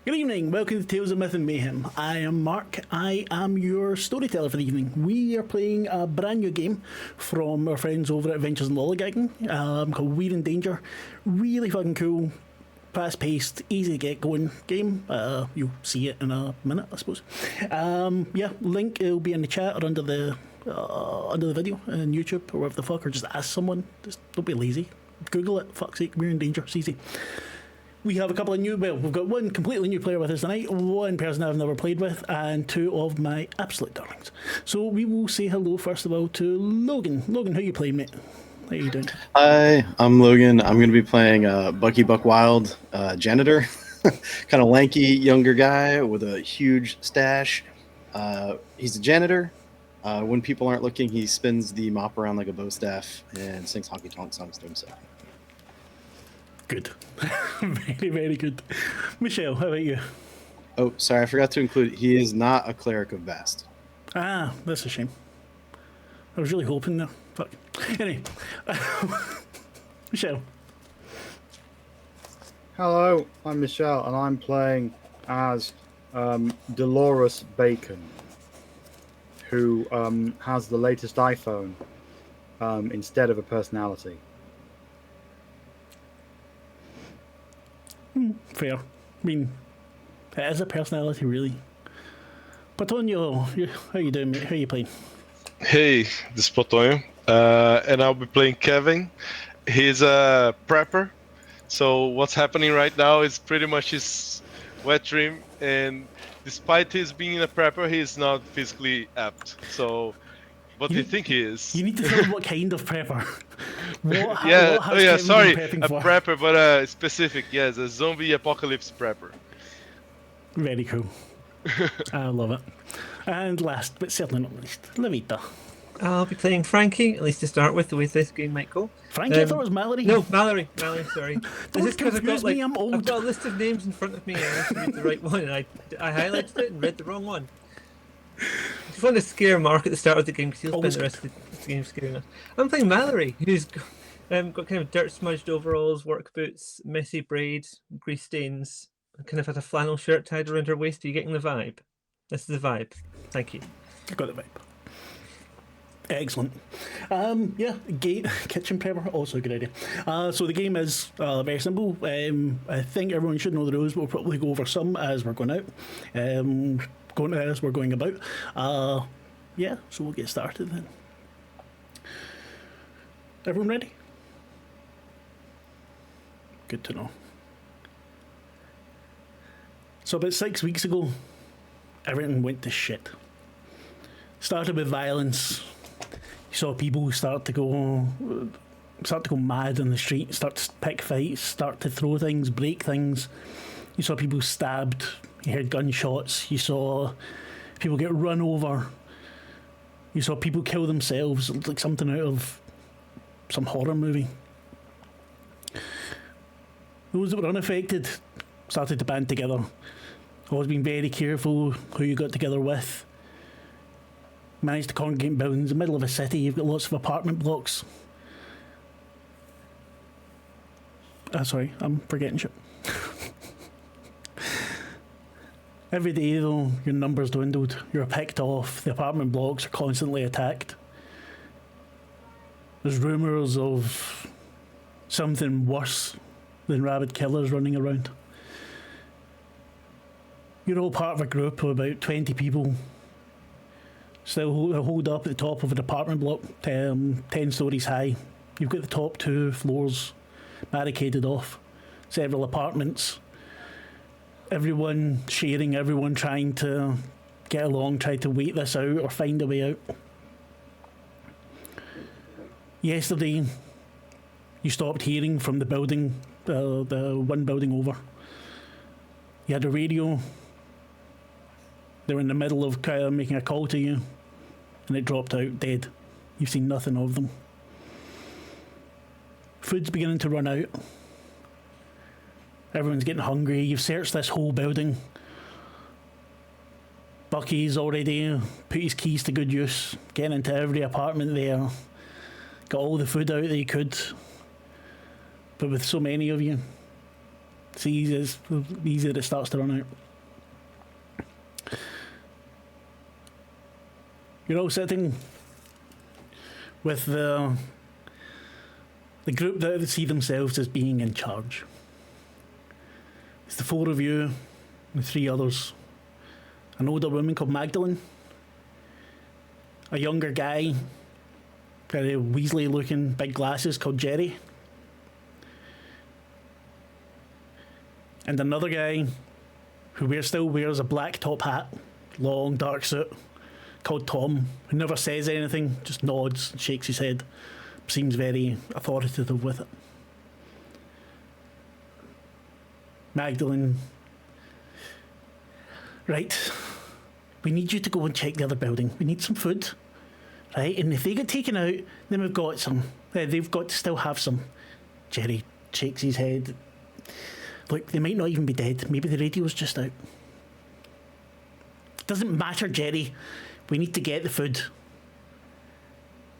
Good evening, welcome to Tales of Myth and Mayhem. I am Mark, I am your storyteller for the evening. We are playing a brand new game from our friends over at Adventures in Lollygagging called We're in Danger. Really fucking cool, fast paced, easy to get going game. You'll see it in a minute, I suppose. Link will be in the chat or under the video on YouTube or whatever the fuck, or just ask someone. Just don't be lazy. Google it, fuck's sake, We're in Danger, it's easy. We have a couple of we've got one completely new player with us tonight, one person I've never played with, and two of my absolute darlings. So we will say hello first of all to Logan. Logan, how you playing, mate? How you doing? Hi, I'm Logan. I'm going to be playing Bucky Buckwild, janitor. Kind of lanky, younger guy with a huge stash. He's a janitor. When people aren't looking, he spins the mop around like a bow staff and sings honky-tonk songs to himself. Good. Very, very good. Michelle, how about you? Oh, sorry, I forgot to include, he is not a cleric of Bast. Ah, that's a shame. I was really hoping there. Fuck. Anyway. Michelle. Hello, I'm Michelle, and I'm playing as Dolores Bacon, who has the latest iPhone instead of a personality. Fair. I mean, it is a personality, really. Potonho, how you doing, mate? How you playing? Hey, this is Potonho, and I'll be playing Kevin. He's a prepper, so what's happening right now is pretty much his wet dream, and despite his being a prepper, he's not physically apt. So, what do you think he is? You need to tell me what kind of prepper. Sorry, a prepper, but specific, yes, a zombie apocalypse prepper. Very cool. I love it. And last, but certainly not least, Lavaita. I'll be playing Frankie, at least to start with, the way this game might go. Frankie? I thought it was Mallory. No, Mallory, sorry. Don't confuse me, I'm old. I've got a list of names in front of me, and I have to read the right one, and I highlighted it and read the wrong one. I just want to scare Mark at the start of the game, because he'll spend the rest of the game scaring us. I'm playing Mallory, who's got kind of dirt-smudged overalls, work boots, messy braid, grease stains, and kind of had a flannel shirt tied around her waist. Are you getting the vibe? This is the vibe. Thank you. I've got the vibe. Excellent. Kitchen prepper, also a good idea. So the game is very simple. I think everyone should know the rules, but we'll probably go over some as we're going out. As we're going about. So we'll get started then. Everyone ready? Good to know. So about 6 weeks ago, everything went to shit. Started with violence. You saw people start to go mad on the street, start to pick fights, start to throw things, break things. You saw people stabbed. You heard gunshots. You saw people get run over. You saw people kill themselves. It looked like something out of some horror movie. Those that were unaffected started to band together. Always being very careful who you got together with. Managed to congregate buildings in the middle of a city. You've got lots of apartment blocks. Sorry, I'm forgetting shit. Every day, though, your numbers dwindled. You're picked off. The apartment blocks are constantly attacked. There's rumours of something worse than rabid killers running around. You're all part of a group of about 20 people. Still holed up at the top of an apartment block, 10 stories high. You've got the top 2 floors barricaded off. Several apartments. Everyone sharing, everyone trying to get along, try to wait this out or find a way out. Yesterday, you stopped hearing from the building, the one building over. You had a radio. They were in the middle of making a call to you, and it dropped out dead. You've seen nothing of them. Food's beginning to run out. Everyone's getting hungry. You've searched this whole building. Bucky's already put his keys to good use, getting into every apartment there. Got all the food out that he could. But with so many of you, It's easy that it starts to run out. You're all sitting with the group that see themselves as being in charge. It's the four of you and three others. An older woman called Magdalene, a younger guy, very Weasley looking, big glasses, called Jerry, and another guy who still wears a black top hat, long dark suit, called Tom, who never says anything, just nods and shakes his head, seems very authoritative with it. Magdalene, right, we need you to go and check the other building. We need some food, right? And if they get taken out, then we've got some. They've got to still have some. Jerry shakes his head. Look, they might not even be dead. Maybe the radio's just out. Doesn't matter, Jerry. We need to get the food.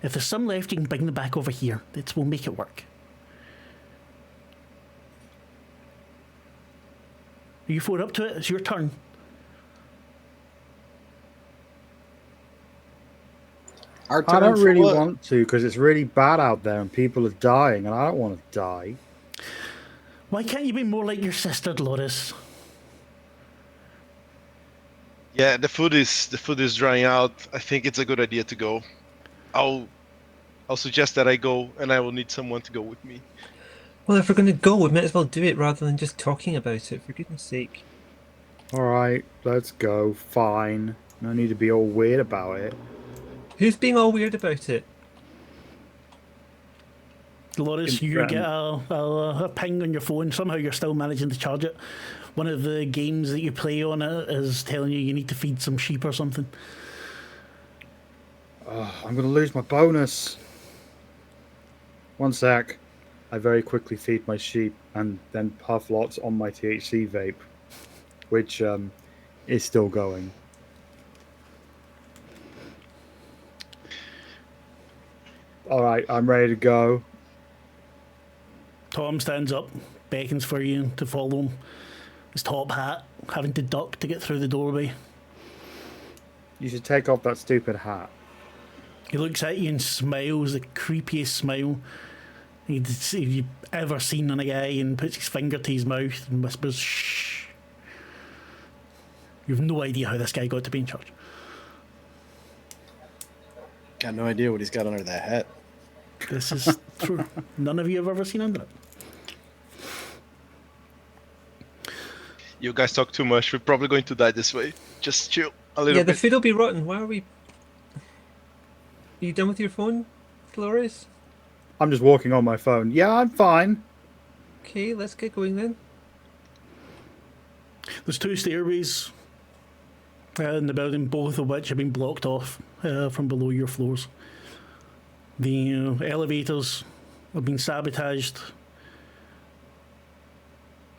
If there's some left, you can bring them back over here. We'll make it work. Are you four up to it? It's your turn. Our I turn don't for really what? want to because it's really bad out there and people are dying and I don't want to die. Why can't you be more like your sister, Dolores? Yeah, the food is drying out. I think it's a good idea to go. I'll suggest that I go, and I will need someone to go with me. Well, if we're going to go, we might as well do it rather than just talking about it, for goodness sake. Alright, let's go. Fine. No need to be all weird about it. Who's being all weird about it? Dolores, you get a ping on your phone. Somehow you're still managing to charge it. One of the games that you play on it is telling you need to feed some sheep or something. I'm going to lose my bonus. One sec. I very quickly feed my sheep and then puff lots on my THC vape, which is still going. Alright, I'm ready to go. Tom stands up, beckons for you to follow him. His top hat, having to duck to get through the doorway. You should take off that stupid hat. He looks at you and smiles, the creepiest smile you've ever seen on a guy, and puts his finger to his mouth and whispers, shh. You've no idea how this guy got to be in charge. Got no idea what he's got under that hat. This is true. None of you have ever seen under it. You guys talk too much. We're probably going to die this way. Just chill a little Yeah, the bit. food will be rotten. Why are we... Are you done with your phone, Dolores? I'm just walking on my phone. Yeah, I'm fine. Okay, let's get going then. There's two stairways in the building, both of which have been blocked off from below your floors. The elevators have been sabotaged.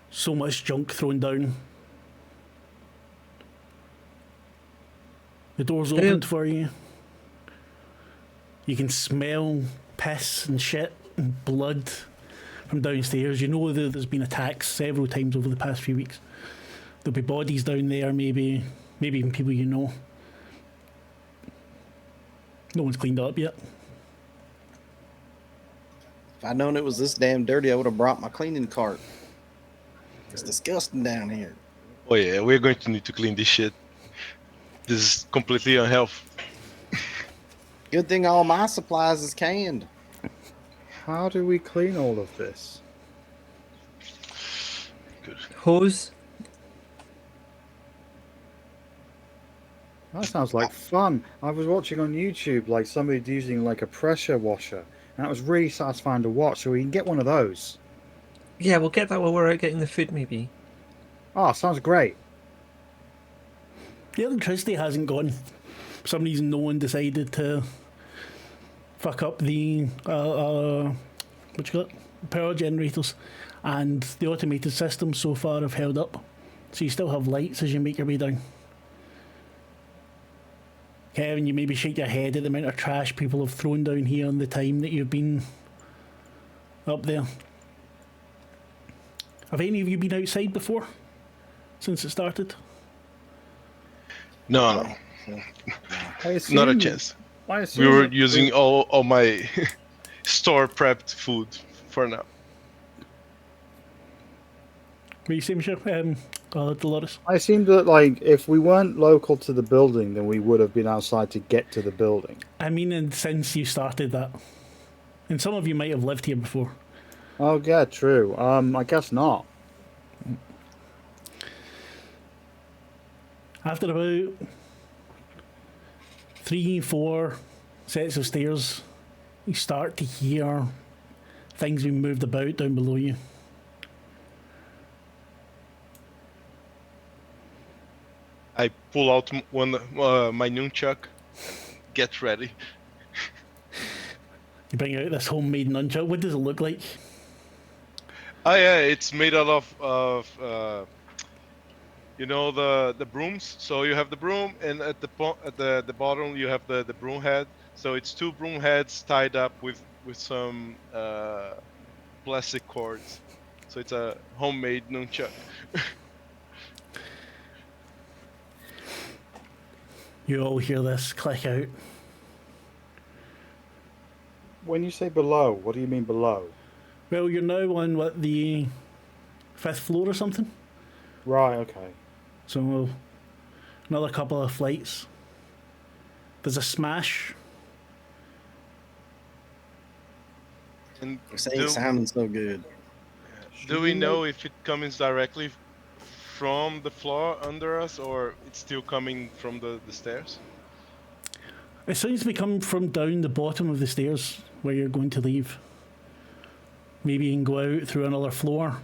So much junk thrown down. The door's opened for you. You can smell piss and shit and blood from downstairs. You know that there's been attacks several times over the past few weeks. There'll be bodies down there, maybe even people you know. No one's cleaned up yet. If I'd known it was this damn dirty, I would have brought my cleaning cart. It's disgusting down here. Oh yeah, we're going to need to clean this shit. This is completely unhealthy. Good thing all my supplies is canned. How do we clean all of this? Good. Hose. That sounds like fun. I was watching on YouTube like somebody using like a pressure washer. And that was really satisfying to watch, so we can get one of those. Yeah, we'll get that while we're out getting the food, maybe. Oh, sounds great. The electricity hasn't gone. For some reason, no one decided to fuck up the power generators, and the automated systems so far have held up. So you still have lights as you make your way down. Kevin, you maybe shake your head at the amount of trash people have thrown down here in the time that you've been up there. Have any of you been outside before since it started? No, I assume, not a chance. I assume We were that using all my store prepped food for now. What you say, Michelle? Dolores. I assume that like if we weren't local to the building, then we would have been outside to get to the building. I mean, and since you started that, and some of you might have lived here before. Oh yeah, true. I guess not. After about 3-4 sets of stairs, you start to hear things being moved about down below you. I pull out my nunchuck. Get ready. You bring out this homemade nunchuck. What does it look like? Oh yeah, it's made out of you know the brooms. So you have the broom, and at the bottom you have the broom head. So it's 2 broom heads tied up with some plastic cords. So it's a homemade nunchuck. You all hear this click out. When you say below, what do you mean below? Well, you're now on what, the 5th floor or something. Right. Okay. So another couple of flights. There's a smash. And This ain't sounding so good. do we know if it comes directly from the floor under us, or it's still coming from the stairs? It seems to be coming from down the bottom of the stairs where you're going to leave. Maybe you can go out through another floor.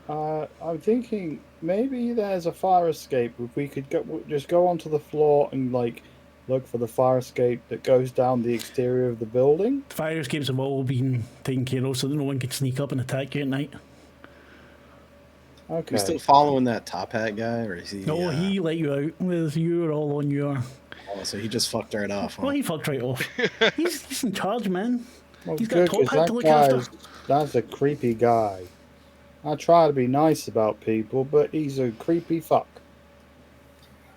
I'm thinking maybe there's a fire escape. If we could just go onto the floor and like look for the fire escape that goes down the exterior of the building. Fire escapes have all been taken care of so that no one can sneak up and attack you at night. Okay. You still following that top hat guy, or is he? No, he let you out. With you were all on your. Oh, so he just fucked right off. Huh? Well, he fucked right off. he's in charge, man. Well, He's got a good, top 'cause hat that to look guy's- after. That's a creepy guy. I try to be nice about people, but he's a creepy fuck.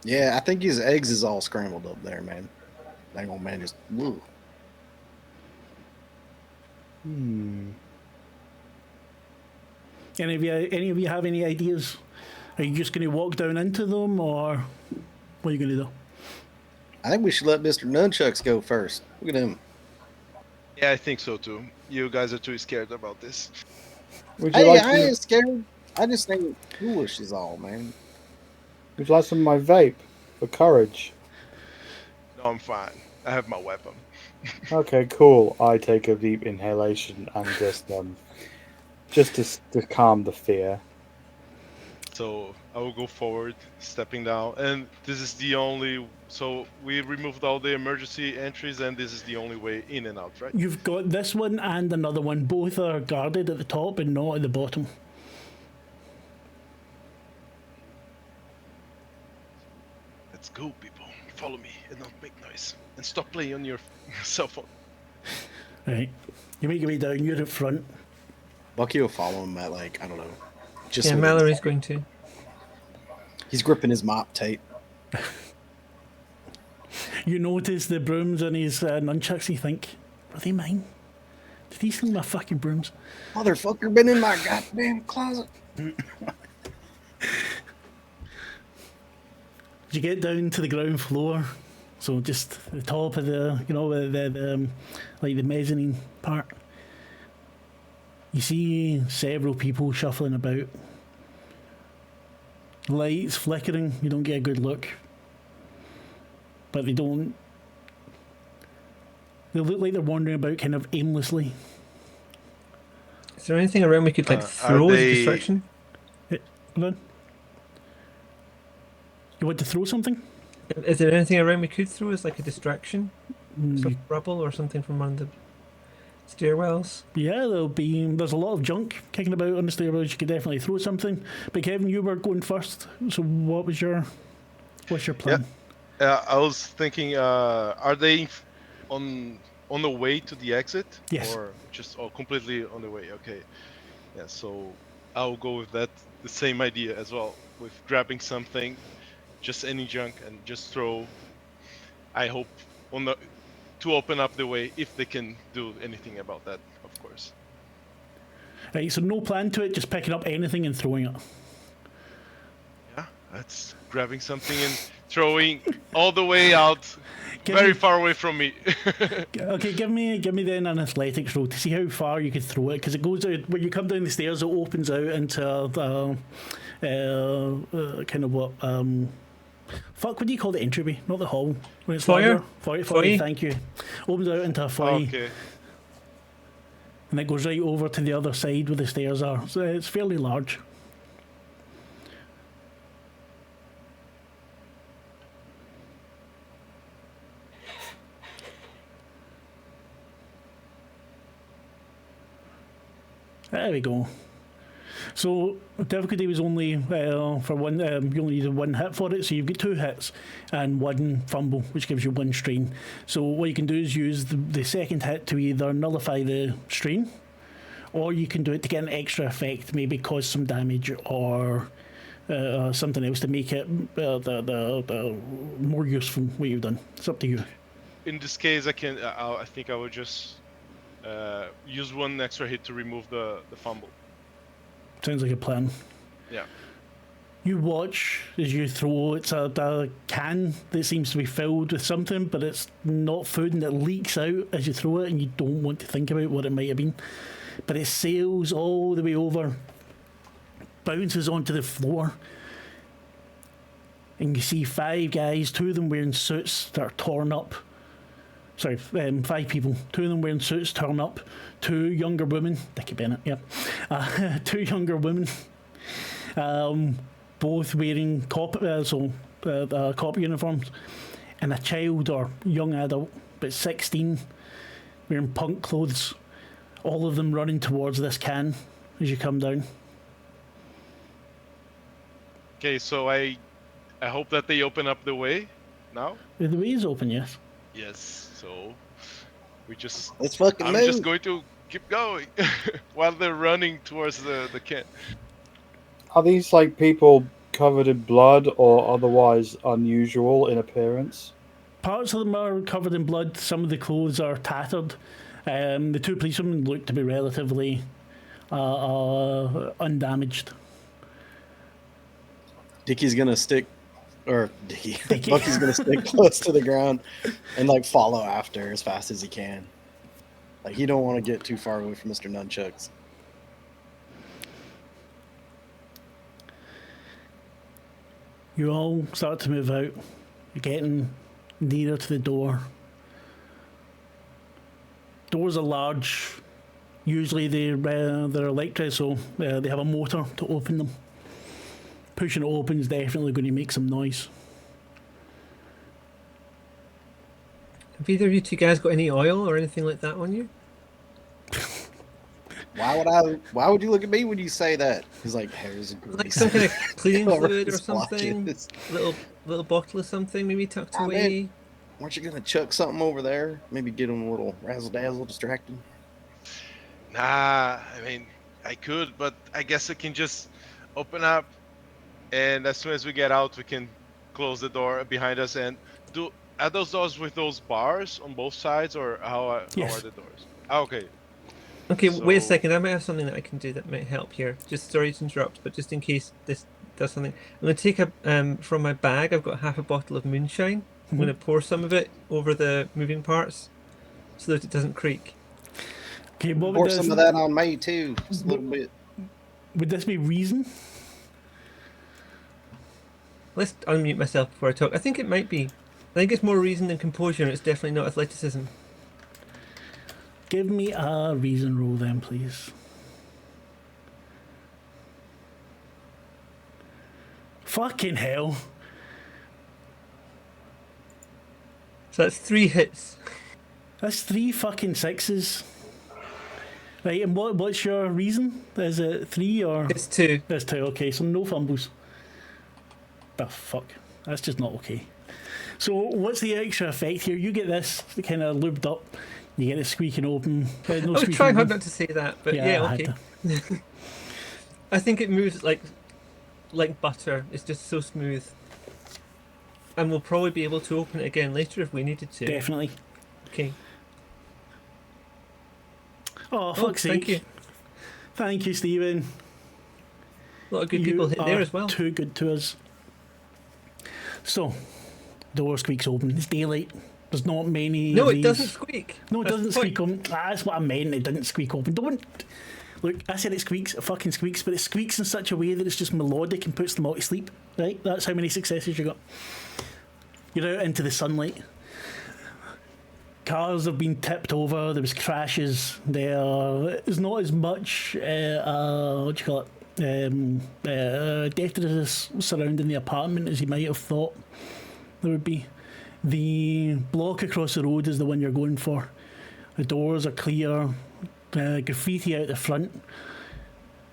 Yeah, I think his eggs is all scrambled up there, man. That old man just. Woo. Any of you have any ideas? Are you just going to walk down into them, or what are you going to do? I think we should let Mr. Nunchucks go first. Look at him. Yeah, I think so too. You guys are too scared about this. Would you Hey, like I some, ain't scared. I just think foolish is all, man. would you like some of my vape for courage? No, I'm fine. I have my weapon. Okay, cool. I take a deep inhalation and just to calm the fear. So I will go forward, stepping down, and this is the only. So we removed all the emergency entries, and this is the only way in and out, right? You've got this one and another one. Both are guarded at the top and not at the bottom. Let's go, people. Follow me and don't make noise, and stop playing on your cell phone. Right. You make your way down. You're at front. Bucky will follow him at, like, I don't know. Just Yeah, with- Mallory's going to. He's gripping his mop tight. You notice the brooms on his nunchucks. You think, are they mine? Did he steal my fucking brooms? Motherfucker been in my goddamn closet. Did you get down to the ground floor? So just the top of the, the like the mezzanine part. You see several people shuffling about. Lights flickering. You don't get a good look. But they don't. They look like they're wandering about kind of aimlessly. Is there anything around we could like Are throw as a they- distraction? Hold on. You want to throw something? Is there anything around we could throw as like a distraction? Mm, Some rubble or something from one of the stairwells? Yeah, there's a lot of junk kicking about on the stairwells. You could definitely throw something. But Kevin, you were going first. So what's your plan? I was thinking, are they on the way to the exit? Yes. Or just completely on the way? Okay. Yeah. So I'll go with that. The same idea as well, with grabbing something, just any junk, and just throw. I hope to open up the way if they can do anything about that, of course. Right, so no plan to it, just picking up anything and throwing it. Yeah, that's grabbing something and throwing all the way out, Give very me- far away from me. Okay, give me then an athletics roll to see how far you could throw it, because it goes out when you come down the stairs. It opens out into kind of what fuck. What do you call the entryway? Not the hall. When it's Foyer? Foyer. Foyer. Thank you. Opens out into a foyer, Okay. and it goes right over to the other side where the stairs are. So it's fairly large. There we go. So difficulty was only for one. You only needed one hit for it, so you've got 2 hits and 1 fumble, which gives you 1 strain. So what you can do is use the second hit to either nullify the strain, or you can do it to get an extra effect, maybe cause some damage or something else to make it the more useful what you've done. It's up to you. In this case, I think I would just use 1 extra hit to remove the fumble. Sounds like a plan. Yeah. You watch as you throw. It's a can that seems to be filled with something, but it's not food, and it leaks out as you throw it, and you don't want to think about what it might have been. But it sails all the way over, bounces onto the floor, and you see 5 guys, 2 of them wearing suits that are torn up. Sorry, 5 people. 2 of them wearing suits, torn up. 2 younger women. Dickie Bennett, yeah. 2 younger women. Both wearing cop uniforms. And a child or young adult, but 16, wearing punk clothes. All of them running towards this can as you come down. Okay, so I hope that they open up the way now. The way is open, yes. Yes. So we just. Let's fucking I'm move. just going to keep going while they're running towards the can. Are these like people covered in blood or otherwise unusual in appearance? Parts of them are covered in blood. Some of the clothes are tattered. The 2 policemen look to be relatively undamaged. Dickie's gonna stick, or Dickie. Bucky's gonna stick close to the ground and like follow after as fast as he can. Like, you don't want to get too far away from Mr. Nunchucks. You all start to move out. You're getting nearer to the door. Doors are large. Usually they're electric, so they have a motor to open them. Pushing it open is definitely going to make some noise. Have either of you 2 guys got any oil or anything like that on you? Why would you look at me when you say that? He's like, hair's Like grease. some kind of cleaning Over fluid or his something? blotches. Little bottle of something maybe tucked Ah, away? man. Weren't you gonna chuck something over there? Maybe get him a little razzle dazzle, distracted. Nah, I mean, I could, but I guess I can just open up, and as soon as we get out, we can close the door behind us. And are those doors with those bars on both sides, or how Yes. are the doors? Ah, okay. Okay, wait a So- second. I might have something that I can do that might help here. Just sorry to interrupt, but just in case this does something, I'm going to take from my bag. I've got half a bottle of moonshine. I'm going to pour some of it over the moving parts so that it doesn't creak. Okay, what Pour would some this, of that on me too, just a little bit. would this be reason? Let's unmute myself before I talk. I think it might be. I think it's more reason than composure, and it's definitely not athleticism. Give me a reason roll then, please. Fucking hell. So that's 3 hits. That's 3 fucking 6s. Right, and what's your reason? Is it 3 or? It's 2. It's 2, okay, so no fumbles. The fuck. That's just not okay. So what's the extra effect here? You get this kind of lubed up. You get it squeaking open. No I was squeaking trying hard open. not to say that, but yeah, I had okay. to. I think it moves like butter. It's just so smooth. And we'll probably be able to open it again later if we needed to. Definitely. Okay. Oh, fuck's sake. Thank you. Thank you, Stephen. A lot of good You people hit there are as well. too good to us. So, door squeaks open. It's daylight. There's not many. No, of it these. doesn't squeak. No, it That's doesn't the point. squeak open. That's what I meant. It didn't squeak open. Don't. Look, I said it squeaks. It fucking squeaks, but it squeaks in such a way that it's just melodic and puts them all to sleep. Right? That's how many successes you got. You're out into the sunlight. Cars have been tipped over. There was crashes. There is not as much. What do you call it? Detritus surrounding the apartment as you might have thought there would be. The block across the road is the one you're going for. The doors are clear. Graffiti out the front.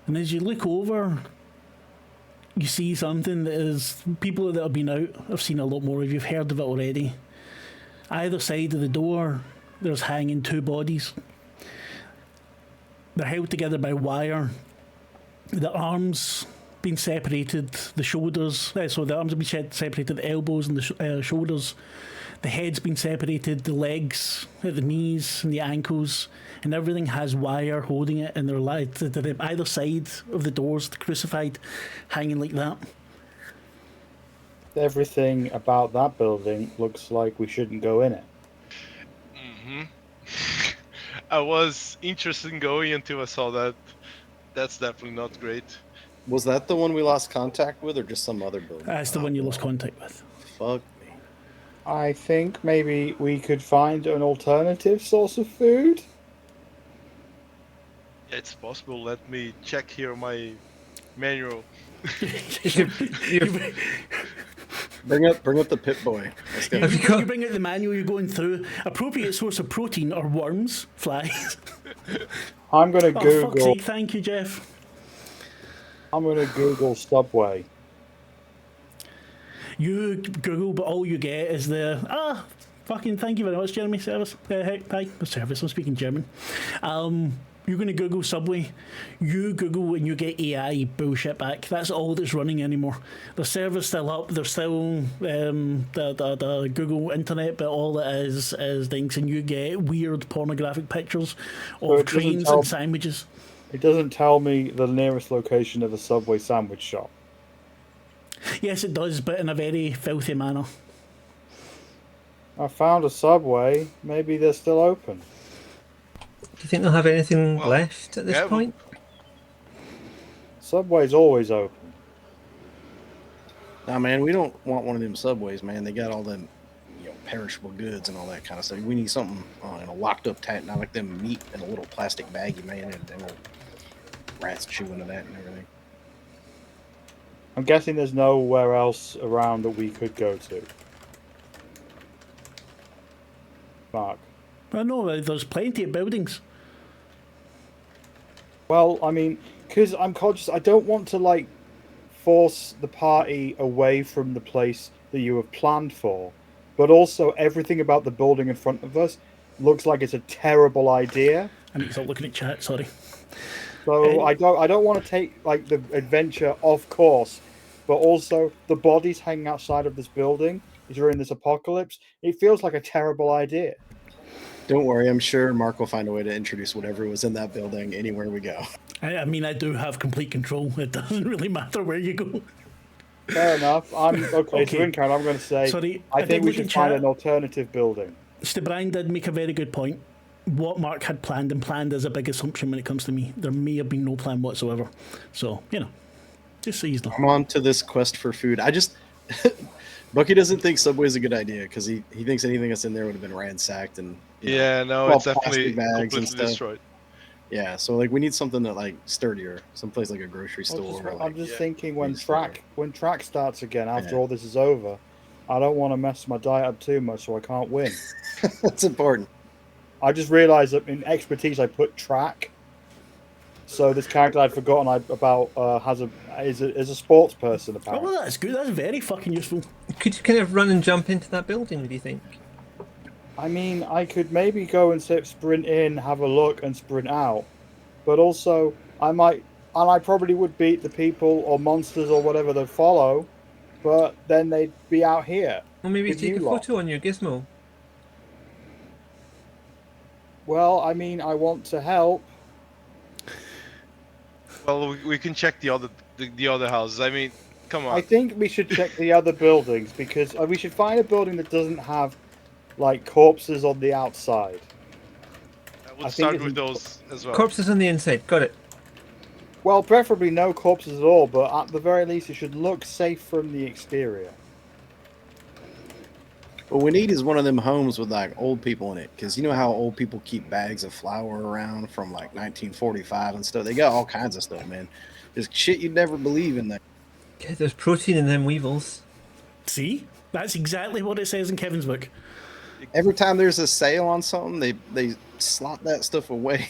And as you look over, you see something that is... People that have been out have seen a lot more of. You've heard of it already. Either side of the door, there's hanging two bodies. They're held together by wire. The arms been separated, the shoulders... so the arms have been separated, the elbows and the shoulders. The head's been separated, the legs, the knees and the ankles, and everything has wire holding it, and they're either side of the doors, crucified, hanging like that. Everything about that building looks like we shouldn't go in it. I was interested in going until I saw that. That's definitely not great. Was that the one we lost contact with, or just some other building? That's the one you lost contact with. Fuck me. I think maybe we could find an alternative source of food. It's possible. Let me check here my manual. Bring up the Pip Boy. Let's go. You bring out the manual, you're going through. Appropriate source of protein are worms, flies. I'm going to Oh, fuck's Google. sake, thank you, Jeff. I'm going to Google Subway. You Google, but all you get is the fucking thank you very much, Jeremy. Service. Hi, service. I'm speaking German. You're going to Google Subway. You Google and you get AI bullshit back. That's all that's running anymore. The server's still up. There's still the Google Internet, but all it is things, and you get weird pornographic pictures of it doesn't trains tell- and sandwiches. It doesn't tell me the nearest location of a Subway sandwich shop. Yes, it does, but in a very filthy manner. I found a Subway. Maybe they're still open. Do you think they'll have anything Well, left at this yeah, point? Subway's always open. Nah, man, we don't want one of them Subways, man. They got all them, perishable goods and all that kind of stuff. We need something in a locked up tank, not like them meat in a little plastic baggie, man, and them little rats chew into that and everything. I'm guessing there's nowhere else around that we could go to. Mark. I know there's plenty of buildings. Well, I mean, because I'm conscious, I don't want to, force the party away from the place that you have planned for. But also, everything about the building in front of us looks like it's a terrible idea. I need to stop looking at chat, sorry. So I don't want to take, the adventure off course. But also, the bodies hanging outside of this building during this apocalypse, it feels like a terrible idea. Don't worry, I'm sure Marc will find a way to introduce whatever was in that building anywhere we go. I mean, I do have complete control. It doesn't really matter where you go. Fair enough. Okay. So in count, I'm going to say, Sorry, I did think we look should in find chat. an alternative building. Stebrine did make a very good point. What Mark had planned is a big assumption when it comes to me. There may have been no plan whatsoever. So, just so you know. I'm on to this quest for food. I just... Bucky doesn't think Subway's a good idea because he thinks anything that's in there would have been ransacked and... No, all it's definitely plastic bags and completely stuff. destroyed. Yeah, so we need something that sturdier, someplace like a grocery store. I'm just thinking food store. when track starts again after Yeah. all this is over, I don't want to mess my diet up too much so I can't win. That's important. I just realised that in expertise I put track. So this character I'd forgotten about is a sports person Oh, apparently. well, that's good. That's very fucking useful. Could you kind of run and jump into that building, do you think? I mean, I could maybe go and sprint in, have a look, and sprint out. But also, I might and I probably would beat the people or monsters or whatever they follow, but then they'd be out here. Well, maybe with take you a lot. photo on your gizmo. Well, I mean, I want to help. Well, we can check the other houses. I mean, come on. I think we should check the other buildings because we should find a building that doesn't have like corpses on the outside. I I would think start it's with those as well. Corpses on the inside. Got it. Well, preferably no corpses at all, but at the very least, it should look safe from the exterior. What we need is one of them homes with like old people in it, because you know how old people keep bags of flour around from like 1945 and stuff. They got all kinds of stuff, man. There's shit you'd never believe in there. Yeah, there's protein in them weevils. See? That's exactly what it says in Kevin's book. Every time there's a sale on something, they slot that stuff away.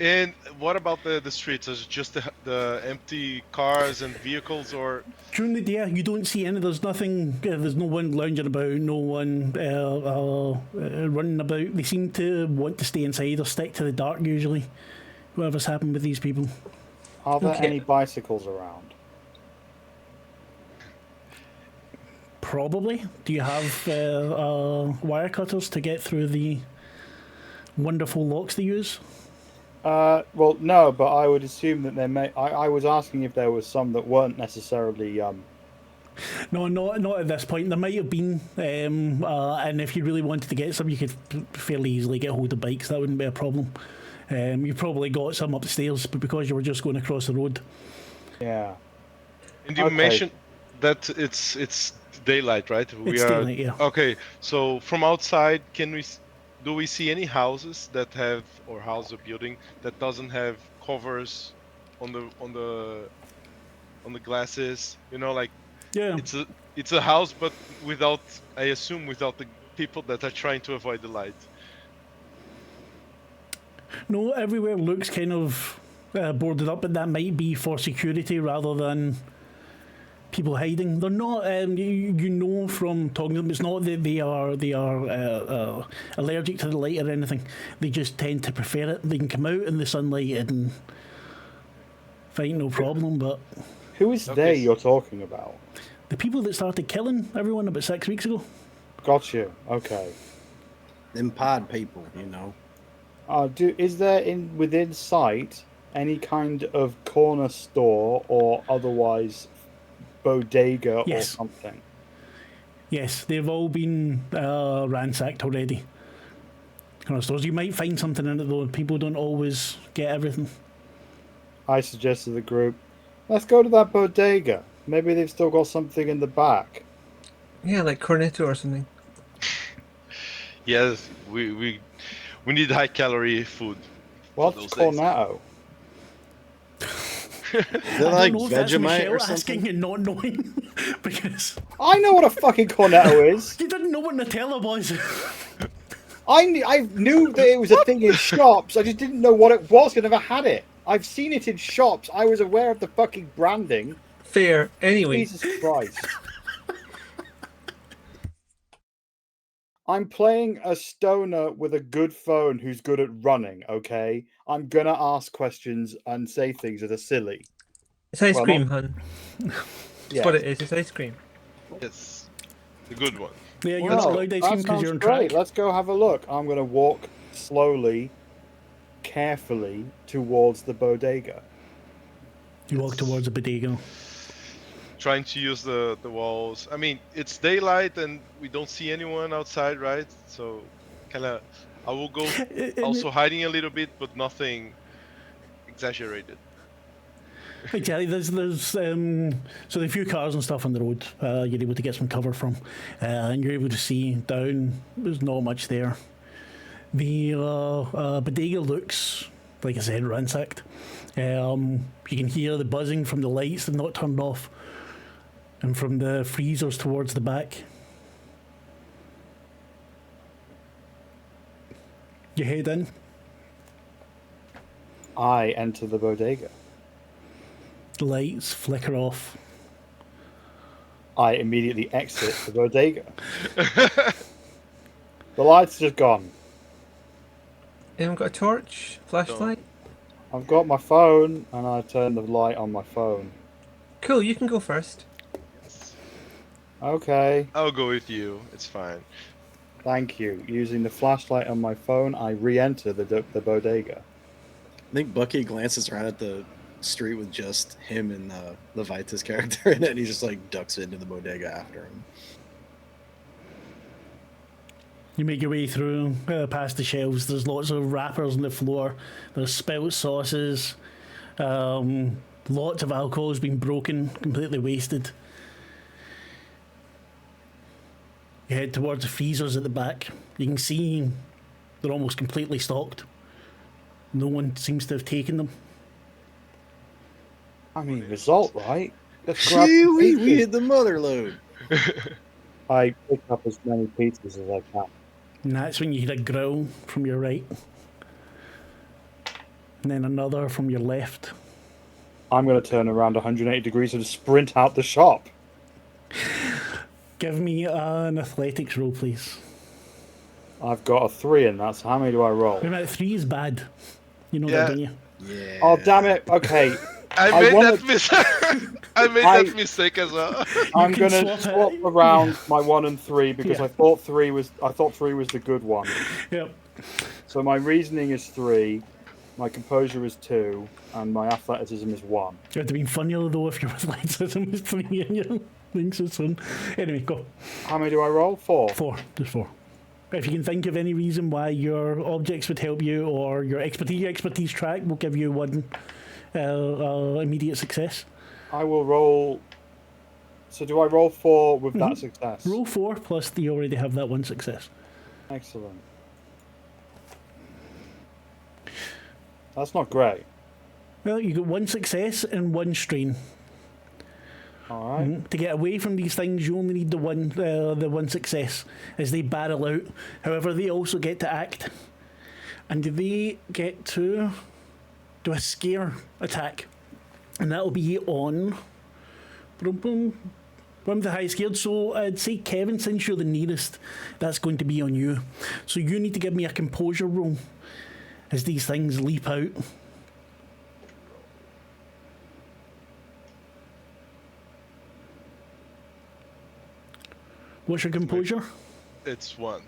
And what about the streets? Is it just the empty cars and vehicles, or During the day, you don't see any. There's nothing. There's no one lounging about. No one running about. They seem to want to stay inside or stick to the dark. Usually, whatever's happened with these people. Are there Okay. any bicycles around? Probably. Do you have wire cutters to get through the wonderful locks they use? Well, no, but I would assume that there may. I was asking if there was some that weren't necessarily. No, not at this point. There might have been, and if you really wanted to get some, you could fairly easily get hold of bikes. That wouldn't be a problem. You probably got some upstairs, but because you were just going across the road. Yeah. and you Okay. mentioned that it's daylight, right? It's daylight, yeah. Okay, so from outside, do we see any houses that have, or house or building that doesn't have covers on the glasses? You know, like Yeah. it's a house, but without, I assume, without the people that are trying to avoid the light. No, everywhere looks kind of boarded up, but that might be for security rather than people hiding. They're not. You know from talking to them, it's not that they are allergic to the light or anything. They just tend to prefer it. They can come out in the sunlight and fight no problem. But Who is Okay. they you're talking about? the people that started killing everyone about 6 weeks ago. Got you. Okay. Them pod people, you know. Is there within sight any kind of corner store or otherwise bodega Yes. or something? Yes, they've all been ransacked already. Kind of stores. You might find something in it though. People don't always get everything. I suggest to the group, let's go to that bodega. Maybe they've still got something in the back. Yeah, like cornetto or something. Yes, we need high calorie food. What's those days. cornetto? They're I like don't know if that's Vegemite Michelle or asking something. and not knowing because I know what a fucking cornetto is. you didn't know what Nutella was. I knew that it was a thing in shops. I just didn't know what it was. I never had it. I've seen it in shops. I was aware of the fucking branding. Fair. Anyway, Jesus Christ. I'm playing a stoner with a good phone who's good at running, okay? I'm gonna ask questions and say things that are silly. it's ice Well, cream, hun. That's Yeah. what it is. It's ice cream. Yes, the good one. Yeah, you're Well, not allowed ice cream that because sounds you're on great. track. Let's go have a look. I'm gonna walk slowly, carefully towards the bodega. You walk towards a bodega. Trying to use the walls. I mean, it's daylight and we don't see anyone outside, right? So, kind of, I will go also hiding a little bit, but nothing exaggerated. Exactly. There's so there are a few cars and stuff on the road. You're able to get some cover from, and you're able to see down. There's not much there. The bodega looks, like I said, ransacked. You can hear the buzzing from the lights that not turned off, and from the freezers towards the back. You head in. I enter the bodega. The lights flicker off. I immediately exit the bodega. The light's just gone. Anyone got a torch? Flashlight? I've got my phone, and I turn the light on my phone. Cool, you can go first. Okay, I'll go with you. It's fine. thank you. Using the flashlight on my phone, I re-enter the bodega. I think Bucky glances around at the street with just him and Lavaita's character in it, and he just like ducks into the bodega after him. You make your way through, past the shelves. There's lots of wrappers on the floor. There's spout sauces. Lots of alcohol has been broken, completely wasted. You head towards the freezers at the back. You can see they're almost completely stocked. No one seems to have taken them. I mean, result, right? Let's grab Gee, some we pizzas. hit the mother load. I pick up as many pizzas as I can. And that's when you hear a growl from your right. And then another from your left. I'm going to turn around 180 degrees and sprint out the shop. Give me an athletics roll, please. I've got a 3 in that, so how many do I roll? Wait a minute, 3 is bad. You know Yeah. that, don't you? Yeah. Oh, damn it. Okay, I made wanna- that mistake. I made that mistake as well. I'm can going to swap swap it. around my 1 and 3 because Yeah. I thought 3 was the good one. Yep. So my reasoning is 3, my composure is 2, and my athleticism is 1. It would have been funnier though if your athleticism was 3 and your things was 1. Anyway, go. How many do I roll? 4. 4, just 4. If you can think of any reason why your objects would help you or your expertise track will give you 1 immediate success. I will roll. So do I roll 4 with that success? Roll 4 plus you already have that 1 success. Excellent. That's not great. Well, you got 1 success and 1 strain. All right. To get away from these things, you only need the one success as they barrel out. However, they also get to act, and they get to do a scare attack, and that'll be on. Boom, boom. One the high scared. So I'd say Kevin, since you're the nearest, that's going to be on you. So you need to give me a composure roll as these things leap out. What's your composure? It's 1.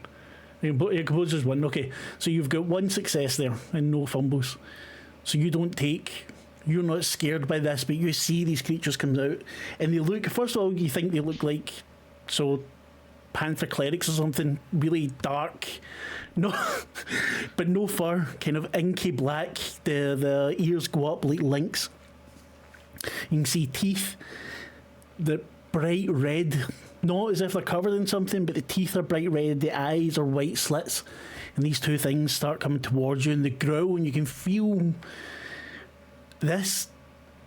Your composure's 1. Okay, so you've got 1 success there and no fumbles. So you don't take. You're not scared by this, but you see these creatures come out, and they look. First of all, you think they look like panther clerics or something really dark. No, but no fur, kind of inky black. The ears go up like lynx. You can see teeth that bright red. Not as if they're covered in something, but the teeth are bright red, the eyes are white slits, and these 2 things start coming towards you, and they growl, and you can feel this.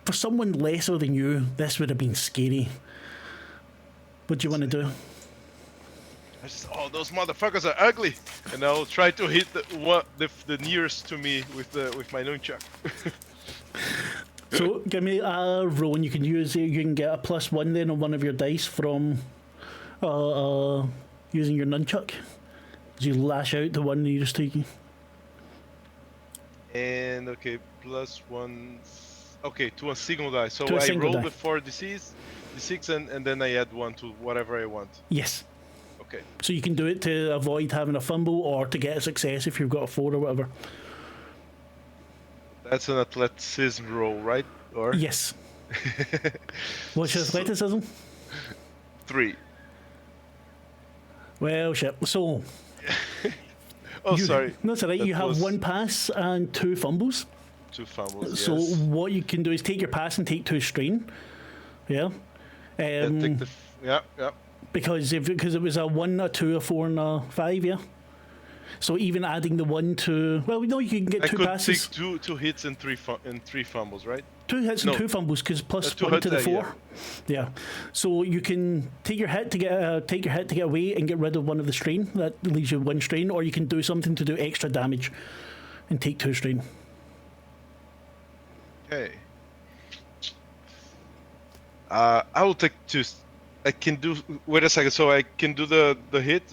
For someone lesser than you, this would have been scary. What do you want to do? I just, those motherfuckers are ugly, and I'll try to hit the nearest to me with my nunchuck. So give me a roll, and you can get a +1 then on one of your dice from using your nunchuck. As you lash out the one nearest to you. And okay, +1. Okay, to a single die. So To a I single roll die. the 4 d6 and then I add 1 to whatever I want. Yes. Okay. So you can do it to avoid having a fumble or to get a success if you've got a 4 or whatever. That's an athleticism roll, right? Or Yes. What's your athleticism? 3. Well, shit. So. Oh, sorry. That's all right. That You have was 1 pass and 2 fumbles. 2 fumbles. So Yes. what you can do is take your pass and take 2 strain. Yeah. Yeah, take the yeah. Because it was a 1, a 2, a 4, and a 5. Yeah. So even adding the 1 to no, you can get I 2 could passes. take two hits and 3 fumbles, right? 2 hits and No. 2 fumbles because plus 2 1 to the hits, 4. Yeah. So you can take your hit to get away and get rid of 1 of the strain. That leaves you 1 strain, or you can do something to do extra damage and take 2 strain. Okay. I will take 2. I can do. Wait a second. So I can do the hit.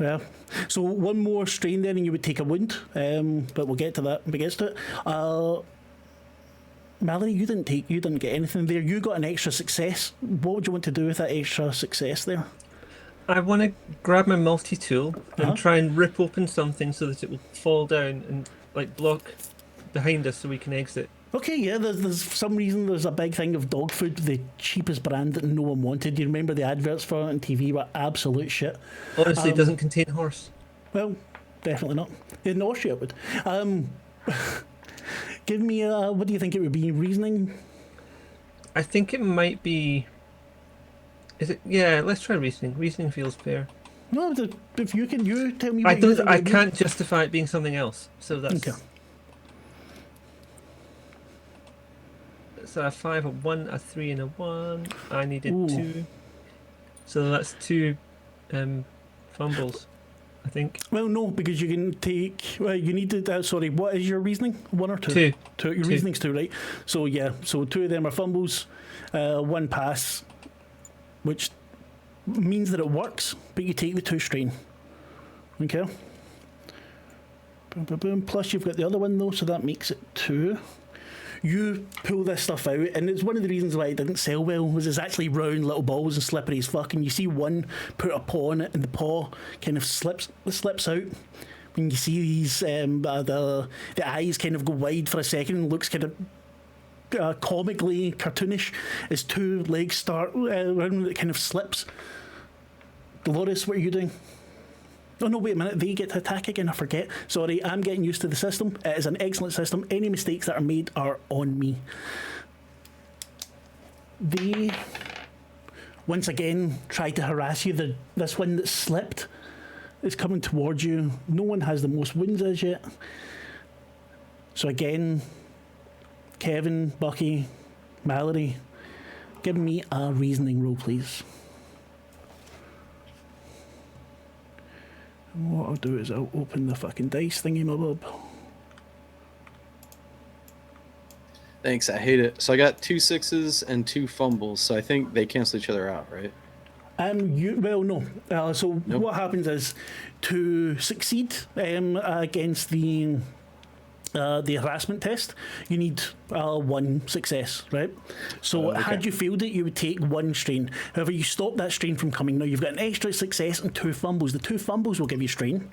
Yeah. So one more strain then, and you would take a wound. But we'll get to that when we get to it. Mallory, you didn't get anything there. You got an extra success. What would you want to do with that extra success there? I want to grab my multi-tool and try and rip open something so that it will fall down and like block behind us so we can exit. Okay, yeah, there's for some reason there's a big thing of dog food, the cheapest brand that no one wanted. You remember the adverts for it on TV were absolute shit. Honestly, it doesn't contain horse. Well, definitely not. In Austria it would. Give me what do you think it would be? Reasoning? I think it might be... Is it? Yeah, let's try reasoning. Reasoning feels fair. No, if you can, you tell me. I What don't. you think I it would be. can't justify it being something else. So that's. Okay. So a 5, a 1, a 3, and a 1. I needed Ooh. 2. So that's 2 fumbles, I think. Well, no, because you can take. Well, you need to. Sorry, what is your reasoning? 1 or 2? 2. Your 2. reasoning's 2, right? So yeah, so 2 of them are fumbles, 1 pass, which means that it works, but you take the 2 strain. Okay. Boom, boom, boom. Plus you've got the other one though, so that makes it 2. You pull this stuff out, and it's one of the reasons why it didn't sell well, was it's actually round little balls and slippery as fuck, and you see one put a paw on it, and the paw kind of slips out. When you see these, the eyes kind of go wide for a second and looks kind of comically cartoonish as 2 legs start around, it kind of slips. Dolores, what are you doing? Oh no, wait a minute, they get to attack again, I forget. Sorry, I'm getting used to the system. It is an excellent system. Any mistakes that are made are on me. They, once again, try to harass you. This one that slipped is coming towards you. No one has the most wounds as yet. So again, Kevin, Bucky, Mallory, give me a reasoning roll, please. What I'll do is I'll open the fucking dice thingy, my bub. Thanks, I hate it. So I got 2 6s and 2 fumbles, so I think they cancel each other out, right? Well, no. So Nope. what happens is to succeed against the harassment test, you need 1 success, right? So Okay. had you failed it, you would take 1 strain. However, you stop that strain from coming. Now you've got an extra success and 2 fumbles. The 2 fumbles will give you strain,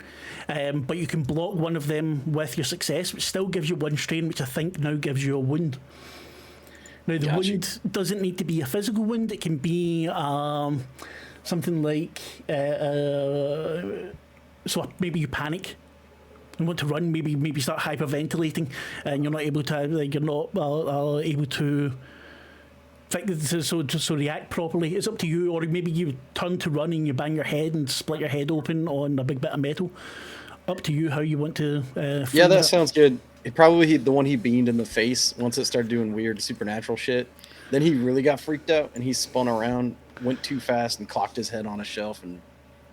but you can block one of them with your success, which still gives you 1 strain, which I think now gives you a wound. Now the Gotcha. wound doesn't need to be a physical wound. It can be something like so maybe you panic and want to run, maybe start hyperventilating, and you're not able to able to react properly. It's up to you, or maybe you turn to run and you bang your head and split your head open on a big bit of metal. Up to you how you want to. Yeah, that sounds good. It probably the one he beamed in the face once it started doing weird supernatural shit. Then he really got freaked out and he spun around, went too fast, and clocked his head on a shelf, and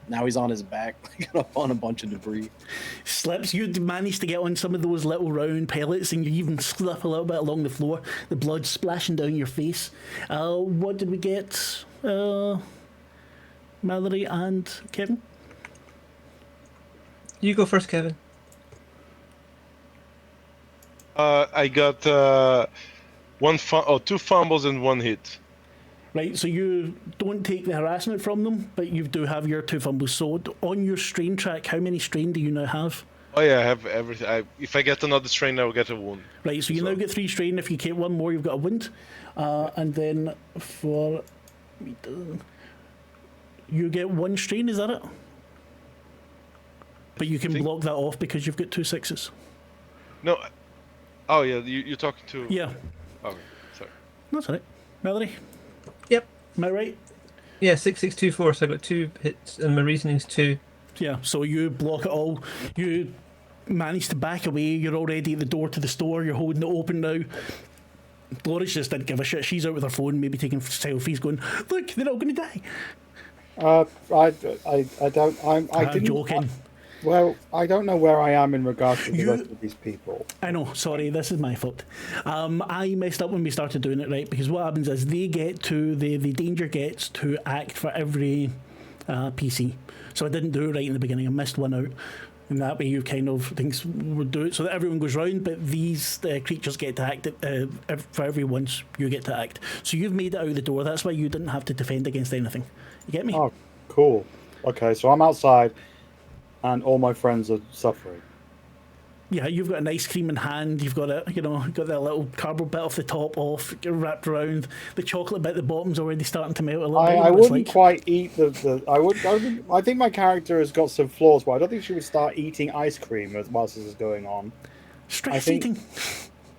now he's on his back, got up on a bunch of debris. Slips. You managed to get on some of those little round pellets, and you even slip a little bit along the floor. The blood splashing down your face. What did we get? Mallory and Kevin. You go first, Kevin. I got 2 fumbles and 1 hit. Right, so you don't take the harassment from them, but you do have your 2 fumbles. So on your strain track, how many strain do you now have? Oh yeah, I have everything. If I get another strain, I will get a wound. Right, so you now get 3 strain. If you get 1 more, you've got a wound. And then for... You get 1 strain, is that it? But you can block that off because you've got 2 6s. No. Oh yeah, you're talking to. Yeah, Okay, sorry. that's all right. Mallory, Yep. am I right? Yeah, 6, 6, 2, 4. So I got 2 hits, and my reasoning's 2. Yeah, so you block it all. You manage to back away. You're already at the door to the store. You're holding it open now. Dolores just didn't give a shit. She's out with her phone, maybe taking selfies, going, "Look, they're all going to die." I don't. I'm didn't. joking. Well, I don't know where I am in regards to the rest of these people. I know, sorry, this is my fault. I messed up when we started doing it, right? Because what happens is the danger gets to act for every PC. So I didn't do it right in the beginning. I missed one out. And that way you kind of things would do it so that everyone goes round, but these creatures get to act for every once you get to act. So you've made it out the door. That's why you didn't have to defend against anything. You get me? Oh, cool. Okay, so I'm outside, and all my friends are suffering. Yeah, you've got an ice cream in hand. You've got got that little cardboard bit off the top off wrapped around. The chocolate bit at the bottom's already starting to melt a little bit. I wouldn't quite eat the. I think my character has got some flaws, but I don't think she would start eating ice cream whilst this is going on. Stress eating.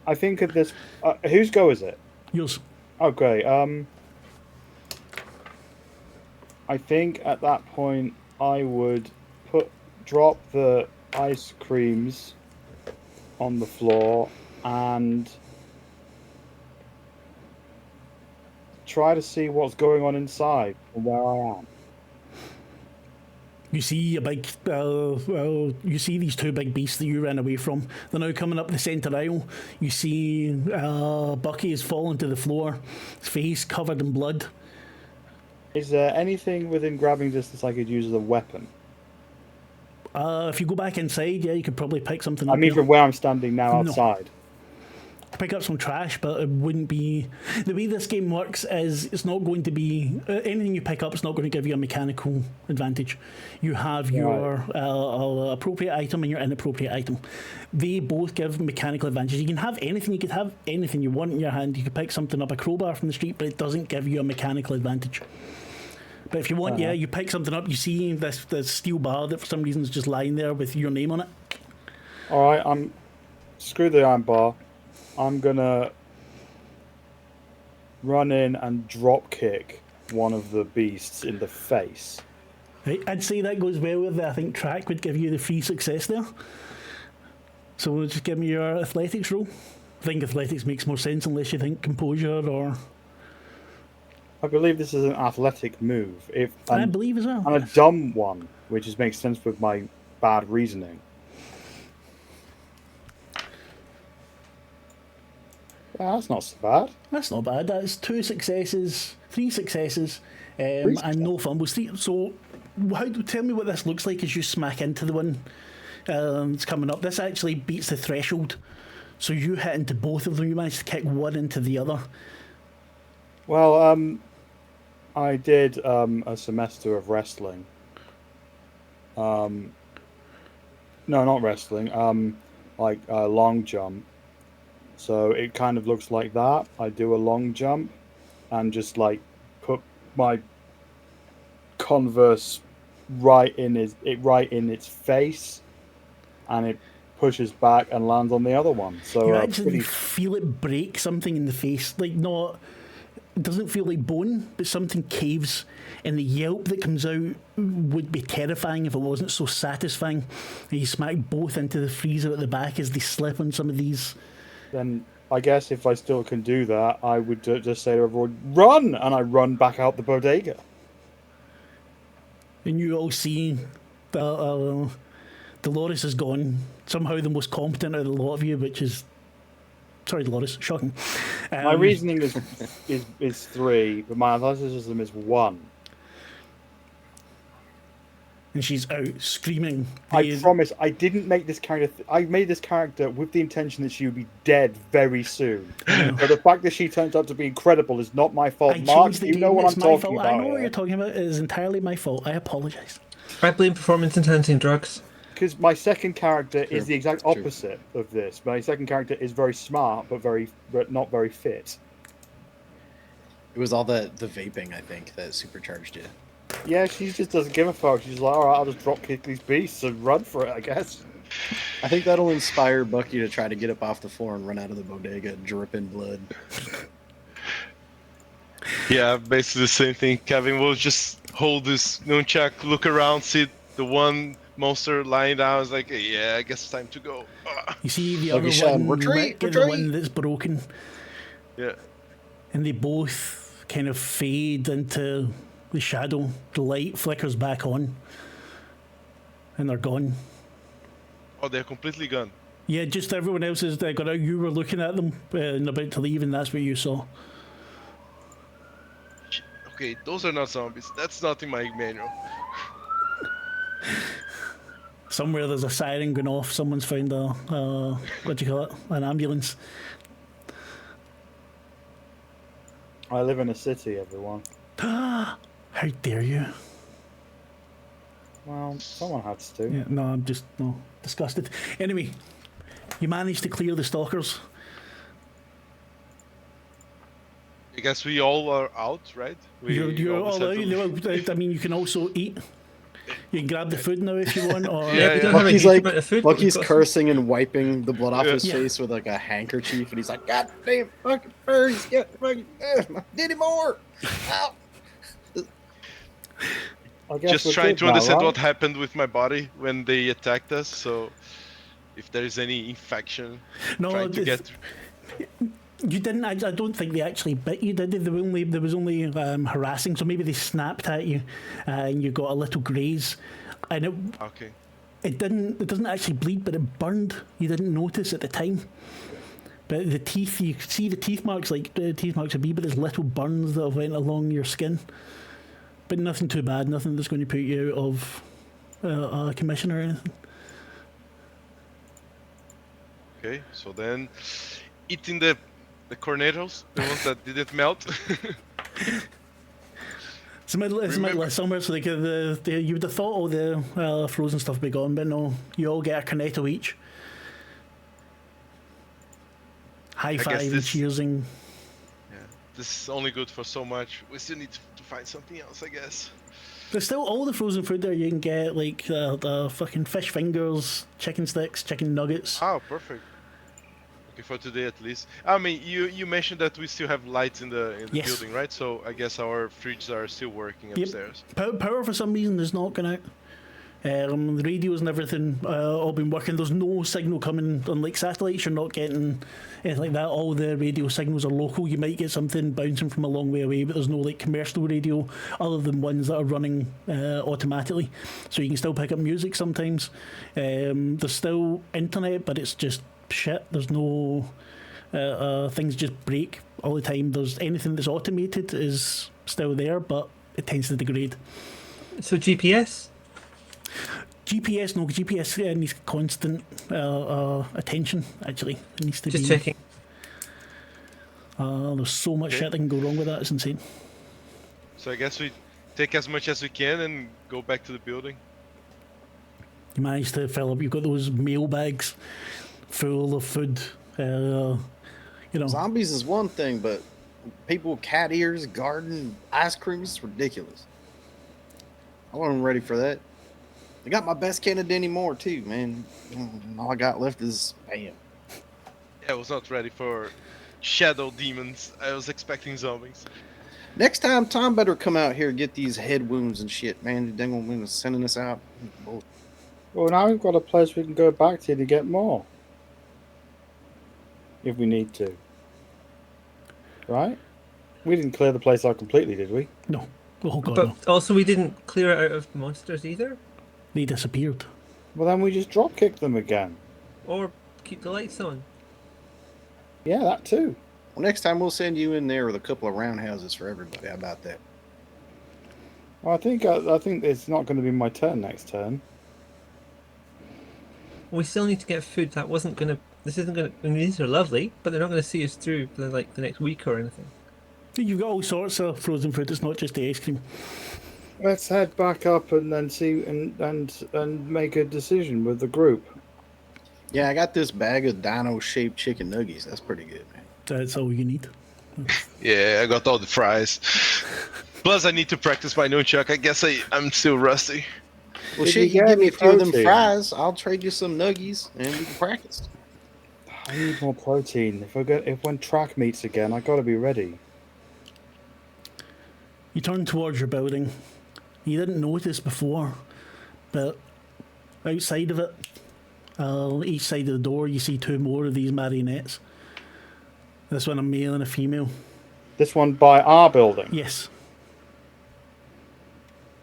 I think at this. Whose go is it? Yours. Okay. I think at that point I would drop the ice creams on the floor and try to see what's going on inside from where I am. You see a big, you see these two big beasts that you ran away from. They're now coming up the centre aisle. You see Bucky has fallen to the floor, his face covered in blood. Is there anything within grabbing distance I could use as a weapon? If you go back inside, yeah, you could probably pick something up. I mean, from where I'm standing now No. outside. Pick up some trash, but it wouldn't be... The way this game works is it's not going to be... anything you pick up is not going to give you a mechanical advantage. You have your appropriate item and your inappropriate item. They both give mechanical advantage. You can have anything. You could have anything you want in your hand. You could pick something up, a crowbar from the street, but it doesn't give you a mechanical advantage. But if you want, you pick something up. You see this steel bar that for some reason is just lying there with your name on it. All right, screw the iron bar. I'm gonna run in and drop kick one of the beasts in the face. Right, I'd say that goes well with I think track would give you the free success there. So just give me your athletics roll. I think athletics makes more sense unless you think composure or... I believe this is an athletic move. I believe as well. And a dumb one, which makes sense with my bad reasoning. That's not so bad. That's not bad. That's 3 successes, and no fumbles. So, tell me what this looks like as you smack into the one that's coming up. This actually beats the threshold. So you hit into both of them. You managed to kick one into the other. Well, I did a semester of wrestling. No, not wrestling. Like long jump. So it kind of looks like that. I do a long jump and just like put my Converse right in its face, and it pushes back and lands on the other one. So you actually feel it break something in the face, like not. It doesn't feel like bone, but something caves, and the yelp that comes out would be terrifying if it wasn't so satisfying. And you smack both into the freezer at the back as they slip on some of these. Then I guess if I still can do that, I would just say to everyone, "Run!" and I run back out the bodega. And you all see that Dolores is gone. Somehow the most competent out of the lot of you, which is... Sorry, Dolores, shocking. My reasoning is 3, but my athleticism is 1. And she's out screaming. I promise, I didn't make this character... I made this character with the intention that she would be dead very soon. But the fact that she turns out to be incredible is not my fault. Marc, you know what I'm talking about. I know what you're talking about. It is entirely my fault. I apologise. I blame performance-enhancing drugs. Because my second character is the exact opposite of this. My second character is very smart, but not very fit. It was all the vaping, I think, that supercharged you. Yeah, she just doesn't give a fuck. She's like, alright, I'll just drop kick these beasts and run for it, I guess. I think that'll inspire Bucky to try to get up off the floor and run out of the bodega dripping blood. Yeah, basically the same thing. Kevin will just hold this nunchuck, look around, see the one monster lying down. Is like, yeah, I guess it's time to go. You see the other one, Rick, the one that's broken. Yeah. And they both kind of fade into the shadow. The light flickers back on. And they're gone. Oh, they're completely gone. Yeah, just everyone else is gone out. You were looking at them and about to leave, and that's what you saw. Okay, those are not zombies. That's not in my manual. Somewhere there's a siren going off. Someone's found what do you call it? An ambulance. I live in a city, everyone. How dare you? Well, someone has to. Yeah, no, I'm just disgusted. Anyway, you managed to clear the stalkers. I guess we all are out, right? You're always all have out. to- I mean, you can also eat. You can grab the food now if you want, or Yeah, we yeah. don't have a Bucky's huge like, amount of food. but Bucky's we've got some- cursing and wiping the blood off his Yeah. face with like a handkerchief, and he's like, "God damn, fucking furries, get fucking, Diddy more." Ow. I guess Just we're trying good to now, understand right? what happened with my body when they attacked us. So, if there is any infection, no, trying to get. you didn't. I don't think they actually bit you, did they? There was only harassing. So maybe they snapped at you, and you got a little graze, and Okay. it doesn't actually bleed, but it burned. You didn't notice at the time. But the teeth, you could see the teeth marks, like the teeth marks would be, but there's little burns that went along your skin. But nothing too bad, nothing that's going to put you out of a commission or anything. Okay. So then, eating the cornetos, the ones that didn't melt. It's the middle of summer, so you would have thought all the frozen stuff would be gone, but no, you all get a cornetto each. High guess five and this- cheersing. This is only good for so much. We still need to find something else, I guess. There's still all the frozen food there. You can get like the fucking fish fingers, chicken sticks, chicken nuggets. Oh, perfect. Okay, for today at least. I mean, you mentioned that we still have lights in the Yes. building, right? So I guess our fridges are still working Yep. upstairs. Power for some reason is not going out. The radios and everything all been working. There's no signal coming. Unlike satellites, you're not getting anything like that. All the radio signals are local. You might get something bouncing from a long way away, but there's no like commercial radio other than ones that are running automatically. So you can still pick up music sometimes. There's still internet, but it's just shit. There's no things just break all the time. There's anything that's automated is still there, but it tends to degrade. So GPS? GPS, no, GPS needs constant attention, actually. It needs to Just be. checking. There's so much Okay. shit that can go wrong with that, it's insane. So I guess we take as much as we can and go back to the building. You managed to fill up, you've got those mail bags full of food. You know, Zombies is one thing, but people with cat ears, garden, ice cream is ridiculous. I wasn't ready for that. I got my best can of Denny Moore too, man. All I got left is bam. Yeah, I was not ready for shadow demons. I was expecting zombies. Next time, Tom better come out here and get these head wounds and shit, man. They gonna be sending us out. Oh, Well, now we've got a place we can go back to get more. If we need to. Right? We didn't clear the place out completely, did we? no. Oh god, But no. also, we didn't clear it out of monsters either. They disappeared. Well, then we just drop kick them again. Or keep the lights on. Yeah, that too. Well, next time we'll send you in there with a couple of roundhouses for everybody. How about that? Well, I think it's not going to be my turn next turn. We still need to get food. That wasn't gonna. This isn't gonna. I mean, these are lovely, but they're not gonna see us through for like the next week or anything. You've got all sorts of frozen food, it's not just the ice cream. Let's head back up and then see and make a decision with the group. Yeah, I got this bag of dino-shaped chicken nuggies. That's pretty good, man. That's all you need. Yeah, I got all the fries. Plus, I need to practice my nunchuck. I guess I'm still rusty. Well, Did shit, you you get give me a any few of them protein? fries. I'll trade you some nuggies, and we can practice. I need more protein. If when track meets again, I got to be ready. You turn towards your building. You didn't notice before, but outside of it, each side of the door, you see two more of these marionettes. This one a male and a female. This one by our building. Yes.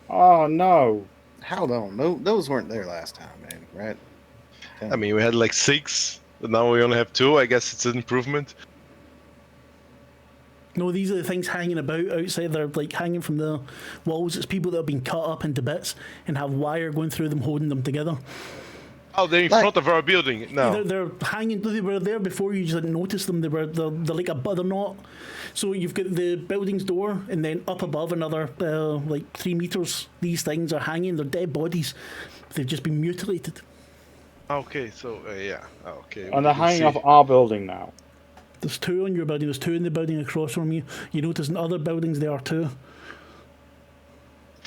Oh no! Hold on, no, those weren't there last time, man. Right? I mean, we had like 6, but now we only have 2. I guess it's an improvement. No, these are the things hanging about outside. They're like hanging from the walls. It's people that have been cut up into bits and have wire going through them, holding them together. Oh, they're in front of our building now. They're hanging. They were there before you just didn't notice them. They're like they're not. So you've got the building's door, and then up above another like 3 meters. These things are hanging. They're dead bodies. They've just been mutilated. Okay, so yeah. Okay. And they're hanging off our building now. There's 2 on your building. There's 2 in the building across from you. You notice in other buildings there are 2.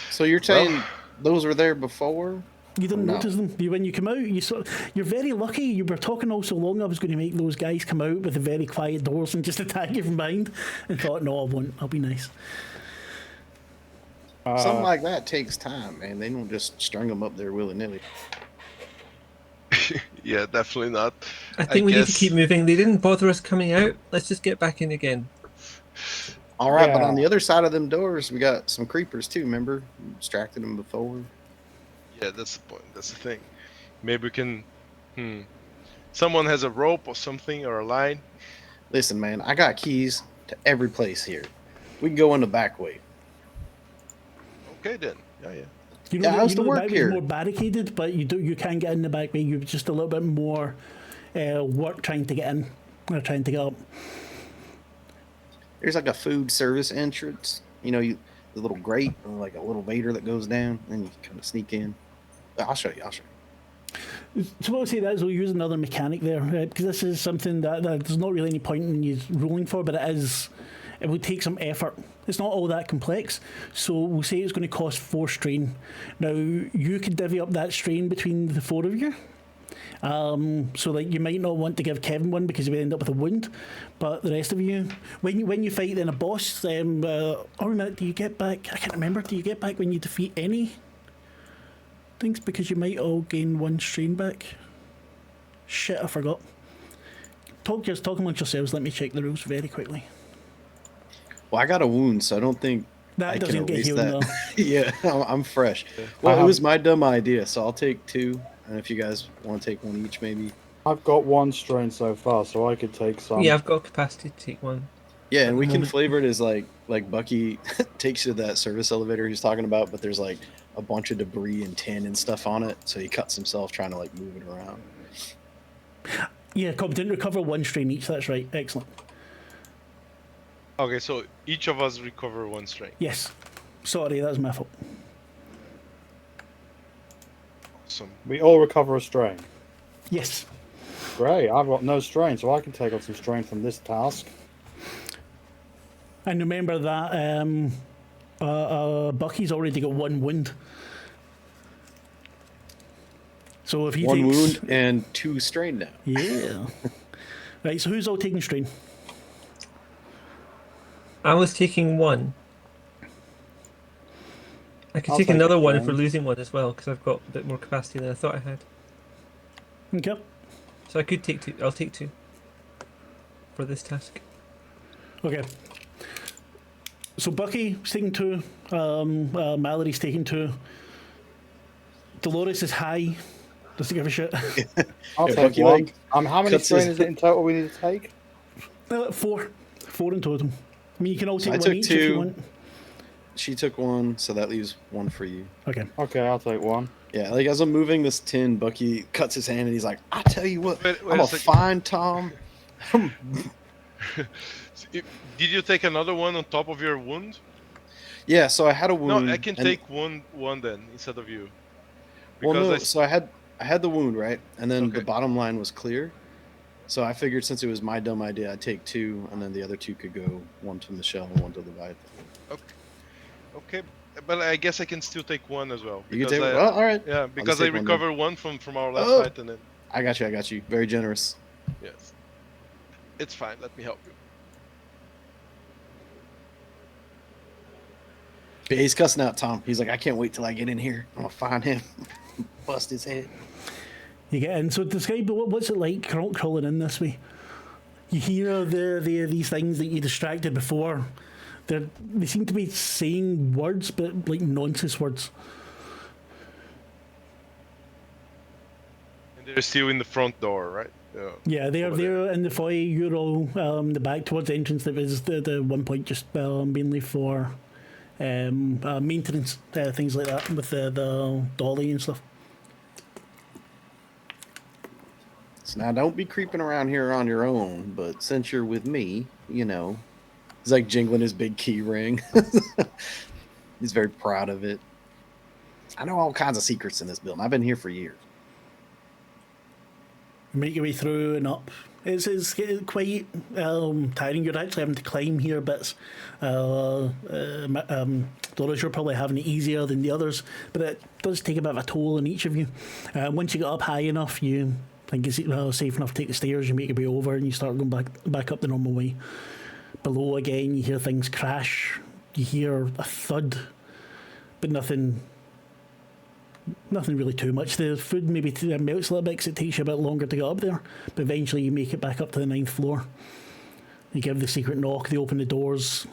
So you're saying those were there before? You didn't notice them. When you come out, you're very lucky. You were talking all so long. I was going to make those guys come out with the very quiet doors and just attack you from behind, and thought, no, I won't. I'll be nice. Something like that takes time, man. They don't just string them up there willy nilly. Yeah, definitely not. I think we need to keep moving. They didn't bother us coming out. Let's just get back in again. All right, but on the other side of them doors, we got some creepers too. Remember, we distracted them before. Yeah, that's the point. That's the thing. Maybe we can. Someone has a rope or something or a line. Listen, man, I got keys to every place here. We can go in the back way. Okay then. Yeah. You know, how's the work back here? is more barricaded, but you can get in the back way. You've just a little bit more work trying to get in or trying to get up. There's like a food service entrance. You know, the little grate or like a little vader that goes down, and you kind of sneak in. I'll show you. So what I'll say that is we'll use another mechanic there, because this is something that there's not really any point in you rolling for, but it would take some effort. It's not all that complex, so we'll say it's going to cost 4 strain. Now, you could divvy up that strain between the 4 of you. So like you might not want to give Kevin one because he would end up with a wound, but the rest of you, when you fight in a boss, oh minute, do you get back? I can't remember. Do you get back when you defeat any things? Because you might all gain 1 strain back. Shit, I forgot. Talk amongst yourselves. Let me check the rules very quickly. Well, I got a wound, so I don't think That I doesn't can get erase healed that. though. Yeah, I'm fresh. Well, it was my dumb idea, so I'll take 2. And if you guys want to take 1 each, maybe. I've got 1 strain so far, so I could take some. Yeah, I've got capacity to take 1. Yeah, and we can flavor it as like Bucky takes you to that service elevator he's talking about, but there's like a bunch of debris and tin and stuff on it, so he cuts himself trying to like move it around. Yeah, competent recover 1 strain each. That's right. Excellent. Okay, so each of us recover 1 strength. Yes. Sorry, that was my fault. Awesome. We all recover a strain. Yes. Great, I've got no strain, so I can take on some strain from this task. And remember that Bucky's already got 1 wound. So if he 1 takes... wound and 2 strain now. Yeah. Right, so who's all taking strain? I was taking 1. I could I'll take take another a 1 if strain. we're losing 1 as well, because I've got a bit more capacity than I thought I had. Okay. So I could take 2. I'll take 2 for this task. Okay. So Bucky's taking 2. Mallory's taking 2. Dolores is high. Doesn't give a shit. I'll Yeah, take Bucky, 1. like, How many cuts strain his- is it in total we need to take? 4. 4 in total. I mean, you can all take I 1 took each if 2. you want. She took 1, so that leaves 1 for you. Okay. Okay, I'll take 1. Yeah, like as I'm moving this tin, Bucky cuts his hand and he's like, I tell you what, Wait I'm a a second. fine Tom. Did you take another 1 on top of your wound? Yeah, so I had a wound. No, I can and- take one then instead of you. Well, no, I so I had the wound, right? And then the Okay. bottom line was clear. So I figured since it was my dumb idea, I'd take 2, and then the other 2 could go 1 to Michelle and 1 to Lavaita. Okay, but I guess I can still take 1 as well. You can because take I- well, all right. Yeah, because I take 1 then. recovered 1 from our last Oh. fight, and then I got you. Very generous. yes, it's fine. Let me help you. But he's cussing out Tom. He's like, I can't wait till I get in here. I'm gonna find him, bust his head. You get in. So describe what's it like crawling in this way. You hear these things that you distracted before. They seem to be saying words, but like nonsense words. And they're still in the front door, right? Yeah, they're over there. there in the foyer. You're all the back towards the entrance. That was the one point just mainly for maintenance, things like that, with the dolly and stuff. So now don't be creeping around here on your own, but since you're with me, you know, he's like jingling his big key ring. He's very proud of it. I know all kinds of secrets in this building. I've been here for years. You make your way through and up. It's quite tiring. You're actually having to climb here bits. Doris, you're probably having it easier than the others, but it does take a bit of a toll on each of you. Once you get up high enough, you think it's safe enough to take the stairs. You make your way over and you start going back up the normal way. Below again, you hear things crash. You hear a thud, but nothing really too much. The food maybe melts a little bit because it takes you a bit longer to get up there, but eventually you make it back up to the 9th floor. You give the secret knock, they open the doors.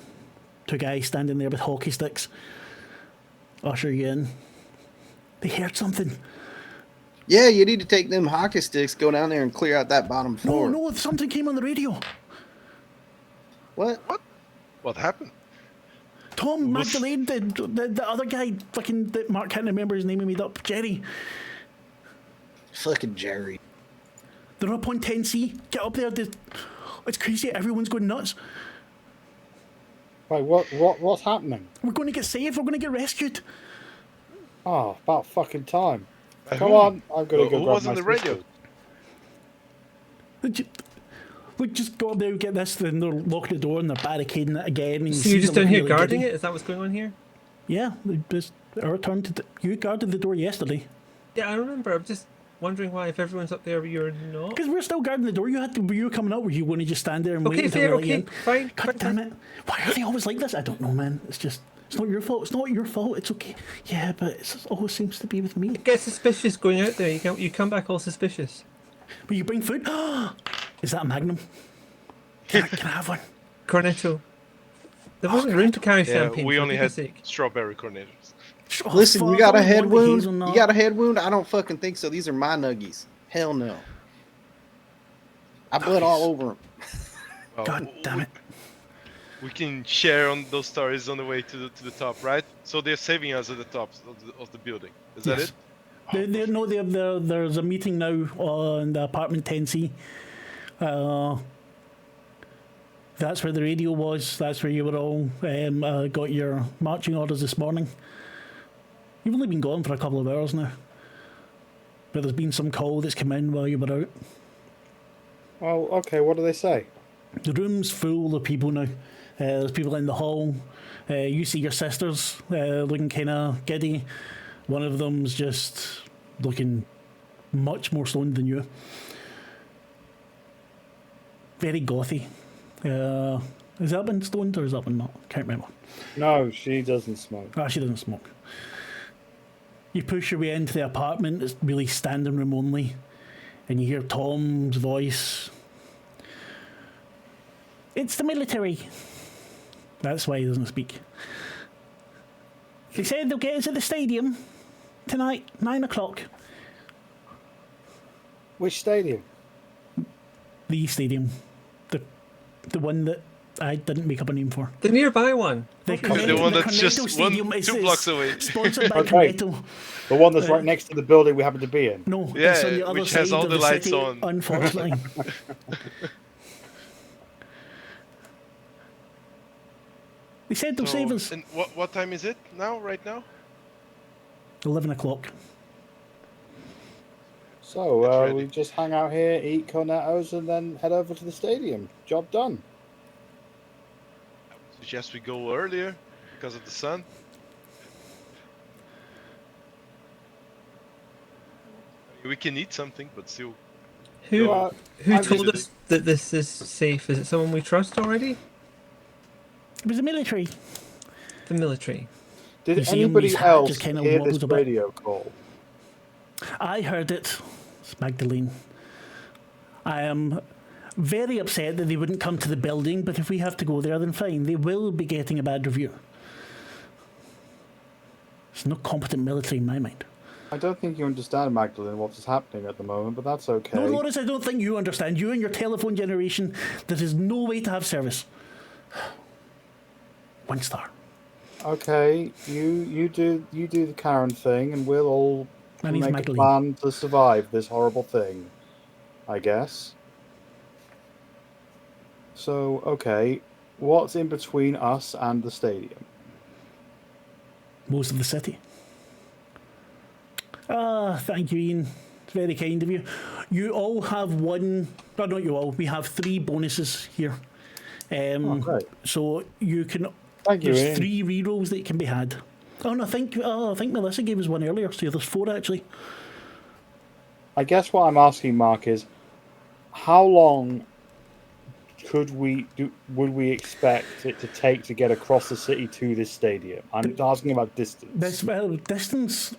2 guys standing there with hockey sticks usher you in. They heard something. Yeah, you need to take them hockey sticks, go down there and clear out that bottom floor. No, something came on the radio. What? What happened? Tom, Magdalene, the other guy, fucking, that Mark can't remember his name, he made up, Jerry. Fucking Jerry. They're up on 10C. Get up there. It's crazy. Everyone's going nuts. Wait, what's happening? We're going to get saved. We're going to get rescued. Oh, about fucking time. By Come whom? on, I've got to go Who grab was my on the radio? sisters. Look, just go up there, get this, then they're locking the door and they're barricading it again. And So you're just them down here looking really guarding giddy. it? Is that what's going on here? Yeah, it's our turn to. You guarded the door yesterday. Yeah, I remember. I'm just wondering why, if everyone's up there, you're not. Because we're still guarding the door. You were coming up. Were you going to just stand there and wait Okay, until fair, we let you okay, in? fine. God damn it! Why are they always like this? I don't know, man. It's not your fault. It's not your fault. It's okay. Yeah, but it always seems to be with me. Get suspicious going out there. You come back all suspicious. Will you bring food? Is that a Magnum? Can I have one? Cornetto. There wasn't room to carry Yeah, champagne. we for only had goodness sake. strawberry cornettos. Oh, Listen, fuck, you got I a don't head want the wound? hazelnut. You got a head wound? I don't fucking think so. These are my nuggies. Hell no. I bled all over them. Well, God damn it. We can share on those stories on the way to the top, right? So they're saving us at the top of the building. Is that Yes. it? There's a meeting now on the apartment 10C. That's where the radio was. That's where you were all got your marching orders this morning. You've only been gone for a couple of hours now. But there's been some call that's come in while you were out. Oh, okay, what do they say? The room's full of people now. There's people in the hall. You see your sisters looking kind of giddy. One of them's just looking much more stoned than you. Very gothy. Has that been stoned or has that been not? Can't remember. No, she doesn't smoke. She doesn't smoke. You push your way into the apartment. It's really standing room only. And you hear Tom's voice. It's the military. That's why he doesn't speak. They said they'll get us at the stadium tonight, 9 o'clock. Which stadium? The stadium. The one that I didn't make up a name for. The nearby one. The The one that's Cornetto just Stadium one, is- 2 is blocks away. Sponsored by Okay. Cornetto. The one that's right next to the building we happen to be in. No, Yeah, it's on the other which side has all of the lights city, on. unfortunately. They said they'll save us. And what time is it now? Right now? 11 o'clock. So Get ready. we just hang out here, eat cornettos, and then head over to the stadium. Job done. Suggest we go earlier because of the sun. We can eat something, but still. Who Well, who I'm told just- us that this is safe? Is it someone we trust already? It was the military. The military. Did Museum anybody hat else just kinda hear wobbles this a bit. radio call? I heard it. It's Magdalene. I am very upset that they wouldn't come to the building, but if we have to go there, then fine. They will be getting a bad review. It's not competent military in my mind. I don't think you understand, Magdalene, what's happening at the moment, but that's okay. No, Loris, I don't think you understand. You and your telephone generation, there is no way to have service. 1 star. Okay, you do the Karen thing, and we'll all My name's make a Magdalene. plan to survive this horrible thing, I guess. So, okay, what's in between us and the stadium? Most of the city. Ah, thank you, Ian. It's very kind of you. You all have one. Well, not you all. We have 3 bonuses here. Great. So you can. Thank you, There's Ian. 3 rerolls that can be had. Oh, and I think Melissa gave us one earlier. So there's 4 actually. I guess what I'm asking, Mark, is how long would we expect it to take to get across the city to this stadium? I'm asking about distance. Distance.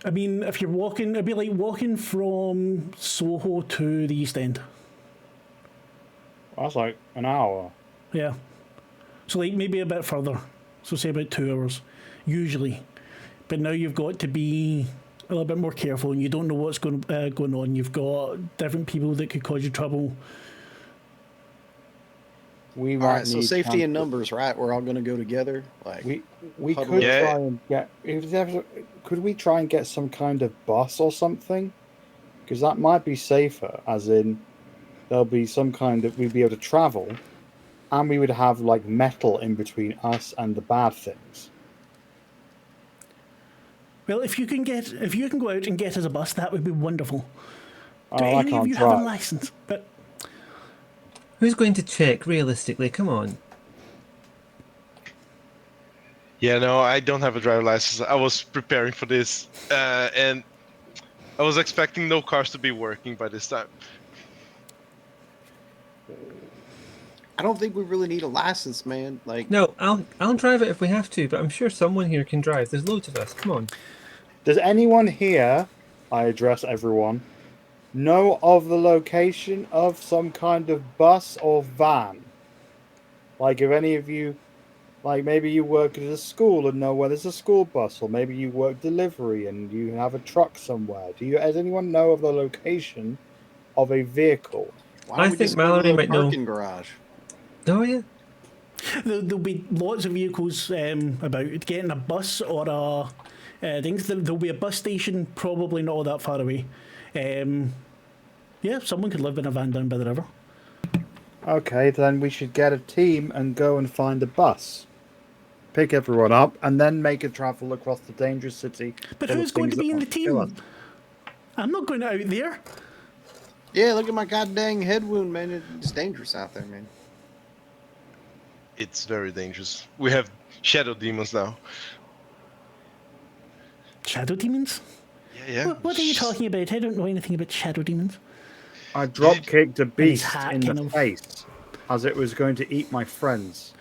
I mean, if you're walking, it'd be like walking from Soho to the East End. That's like an hour. Yeah. So like maybe a bit further. So say about 2 hours, usually. But now you've got to be a little bit more careful, and you don't know what's going on. You've got different people that could cause you trouble. We All might right, so need safety in transport. numbers, right? We're all going to go together. Like, We huddle could up. try and get. Could we try and get some kind of bus or something? Because that might be safer. As in, there'll be some kind of we'd be able to travel, and we would have like metal in between us and the bad things. Well, if you can go out and get us a bus, that would be wonderful. Do Oh, I any of can't you have a drive. license? But Who's going to check realistically? Come on. Yeah, no, I don't have a driver license. I was preparing for this, and I was expecting no cars to be working by this time. I don't think we really need a license, man. Like, No, I'll drive it if we have to, but I'm sure someone here can drive. There's loads of us. Come on. Does anyone here, I address everyone, know of the location of some kind of bus or van? Like, if any of you, like maybe you work at a school and know where there's a school bus, or maybe you work delivery and you have a truck somewhere. Does anyone know of the location of a vehicle? why don't I we think just go to Mallory the might know. parking garage? Oh, yeah. there'll be lots of vehicles about. Getting a bus or a things. There'll be a bus station, probably not all that far away. Yeah, someone could live in a van down by the river. Okay, then we should get a team and go and find a bus. Pick everyone up and then make a travel across the dangerous city. But full of who's going to things be that in the want to kill us. team? I'm not going out there. Yeah, look at my goddamn head wound, man. It's dangerous out there, man. It's very dangerous. We have shadow demons now. Shadow demons? Yeah. What are you talking about? I don't know anything about shadow demons. I drop kicked a beast hat in kind the of- face as it was going to eat my friends.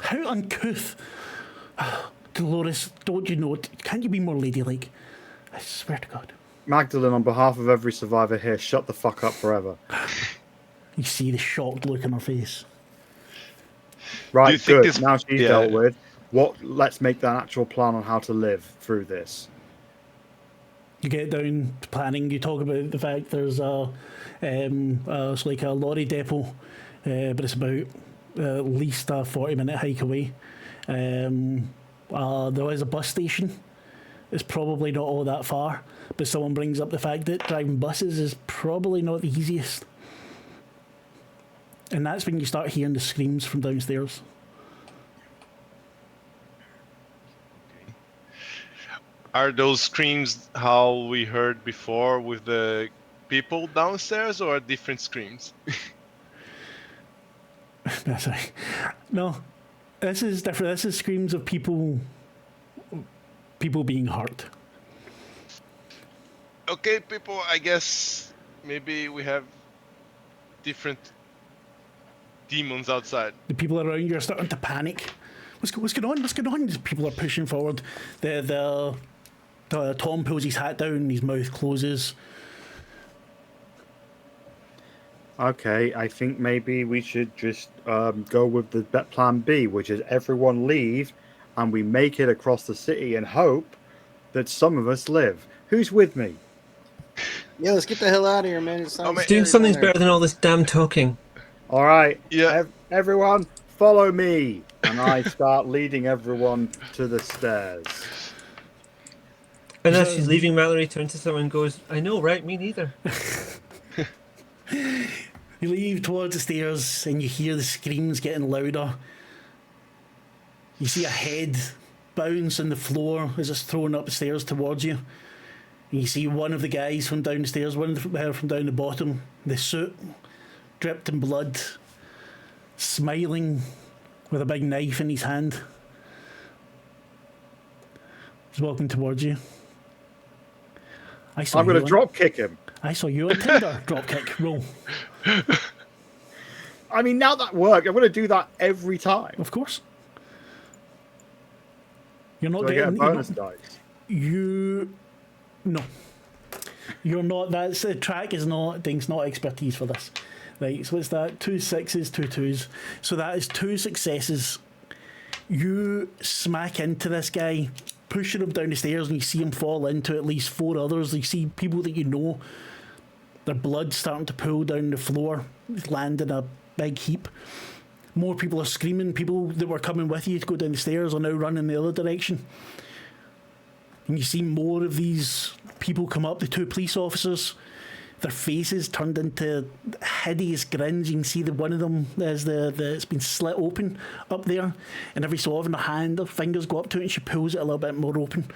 How uncouth. Dolores, don't you know? Can't you be more ladylike? I swear to God. Magdalene, on behalf of every survivor here, shut the fuck up forever. You see the shocked look on her face. Right, you think good. this- Now she's yeah. dealt with. Let's make an actual plan on how to live through this. You get down to planning. You talk about the fact there's it's like a lorry depot, but it's about at least a 40-minute hike away. There is a bus station. It's probably not all that far, but someone brings up the fact that driving buses is probably not the easiest. And that's when you start hearing the screams from downstairs. Are those screams how we heard before with the people downstairs, or different screams? Sorry. No, this is different. This is screams of people being hurt. Okay, people, I guess maybe we have different demons outside. The people around you are starting to panic. What's going on? What's going on? People are pushing forward. The Tom pulls his hat down. His mouth closes. Okay, I think maybe we should just go with the plan B, which is everyone leave and we make it across the city and hope that some of us live. Who's with me? Yeah, let's get the hell out of here, man. It sounds man. Doing scary something's down there. better than all this damn talking. All right. Yeah. Everyone, follow me. And I start leading everyone to the stairs. And as she's leaving, Mallory turns to someone and goes, I know, right? Me neither. You leave towards the stairs and you hear the screams getting louder. You see a head bounce on the floor as it's thrown up the stairs towards you. And you see one of the guys from down the stairs, one from down the bottom, the suit dripped in blood, smiling with a big knife in his hand. He's walking towards you. I'm going to drop kick him. I saw you on Tinder. Drop kick. Roll. I mean, now that worked. I'm going to do that every time. Of course. You're not Do I get a getting bonus dice? No. You're not. That's the track is not things. Not expertise for this. Right. So what's that? 2 6s, 2 2s. So that is 2 successes. You smack into this guy, pushing him down the stairs, and you see him fall into at least 4 others. You see people that you know. Their blood starting to pool down the floor, land in a big heap. More people are screaming. People that were coming with you to go down the stairs are now running the other direction. And you see more of these people come up, the 2 police officers. Their faces turned into hideous grins. You can see that one of them is it's been slit open up there. And every so often her fingers go up to it and she pulls it a little bit more open.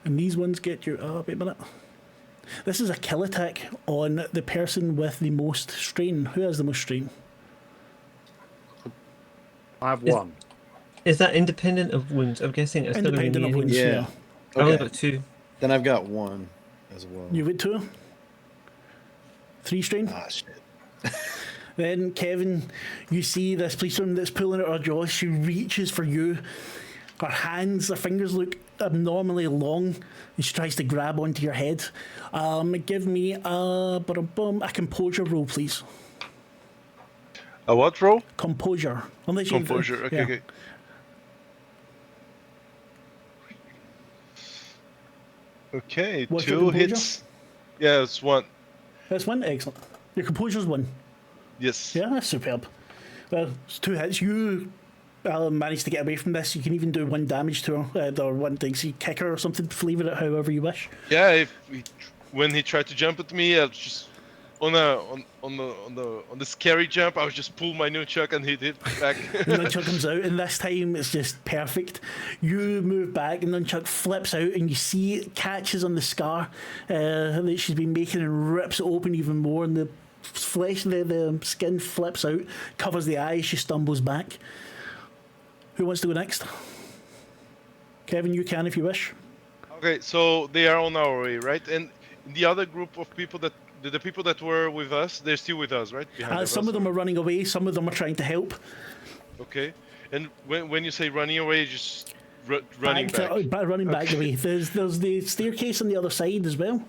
And these ones get you... Oh, wait a minute. This is a kill attack on the person with the most strain. Who has the most strain? I have 1. Is that independent of wounds? I'm guessing it's still going to be Independent of wounds, Yeah. I only Okay. got 2. Then I've got 1 as well. You've got 2? 3 strain? Ah, shit. Then, Kevin, you see this policewoman that's pulling at her jaw. She reaches for you. Her fingers look abnormally long, and she tries to grab onto your head. Give me a composure roll, please. A what roll? Composure. Unless Composure. Okay, yeah. okay. Okay, What's your 2 composure? hits. Yeah, it's 1. That's 1. Excellent. Your composure's 1. Yes. Yeah, that's superb. Well, it's 2 hits. You managed to get away from this. You can even do 1 damage to her, or 1 thing. So you kick her or something, flavor it however you wish. Yeah. When he tried to jump at me, I was just on the scary jump. I was just pull my nunchuck and hit it back. The nunchuck comes out, and this time it's just perfect. You move back, and nunchuck flips out, and you see it catches on the scar that she's been making and rips it open even more, and the flesh, the skin flips out, covers the eye. She stumbles back. Who wants to go next? Kevin, you can if you wish. Okay, so they are on our way, right? And the other group of people the people that were with us, they're still with us, right? Some of them are running away. Some of them are trying to help. Okay, and when you say running away, just running back. Running back the way. There's the staircase on the other side as well.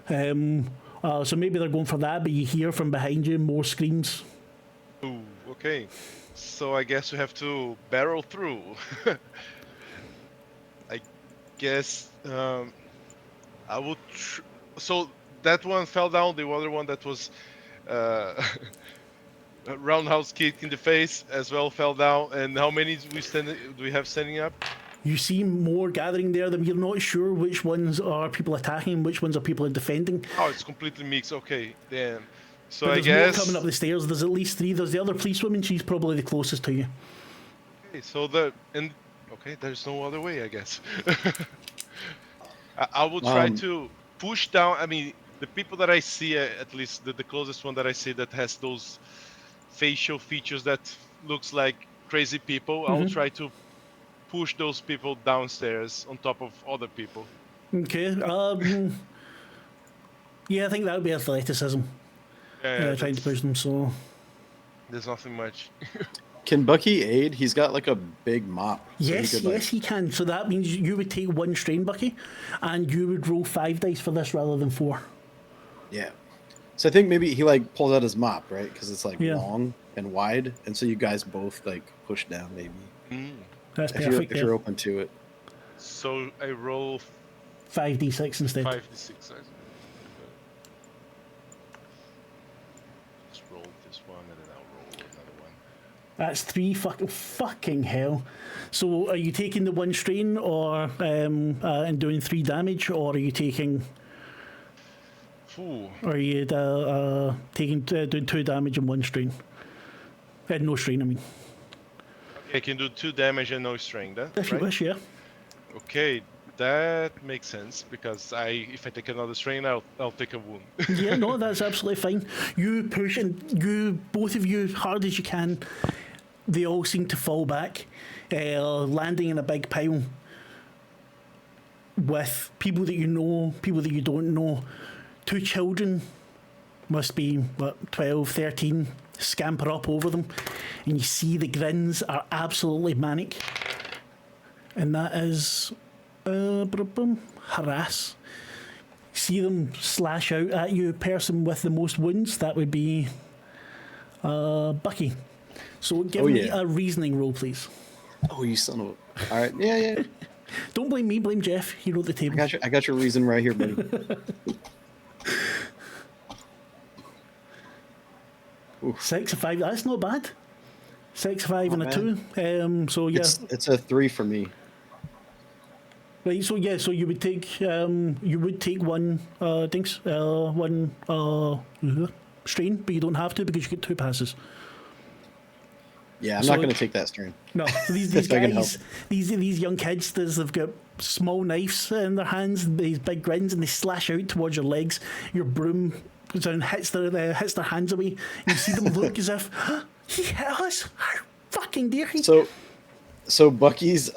So maybe they're going for that, but you hear from behind you more screams. Ooh, okay. So I guess we have to barrel through. I guess I would. So that one fell down. The other one that was a roundhouse kick in the face as well fell down. And how many do we have standing up? You see more gathering there. You're not sure which ones are people attacking, which ones are people defending. Oh, it's completely mixed. Okay, damn. So But I there's guess more coming up the stairs. There's at least 3. There's the other policewoman. She's probably the closest to you. Okay, so there's no other way, I guess. I will try to push down. I mean, the people that I see, at least the closest one that I see that has those facial features that looks like crazy people. I will try to push those people downstairs on top of other people. Okay. Yeah, I think that would be athleticism. Yeah, Trying to push them. So there's nothing much. Can Bucky aid? He's got like a big mop. So yes, he could, yes, he can. So that means you would take 1 strain, Bucky, and you would roll 5 dice for this rather than 4. Yeah. So I think maybe he like pulls out his mop, right? Because it's like Yeah. long and wide, and so you guys both like push down maybe. That's If perfect. you're open to it. So I roll 5d6 instead. 5d6. Just roll this one and then I'll roll another one. That's 3 fucking hell. So are you taking the 1 strain or and doing 3 damage, or are you taking... Ooh. Or are you taking doing 2 damage and 1 strain? No strain, I mean. Okay, I can do 2 damage and no strain, that If you right? wish, yeah. Okay, that makes sense because if I take another strain, I'll take a wound. Yeah, no, that's absolutely fine. You push and both of you, hard as you can, they all seem to fall back, landing in a big pile with people that you know, people that you don't know. 2 children, must be, 12, 13, scamper up over them, and you see the grins are absolutely manic. And that is harass. See them slash out at you. Person with the most wounds, that would be Bucky. So give me a reasoning roll, please. Oh, you son of a... All right, yeah. Don't blame me, blame Jeff. He wrote the table. I got your reason right here, buddy. 6 of 5. That's not bad. 6 of 5 and a Not 2. So yeah, It's a 3 for me. right. So yeah, so you would take one strain, but you don't have to because you get 2 passes. Yeah, I'm So not going to take that strain. No, so these If I can help. guys, these young kids, they've got small knives in their hands, these big grins, and they slash out towards your legs. Your broom goes down, hits their hands away. And you see them look as if he hit us. How fucking dare he? So Bucky's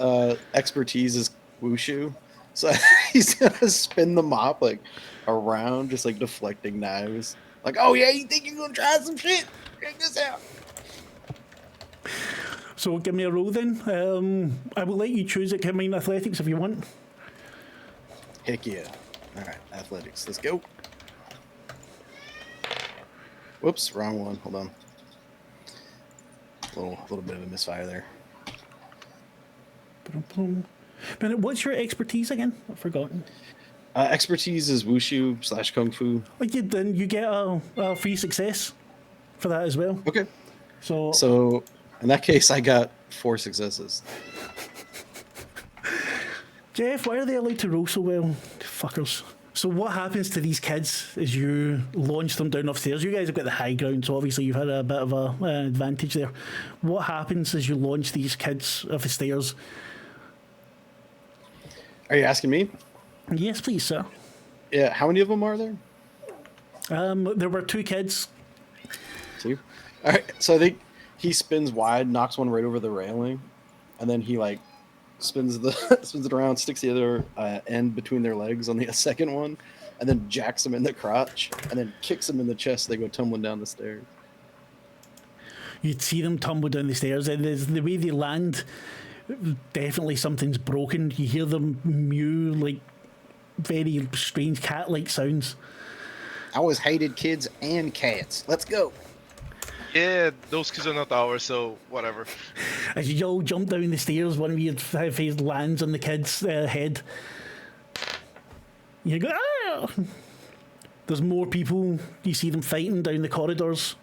expertise is wushu. So he's gonna spin the mop like around, just like deflecting knives. Like, oh yeah, you think you're gonna try some shit? Check this out. So give me a roll then. I will let you choose it. Come in athletics if you want. Heck yeah. All right, athletics. Let's go. Whoops, wrong one. Hold on. A little bit of a misfire there. But what's your expertise again? I've forgotten. Expertise is wushu / kung fu. Well, then you get a free success for that as well. Okay. So In that case, I got 4 successes. Jeff, why are they allowed to roll so well? Fuckers. So what happens to these kids as you launch them down upstairs? You guys have got the high ground, so obviously you've had a bit of an advantage there. What happens as you launch these kids off the stairs? Are you asking me? Yes, please, sir. Yeah. How many of them are there? There were 2 kids. 2. All right. So I think he spins wide, knocks one right over the railing, and then he like spins it around, sticks the other end between their legs on the second one, and then jacks them in the crotch, and then kicks them in the chest. They go tumbling down the stairs. You'd see them tumble down the stairs, and the way they land, definitely something's broken. You hear them mew like very strange cat-like sounds. I always hated kids and cats. Let's go. Yeah, those kids are not ours, so whatever. As you all jump down the stairs, one of your face lands on the kid's head. You go, ah! There's more people. You see them fighting down the corridors.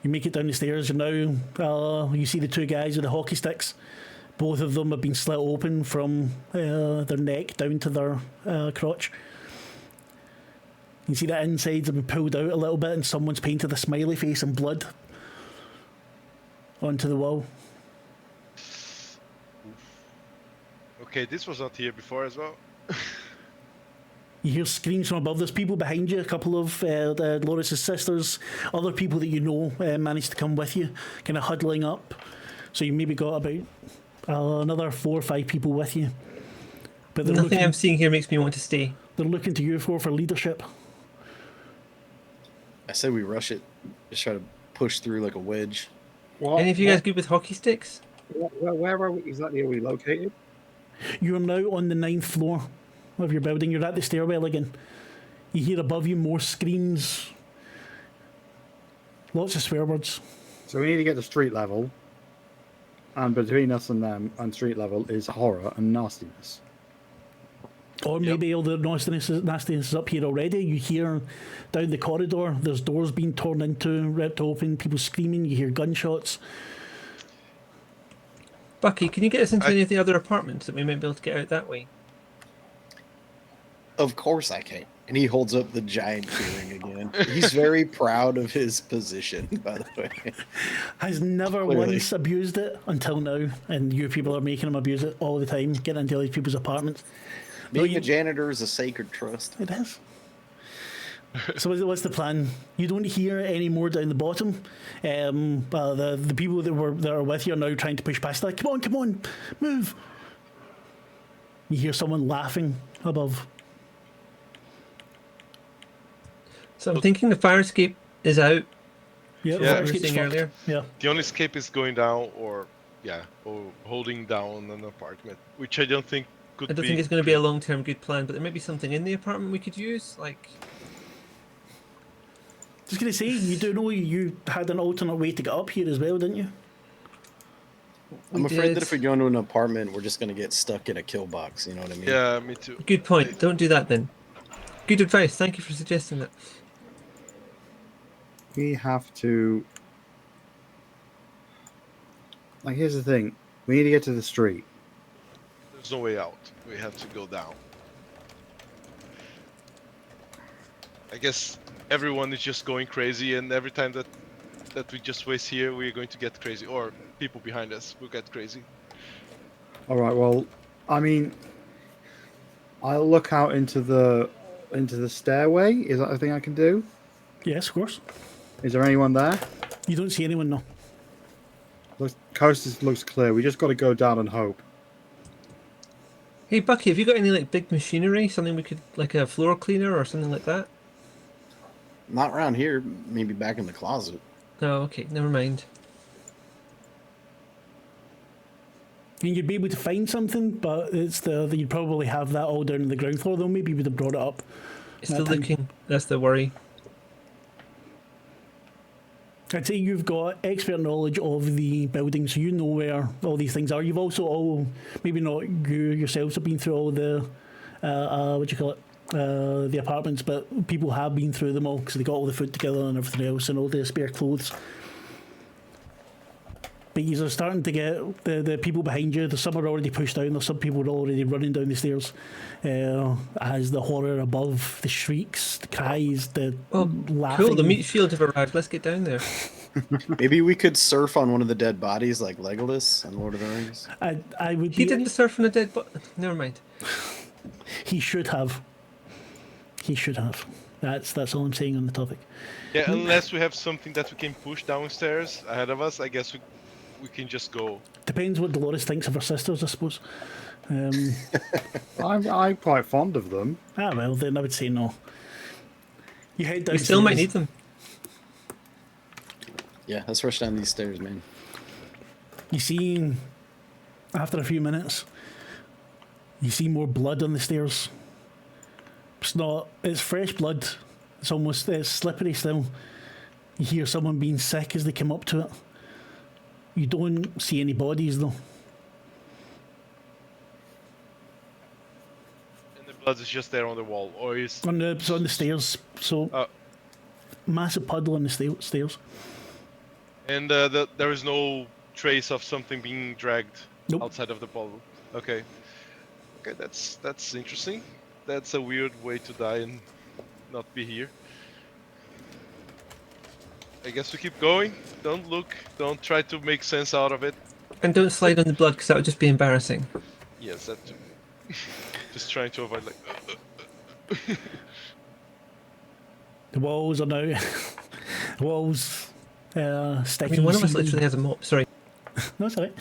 You make it down the stairs. You're now, you see the 2 guys with the hockey sticks. Both of them have been slit open from their neck down to their crotch. You see the insides have been pulled out a little bit, and someone's painted a smiley face and blood onto the wall. Okay, this was not here before as well. You hear screams from above. There's people behind you, a couple of Loris's sisters, other people that you know managed to come with you, kind of huddling up. So you maybe got about another 4 or 5 people with you. But Nothing I'm seeing here makes me want to stay. They're looking to you for leadership. I said we rush it. Just try to push through like a wedge. Any of you guys good with hockey sticks? Where exactly are we located? You're now on the 9th floor of your building. You're at the stairwell again. You hear above you more screams. Lots of swear words. So we need to get to street level. And between us and them and street level is horror and nastiness. Or maybe all the nastiness is up here already. You hear down the corridor, there's doors being torn into, ripped open, people screaming, you hear gunshots. Bucky, can you get us into any of the other apartments that we might be able to get out that way? Of course I can. And he holds up the giant keyring again. He's very proud of his position, by the way. Has never Clearly. once abused it until now, and you people are making him abuse it all the time, getting into these people's apartments. Being a janitor is a sacred trust. It is. So what's the plan? You don't hear any more down the bottom. The people that are with you are now trying to push past that. Come on, move. You hear someone laughing above. So I'm thinking the fire escape is out. Yeah, So Yeah. what we were saying earlier. Yeah. The only escape is going down or holding down an apartment, which I don't think could I don't be. think it's going to be a long-term good plan, but there might be something in the apartment we could use, like... Just gonna say, you do know you had an alternate way to get up here as well, didn't you? I'm We afraid did. that if we go into an apartment, we're just going to get stuck in a kill box. You know what I mean? Yeah, me too. Good point. Don't do that then. Good advice. Thank you for suggesting that. We have to... Like, here's the thing. We need to get to the street. There's no way out. We have to go down. I guess everyone is just going crazy, and every time that we just waste here, we're going to get crazy, or people behind us will get crazy. Alright, well, I mean... I'll look out into the stairway. Is that a thing I can do? Yes, of course. Is there anyone there? You don't see anyone, no. Coast looks clear. We just got to go down and hope. Hey, Bucky, have you got any, like, big machinery? Something we could... Like a floor cleaner or something like that? Not around here. Maybe back in the closet. Oh, okay. Never mind. I mean, you'd be able to find something, but you'd probably have that all down on the ground floor, though. Maybe you would have brought it up. It's still That time. looking... That's the worry. I'd say you've got expert knowledge of the building, so you know where all these things are. You've also maybe not you yourselves have been through all the, the apartments, but people have been through them all because they got all the food together and everything else and all the spare clothes. But you are starting to get the people behind you. There's some are already pushed down. There's some people are already running down the stairs. As the horror above, the shrieks, the cries, the laughing. Cool, the meat shield have arrived. Let's get down there. Maybe we could surf on one of the dead bodies like Legolas on Lord of the Rings. I would. He didn't surf on a dead body. Never mind. He should have. He should have. That's all I'm saying on the topic. Yeah, unless we have something that we can push downstairs ahead of us, I guess we can just go. Depends what Dolores thinks of her sisters, I suppose. I'm quite fond of them. Well, then I would say no. You head down. We still might need them. Yeah, let's rush down these stairs, man. You see, after a few minutes, you see more blood on the stairs. It's fresh blood. It's slippery still. You hear someone being sick as they come up to it. You don't see any bodies though. And the blood is just there on the wall, or is... On the stairs. So Oh. massive puddle on the stairs. And there is no trace of something being dragged Nope. outside of the bottle. Okay. Okay, that's interesting. That's a weird way to die and not be here. I guess we keep going. Don't look. Don't try to make sense out of it. And don't slide on the blood because that would just be embarrassing. Yes, that too. Just trying to avoid like... The walls are now. The walls I sticky. mean, one of us You see- literally has a mop. Sorry. No, it's alright.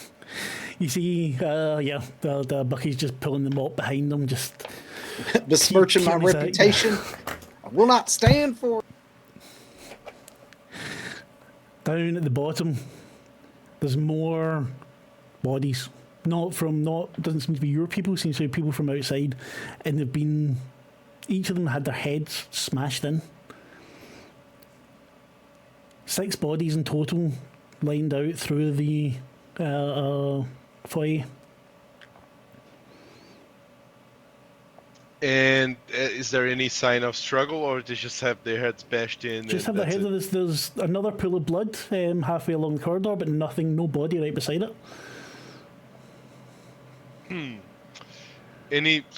You see, the Bucky's just pulling the mop behind them, just Besmirching my Keep- keep- reputation. I will not stand for it. down at the bottom. There's more bodies. Doesn't seem to be your people. Seems to be people from outside, and they've been. Each of them had their heads smashed in. 6 bodies in total. lined out through the foyer. And is there any sign of struggle, or they just have their heads bashed in? Just and have the that's head it? of this. There's another pool of blood halfway along the corridor, but nothing, no body right beside it.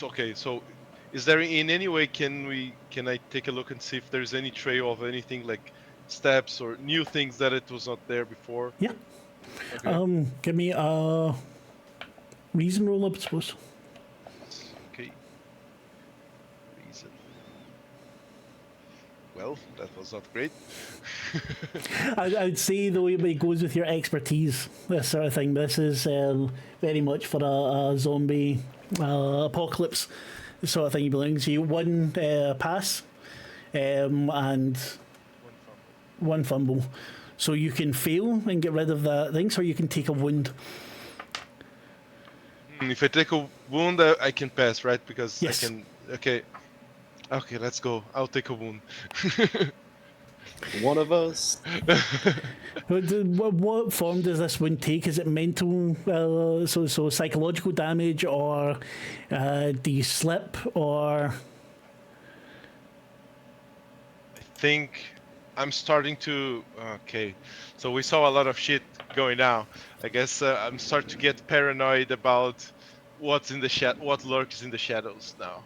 Okay, so is there in any way can I take a look and see if there's any trail of anything like steps or new things that it was not there before? Yeah. Okay. Give me a reason roll, I suppose. Okay. Reason. Well, that was not great. I'd say the way it goes with your expertise, this sort of thing. This is very much for a zombie apocalypse sort of thing. You belong to one pass and one fumble. So you can fail and get rid of that thing, or you can take a wound. If I take a wound, I can pass, right? Because Yes. I can. Okay. Okay, let's go. I'll take a wound. One of us. What form does this wound take? Is it mental, so psychological damage, or do you slip, or... I think I'm starting to. Okay, so we saw a lot of shit going down. I guess I'm starting to get paranoid about what lurks in the shadows now.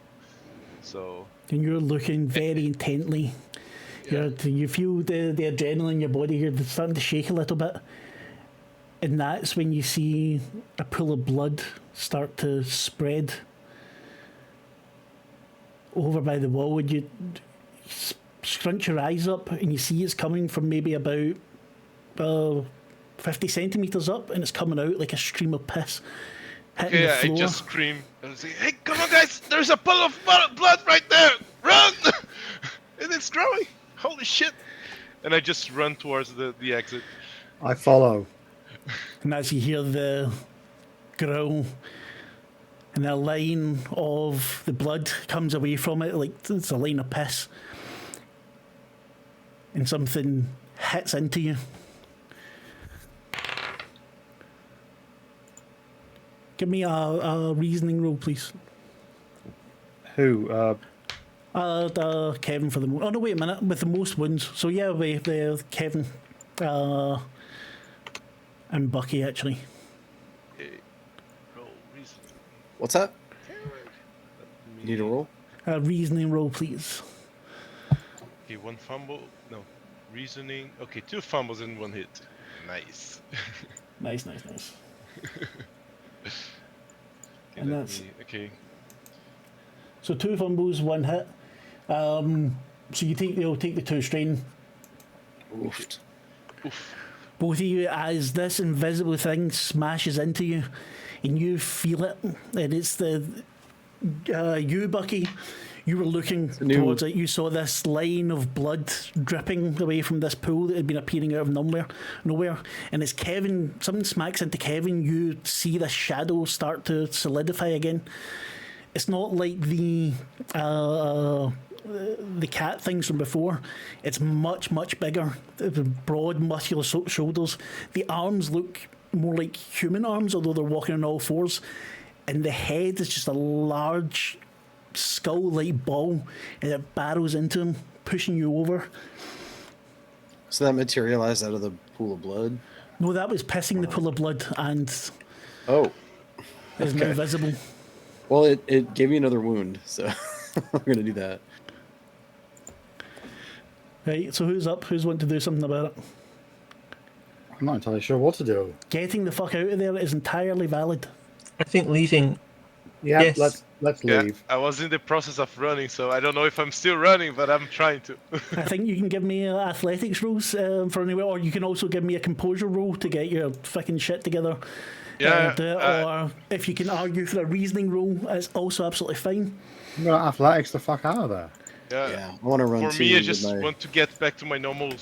So. And you're looking very intently. Yeah. You feel the adrenaline in your body. You're starting to shake a little bit. And that's when you see a pool of blood start to spread over by the wall. And you scrunch your eyes up and you see it's coming from maybe about 50 centimetres up, and it's coming out like a stream of piss. Hitting Okay, the I floor. just scream. I was like, "Hey, come on, guys! There's a pool of blood right there! Run!" And it's growing. Holy shit! And I just run towards the exit. I follow. And as you hear the growl, and a line of the blood comes away from it, like it's a line of piss, and something hits into you. Give me a reasoning roll, please. Who? Kevin for the most. Oh no, wait a minute. With the most wounds. So yeah, with Kevin, and Bucky actually. Okay. Roll reason. What's that? You need a roll? A reasoning roll, please. Okay, one fumble. No, reasoning. Okay, 2 fumbles and 1 hit. Nice. Nice. Okay, And let that's- me- okay. So 2 fumbles, 1 hit. So you'll take the 2 strain. Oofed. Oof. Both of you, as this invisible thing smashes into you, and you feel it, and it's you, Bucky. You were looking new- towards it. You saw this line of blood dripping away from this pool that had been appearing out of nowhere. And as Kevin, something smacks into Kevin, you see this shadow start to solidify again. It's not like the cat things from before. It's much bigger. The broad, muscular shoulders. The arms look more like human arms, although they're walking on all fours. And the head is just a large skull-like ball, and it barrels into him, pushing you over. So that materialized out of the pool of blood? No, that was pissing the pool of blood, and Oh. is now Okay. visible. Well, it gave me another wound, so I'm going to do that. Right, so who's up? Who's wanting to do something about it? I'm not entirely sure what to do. Getting the fuck out of there is entirely valid. I think leaving. Yeah, Yes. let's Yeah, leave. I was in the process of running, so I don't know if I'm still running, but I'm trying to. I think you can give me athletics rolls for anywhere, or you can also give me a composure roll to get your fucking shit together. Yeah, Do it, or if you can argue for a reasoning roll, it's also absolutely fine. I'm gonna athletics the fuck out of there. Yeah, I want to run For too me, I with just my- want to get back to my normal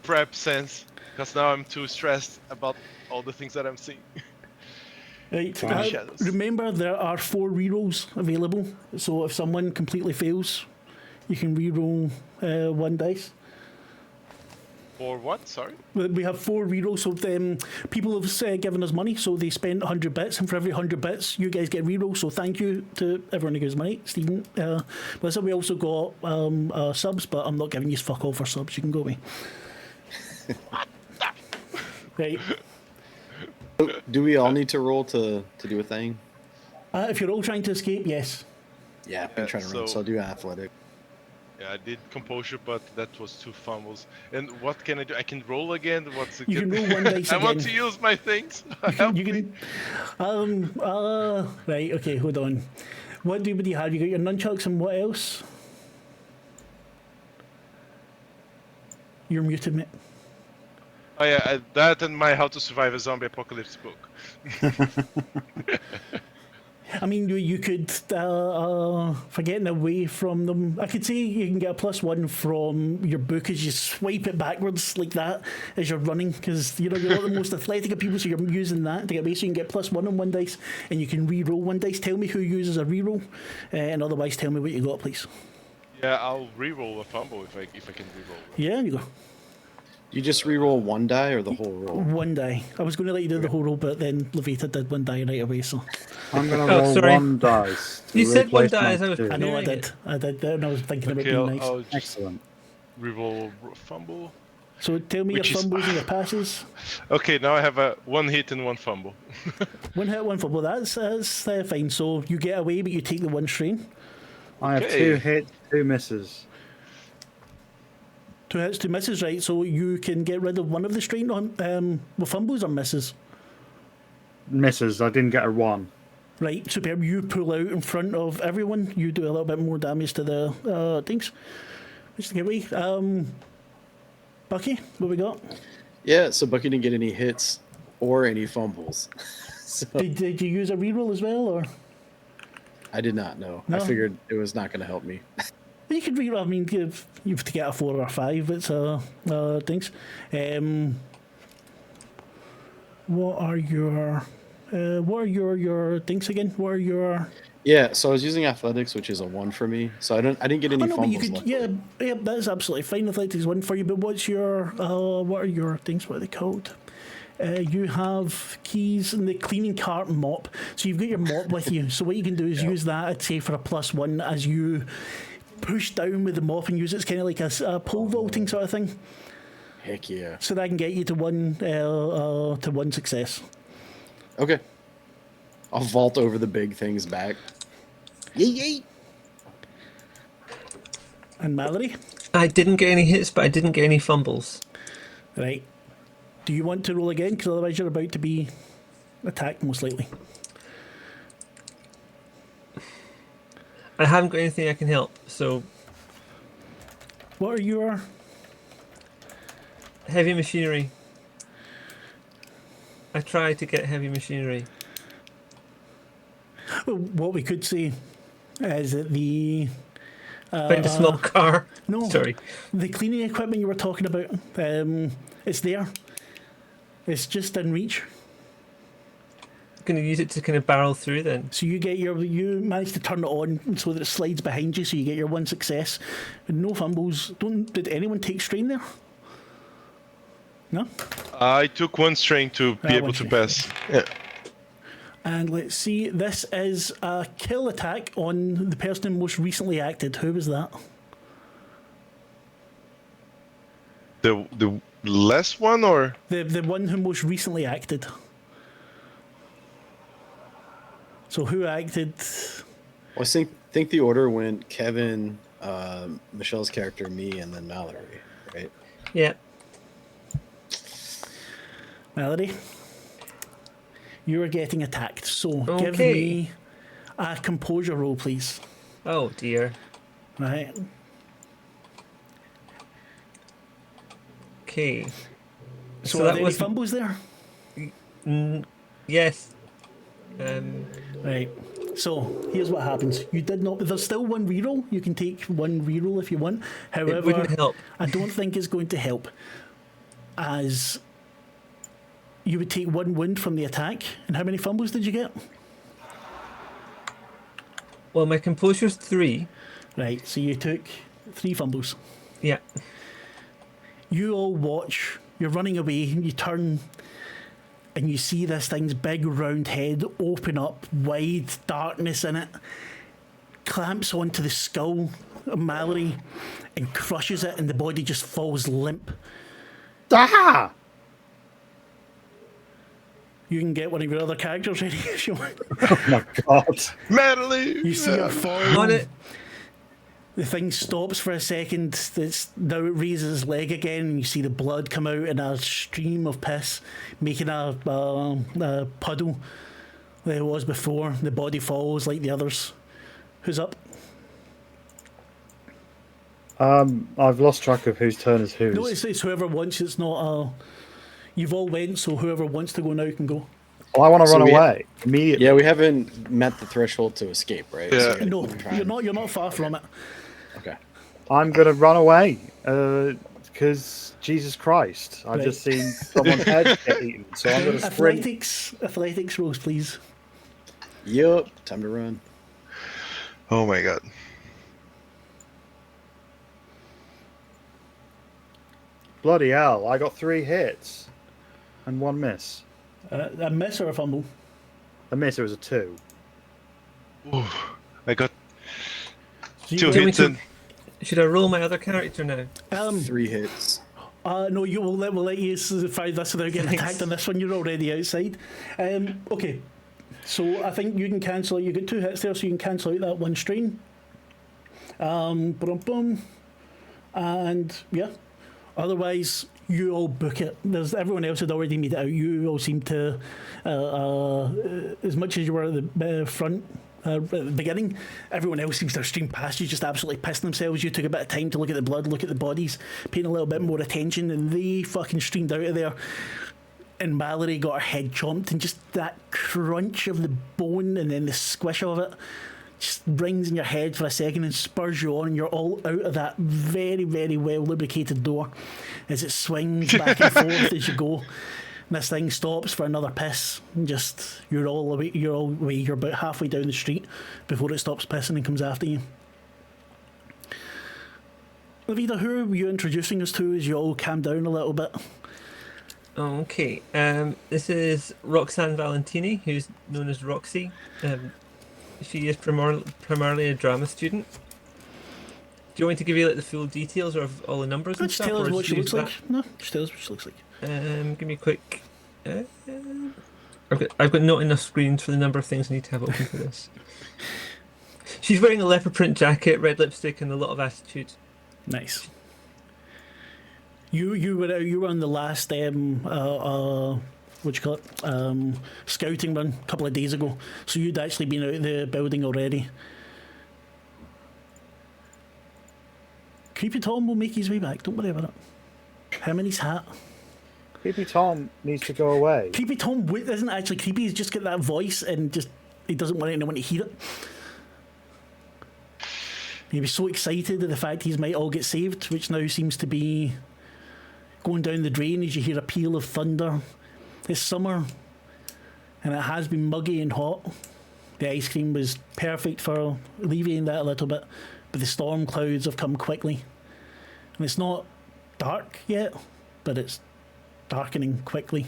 prep sense, because now I'm too stressed about all the things that I'm seeing. Right. Shadows. Remember, there are 4 rerolls available, so if someone completely fails, you can reroll 1 dice. For what? Sorry. We have 4 rerolls, so people have given us money, so they spent 100 bits, and for every 100 bits, you guys get rerolls. So thank you to everyone who gives money. Stephen, Melissa, we also got subs, but I'm not giving you fuck all for subs. You can go away. Right. Do we all need to roll to do a thing? If you're all trying to escape, yes. Yeah, I've been trying to run, so I'll do athletic. Yeah, I did composure, but that was 2 fumbles. And what can I do? I can roll again. What's the You can roll 1 dice I again. want to use my things. You can. Right. Okay. Hold on. What do you have? You got your nunchucks and what else? You're muted, mate. Oh yeah, that and my How to Survive a Zombie Apocalypse book. I mean, you could, for getting away from them, I could say you can get a +1 from your book as you swipe it backwards like that as you're running, because you're not the most athletic of people, so you're using that to get away, so you can get +1 on 1 dice, and you can re-roll 1 dice. Tell me who uses a re-roll, and otherwise tell me what you got, please. Yeah, I'll re-roll a fumble if I can re-roll. Yeah, you go. You just re-roll 1 die or the whole roll? 1 die. I was going to let you do the whole roll, but then Lavaita did 1 die right away, so... I'm going to roll sorry. 1 dice. to You said 1 replace die my as I was 2. I know I Hearing did. I did, and I was thinking about being nice. I'll just Excellent. re-roll a fumble. So tell me Which your is- fumbles and your passes. Okay, now I have a 1 hit and 1 fumble. 1 hit, 1 fumble. That's fine. So you get away, but you take the 1 strain. I have Okay. 2 hits, 2 misses. 2 hits, 2 misses, right? So you can get rid of 1 of the strain on with fumbles or misses. Misses. I didn't get a 1. Right, superb. You pull out in front of everyone. You do a little bit more damage to the things. Which to get away. Bucky, what we got? Yeah, so Bucky didn't get any hits or any fumbles. So Did you use a reroll as well, or? I did not know. No. I figured it was not going to help me. You could reroll. I mean, if you have to get a 4 or a 5, it's things. What are your things again? What are your? Yeah, so I was using athletics, which is a 1 for me. So I didn't get any Oh no, but you fumbles. could. luckily. Yeah, that's absolutely fine. Athletics 1 for you. But what's your? What are your things? What are they called? You have keys and the cleaning cart and mop. So you've got your mop with you. So what you can do is use that, I'd say, for a +1 as you push down with the mop and use it. It's kind of like a pole vaulting sort of thing. Heck yeah. So that can get you to one success. Okay. I'll vault over the big things back. Yay! And Mallory, I didn't get any hits, but I didn't get any fumbles. right? Do you want to roll again? Because otherwise you're about to be attacked most likely. I haven't got anything I can help, so What are your? heavy machinery. I tried to get heavy machinery. Well, what we could say is that the Find a small car. no, Sorry. the cleaning equipment you were talking about, it's there. It's just in reach. Going to use it to kind of barrel through then. So you manage to turn it on so that it slides behind you, so you get your 1 success. No fumbles. Did anyone take strain there? No. I took 1 strain to be able one to strain. pass. Yeah. And let's see. This is a kill attack on the person who most recently acted. Who was that? The last one or The one who most recently acted. So who acted? Well, I think the order went Kevin, Michelle's character, me, and then Mallory, right? Yeah. Melody. You are getting attacked. So give Okay. me a composure roll, please. Oh dear. Right. Okay. So, So are that there any was- fumbles there? Yes. Right. So here's what happens. You did not. There's still 1 reroll. You can take 1 reroll if you want. However, It wouldn't help. I don't think it's going to help, as you would take 1 wound from the attack. And how many fumbles did you get? Well, my composure's 3. Right. So you took 3 fumbles. Yeah. You all watch. You're running away. You turn, and you see this thing's big round head open up, wide, darkness in it, clamps onto the skull of Mallory, and crushes it, and the body just falls limp. Ah! You can get one of your other characters ready if you want. Oh my god. Madeline! You see her fall. On it. The thing stops for a second. Now it raises its leg again, and you see the blood come out in a stream of piss, making a puddle that it was before. The body falls like the others. Who's up? I've lost track of whose turn is whose. No, it's whoever wants. It's not a. You've all went, so whoever wants to go now can go. I want to So run we- away immediately. Yeah, we haven't met the threshold to escape, right? Yeah. So we No, gotta try you're and- not. You're not far from it. Okay. I'm going to run away because Jesus Christ, I've Right. just seen someone's head get eaten. So I'm going to sprint. Athletics rolls, please. Yup. Time to run. Oh my god. Bloody hell, I got 3 hits and 1 miss. A miss or a fumble? A miss, it was a 2. Ooh, I got So you 2 go- Do you hits want me and Should I roll my other character now? 3 hits. No, we'll let you find this without getting Thanks. attacked on this one. You're already outside. Okay, so I think you can cancel. You get 2 hits there, so you can cancel out that 1 strain. Boom, and yeah. Otherwise, you all book it. There's everyone else had already made it out. You all seem to, as much as you were at the front. At the beginning, everyone else seems to have streamed past you, just absolutely pissing themselves. You took a bit of time to look at the blood, look at the bodies, paying a little bit more attention, and they fucking streamed out of there. And Mallory got her head chomped, and just that crunch of the bone and then the squish of it just rings in your head for a second and spurs you on, and you're all out of that very, very well lubricated door as it swings back and forth as you go. And this thing stops for another piss, and just you're all away. You're about halfway down the street before it stops pissing and comes after you. Lavaita, who are you introducing us to as you all calm down a little bit? Okay. This is Roxanne Valentini, who's known as Roxy. She is primarily a drama student. Do you want me to give you like the full details of all the numbers and Just stuff? tell us or what just she use looks like. No, just tell us what she looks like. that? Give me a quick. I've got not enough screens for the number of things I need to have open for this. She's wearing a leopard print jacket, red lipstick, and a lot of attitude. Nice. You were on the last what you call it, scouting run a couple of days ago, so you'd actually been out of the building already. Creepy Tom will make his way back. Don't worry about it. Him and his hat. Creepy Tom needs to go away. Creepy Tom isn't actually creepy. He's just got that voice and just he doesn't want anyone to hear it. He was so excited at the fact he might all get saved, which now seems to be going down the drain as you hear a peal of thunder. It's summer, and it has been muggy and hot. The ice cream was perfect for alleviating that a little bit, but the storm clouds have come quickly. And it's not dark yet, but it's darkening quickly.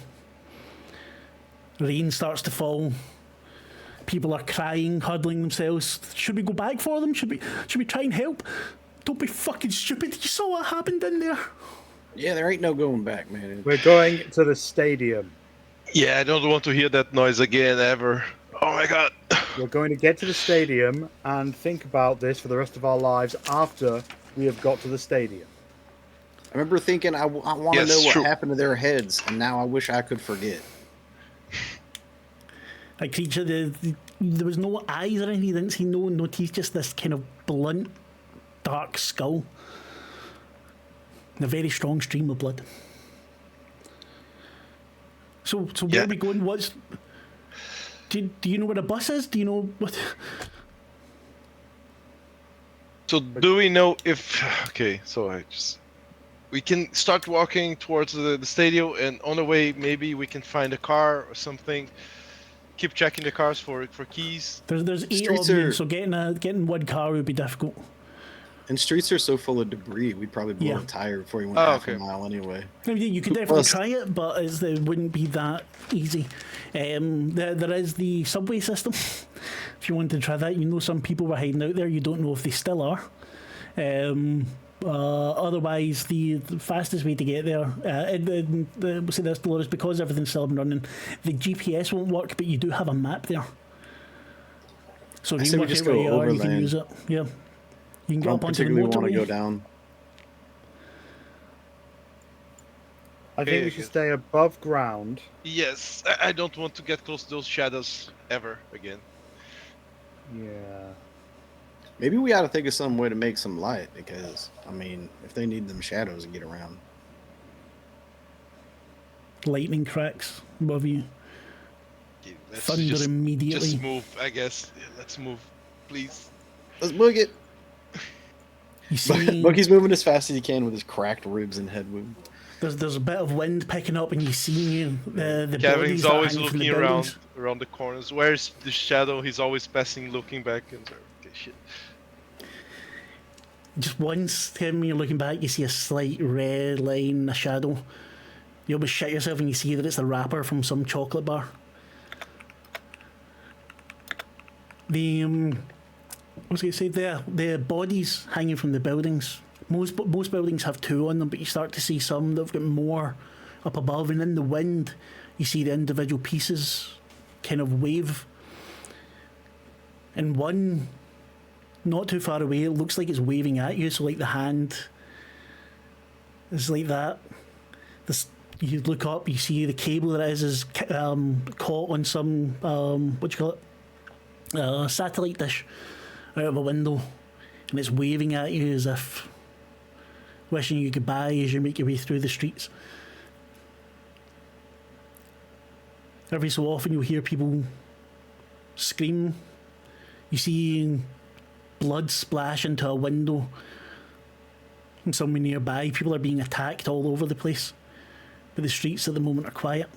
Rain starts to fall. People are crying, huddling themselves. Should we go back for them? Should we try and help? Don't be fucking stupid. You saw what happened in there. Yeah, there ain't no going back, man. We're going to the stadium. yeah, I don't want to hear that noise again ever. Oh my god. We're going to get to the stadium and think about this for the rest of our lives after we have got to the stadium. I remember thinking I want to Yes, know what true. happened to their heads, and now I wish I could forget. A creature, there was no eyes or anything. You didn't see no teeth, just this kind of blunt, dark skull. And a very strong stream of blood. So where Yeah. are we going? Do you know where the bus is? Do you know what? So do we know if... Okay, so we can start walking towards the stadium, and on the way maybe we can find a car or something. Keep checking the cars for keys. There's 8 Streets of you, are- so getting one car would be difficult. And streets are so full of debris, we'd probably blow Yeah. a tire before you went Oh, half a okay. mile anyway. I mean, you could definitely Plus- try it, but it wouldn't be that easy. There is the subway system. If you want to try that, you know some people were hiding out there. You don't know if they still are. Otherwise, the fastest way to get there, we'll say this, Dolores, because everything's still up and running, the GPS won't work, but you do have a map there. So I if say you we work just out where go you are, you can overland. use it. Yeah. You can I get don't up onto the particularly want to go motorway. down. I think we Yeah, should good. stay above ground. Yes, I don't want to get close to those shadows ever again. Yeah. Maybe we ought to think of some way to make some light because, I mean, if they need them shadows to get around. Lightning cracks above you. Yeah, let's Thunder just immediately. move, I guess. Yeah, let's move, please. Let's book it. You see, Bucky's moving as fast as he can with his cracked ribs and head wound. there's a bit of wind picking up, and you see the bodies Kevin's that are always hanging from looking the buildings. around the corners. Where's the shadow? He's always passing, looking back, and okay, shit. Just once, Tim, you're looking back, you see a slight red line, a shadow. You almost shit yourself when you see that it's the wrapper from some chocolate bar. I was going to say, the bodies hanging from the buildings. Most buildings have two on them, but you start to see some that've got more up above, and in the wind, you see the individual pieces kind of wave. And one, not too far away, it looks like it's waving at you, so like the hand is like that. You look up, you see the cable that it is caught on some, what do you call it? Satellite dish out of a window, and it's waving at you as if wishing you goodbye as you make your way through the streets. Every so often you'll hear people scream. You see blood splash into a window from somewhere nearby. People are being attacked all over the place, but the streets at the moment are quiet.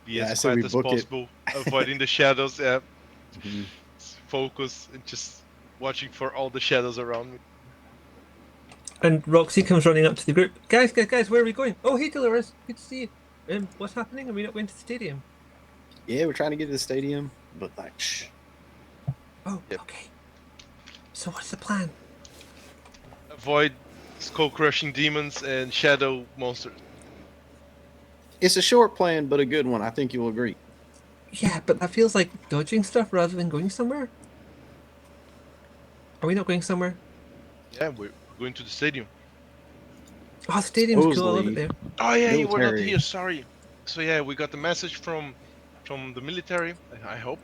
Be Yeah, I as say we quiet as book it. possible, avoiding the shadows. Yeah, focus and just watching for all the shadows around me. And Roxy comes running up to the group. Guys, where are we going? Oh, hey, Dolores. Good to see you. What's happening? Are we not going to the stadium? Yeah, we're trying to get to the stadium, but like, shh. Oh, Yep. okay. So what's the plan? Avoid skull-crushing demons and shadow monsters. It's a short plan, but a good one. I think you'll agree. Yeah, but that feels like dodging stuff rather than going somewhere. Are we not going somewhere? Yeah, we're going to the stadium. Oh, the stadium's cool. I love it Supposedly. there. Oh yeah, you were not Military. here. Sorry. So yeah, we got the message from the military. I hope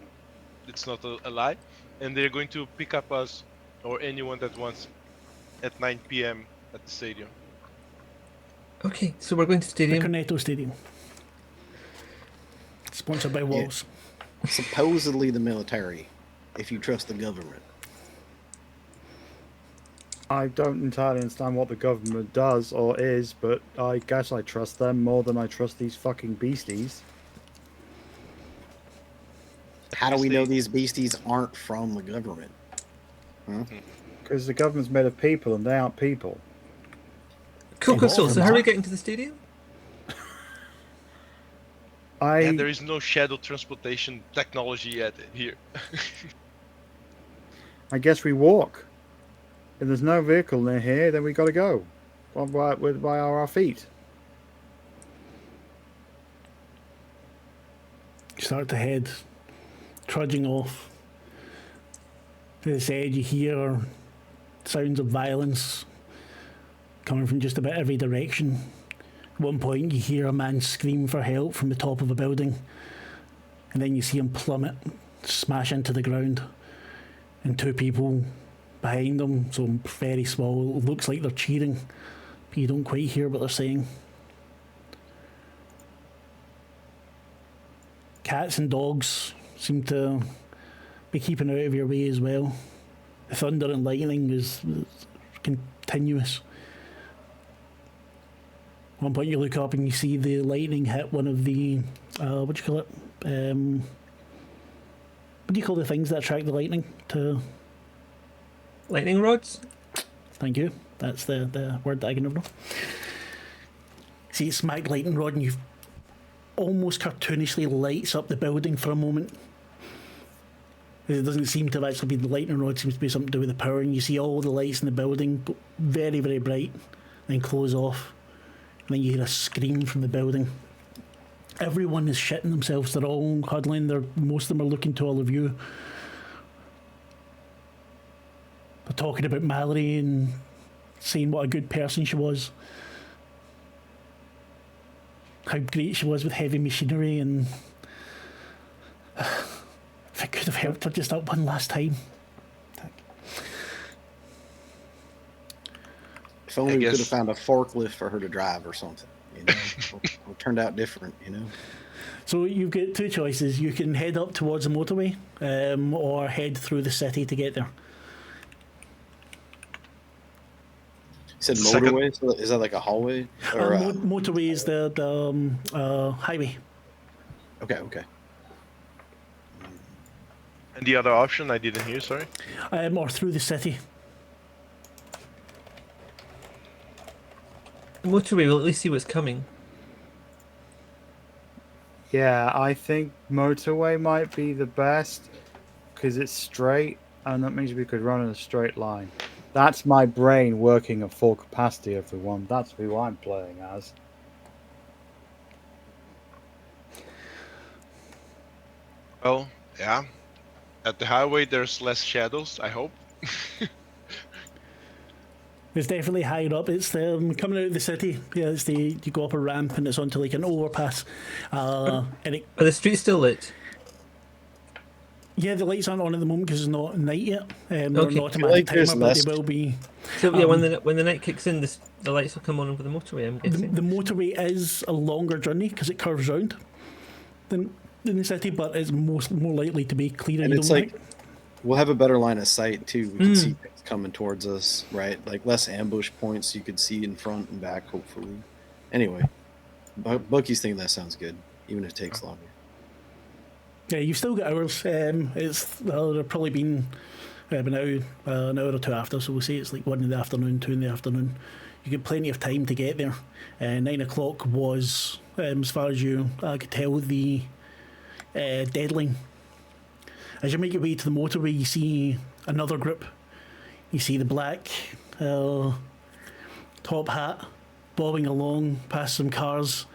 it's not a lie, and they're going to pick up us or anyone that wants at 9 p.m. at the stadium. Okay, so we're going to the The stadium. Cornetto Stadium. Sponsored by Walls. Supposedly the military, if you trust the government. I don't entirely understand what the government does or is, but I guess I trust them more than I trust these fucking beasties. How do we know these beasties aren't from the government? Because the government's made of people and they aren't people. Cool. So Evolve how are we that. getting to the stadium? And there is no shadow transportation technology yet here. I guess we walk. If there's no vehicle near here, then we got to go. By our feet. You start to head, trudging off. To this edge, you hear sounds of violence coming from just about every direction. At one point, you hear a man scream for help from the top of a building, and then you see him plummet, smash into the ground, and two people behind him, so very small, it looks like they're cheering, but you don't quite hear what they're saying. Cats and dogs seem to be keeping out of your way as well. The thunder and lightning is continuous. At one point you look up and you see the lightning hit one of the, what do you call it? What do you call the things that attract the lightning? Lightning rods? Thank you. That's the word that I can never know. See, it's smack lightning rod, and you almost cartoonishly lights up the building for a moment. It doesn't seem to have actually been the lightning rod, it seems to be something to do with the power, and you see all the lights in the building go very, very bright, then close off, and then you hear a scream from the building. Everyone is shitting themselves, they're all huddling, most of them are looking to all of you. They're talking about Mallory and saying what a good person she was. How great she was with heavy machinery, and if I could have helped her just that one last time. If only we could have found a forklift for her to drive or something. You know, it turned out different. You know. So you've got two choices. You can head up towards the motorway, or head through the city to get there. You said motorway? So is that like a hallway? Or, motorway is the highway. Okay. And the other option I didn't hear. Sorry. Or through the city. The motorway will at least see what's coming. Yeah, I think motorway might be the best because it's straight, and that means we could run in a straight line. That's my brain working at full capacity, everyone. That's who I'm playing as. Well, yeah. At the highway, there's less shadows, I hope. It's definitely higher up. It's coming out of the city. Yeah, you go up a ramp and it's onto like an overpass. And Are the streets still lit? Yeah, the lights aren't on at the moment because it's not night yet. They're an Okay. automatic timer, but they will be. So yeah, when the night kicks in, the lights will come on over the motorway, I'm guessing. The motorway is a longer journey because it curves round than in the city, but it's more likely to be clear. And it's like we'll have a better line of sight too. We can see things coming towards us, right? Like less ambush points. You could see in front and back, hopefully. Anyway, Bucky's thinking that sounds good, even if it takes longer. Yeah, you've still got hours. They've probably been an hour or two after, so we'll say it's like 1 in the afternoon, 2 in the afternoon. You get plenty of time to get there. 9 o'clock was, as far as you could tell, the deadline. As you make your way to the motorway, you see another group. You see the black top hat bobbing along past some cars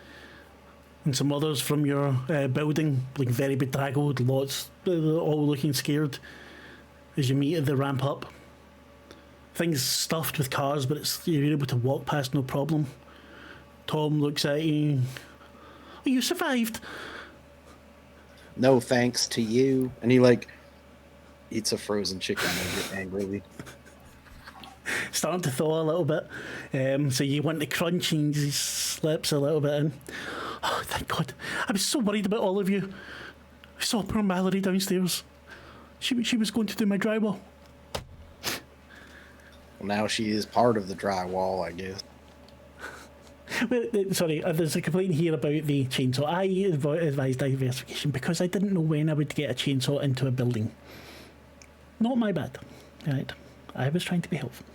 and some others from your building, like very bedraggled, lots, all looking scared as you meet at the ramp up. Things stuffed with cars, but you're able to walk past no problem. Tom looks at you. Oh, you survived. No thanks to you. And he eats a frozen chicken nugget angrily. Starting to thaw a little bit. So you want the crunch and he slips a little bit in. Oh, thank God. I was so worried about all of you. I saw poor Mallory downstairs. She was going to do my drywall. Well, now she is part of the drywall, I guess. Sorry, there's a complaint here about the chainsaw. I advised diversification because I didn't know when I would get a chainsaw into a building. Not my bad. Right. I was trying to be helpful.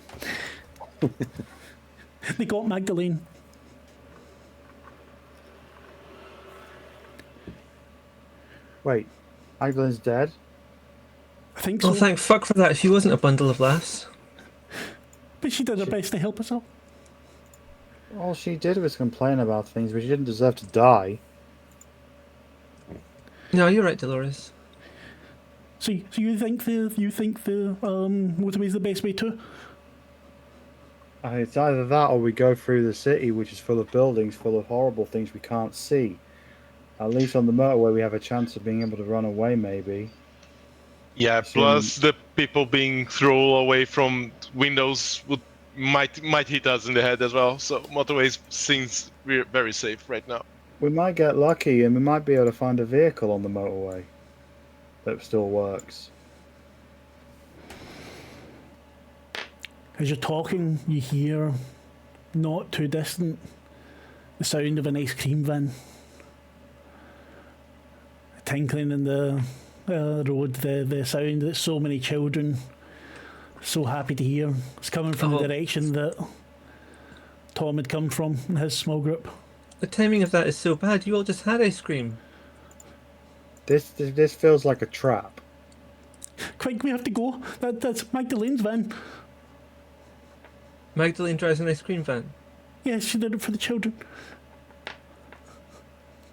They got Magdalene. Wait, Magdalene's dead? I think so. Oh, thank fuck for that. She wasn't a bundle of laughs. But she did her best to help us all. All she did was complain about things, but she didn't deserve to die. No, you're right, Dolores. So you think the motorway's the best way too? It's either that or we go through the city, which is full of buildings, full of horrible things we can't see. At least on the motorway, we have a chance of being able to run away, maybe. Yeah, plus the people being thrown away from windows might hit us in the head as well. So motorways seems very safe right now. We might get lucky and we might be able to find a vehicle on the motorway that still works. As you're talking, you hear, not too distant, the sound of an ice cream van. Tinkling in the road, the sound that so many children so happy to hear. It's coming from the direction that Tom had come from in his small group. The timing of that is so bad. You all just had ice cream. This feels like a trap. Quick, we have to go. That's Magdalene's van. Magdalene drives an ice cream van. Yes, she did it for the children.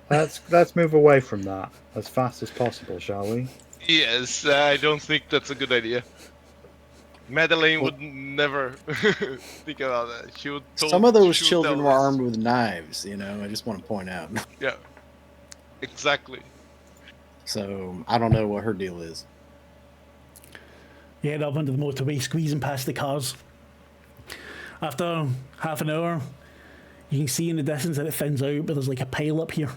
Let's move away from that as fast as possible, shall we? Yes, I don't think that's a good idea. Madeline would never think about that. She would. Some of those she would children tell were us. armed with knives. I just want to point out. Yeah, exactly. So I don't know what her deal is. You head up onto the motorway, squeezing past the cars. After half an hour, you can see in the distance that it thins out, but there's like a pile up here.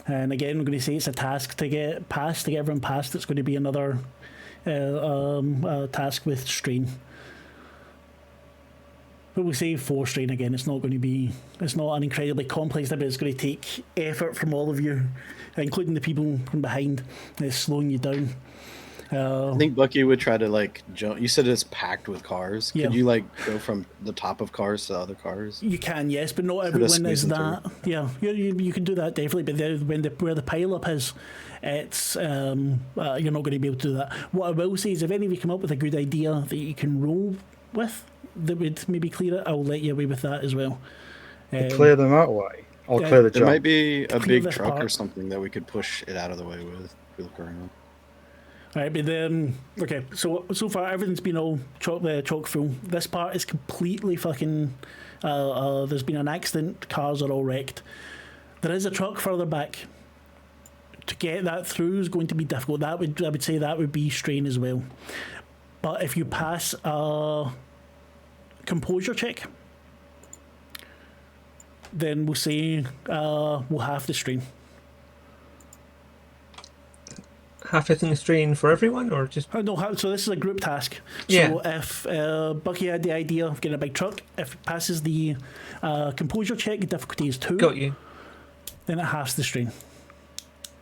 And again, I'm going to say it's a task to get past, to get everyone past. It's going to be another task with strain. But we'll say 4 strain again. It's not an incredibly complex thing, but it's going to take effort from all of you, including the people from behind. It's slowing you down. I think Bucky would try to jump. You said it's packed with cars. Yeah. Could you go from the top of cars to other cars? You can, yes, but not Sort of everyone is squeeze them that. Yeah, you can do that definitely, but where the pile up is, it's you're not going to be able to do that. What I will say is, if any of you come up with a good idea that you can roll with, that would maybe clear it, I'll let you away with that as well. Clear the motorway or clear the There jump. might be a Clear big this truck or part. something that we could push it out of the way with. If we look around. All right, but then okay. So far everything's been all chock full. This part is completely fucking. There's been an accident. Cars are all wrecked. There is a truck further back. To get that through is going to be difficult. I would say that would be strain as well. But if you pass a composure check, then we'll say we'll have the strain. Half hitting a strain for everyone, or just No, so this is a group task. Yeah. So if Bucky had the idea of getting a big truck, if it passes the composure check, the difficulty is 2. got you? Then it halves the strain.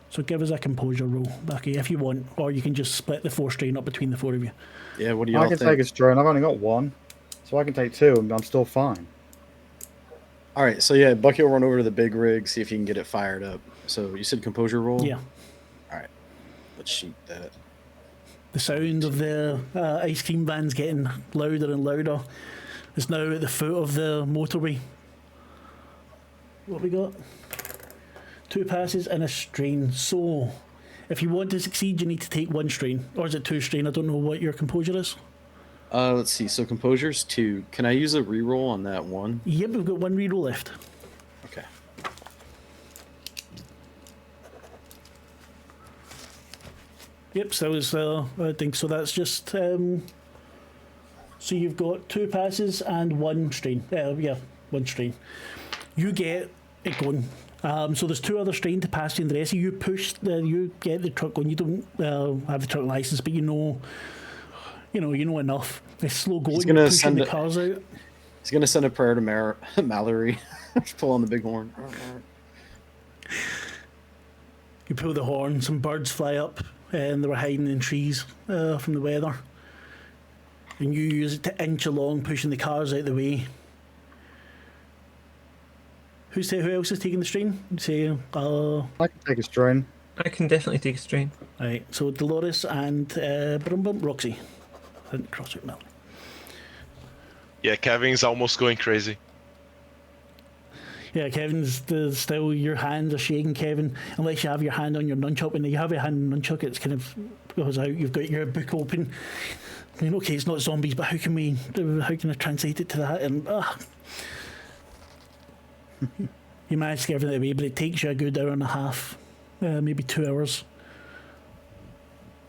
So give us a composure roll, Bucky, if you want, or you can just split the 4 strain up between the 4 of you. Yeah, what do y'all I can think? take a strain. I've only got 1, so I can take 2, and I'm still fine. All right, so yeah, Bucky will run over to the big rig, see if he can get it fired up. So you said composure roll? Yeah. All right, let's shoot that. The sound of the ice cream van's getting louder and louder. It's now at the foot of the motorway. What we got? 2 passes and a strain. So, if you want to succeed, you need to take 1 strain. Or is it 2 strain? I don't know what your composure is. Let's see. So composure's 2. Can I use a reroll on that 1? Yep, we've got 1 reroll left. Okay. Yep, so it's, I think so. That's just so you've got 2 passes and 1 strain. Yeah, 1 strain. You get it going. So there's 2 other strain to pass you, and the rest of you push. You get the truck going. You don't have the truck license, but you know enough. It's slow going. He's gonna You're pushing send the it- cars out. He's gonna send a prayer to Mallory. Pull on the big horn. You pull the horn. Some birds fly up, and they were hiding in trees from the weather. And you use it to inch along, pushing the cars out of the way. Who else is taking the strain? Say, I can take a strain. I can definitely take a strain. right. So Dolores and Roxy. I didn't cross out Mel. Yeah, Kevin's almost going crazy. Yeah, Kevin's still. Your hands are shaking, Kevin. Unless you have your hand on your nunchuck. When you have your hand on your nunchuck, it's kind of goes out. You've got your book open. I mean, okay, it's not zombies, but how can I translate it to that? And you manage to get everything away, but it takes you a good hour and a half, maybe 2 hours.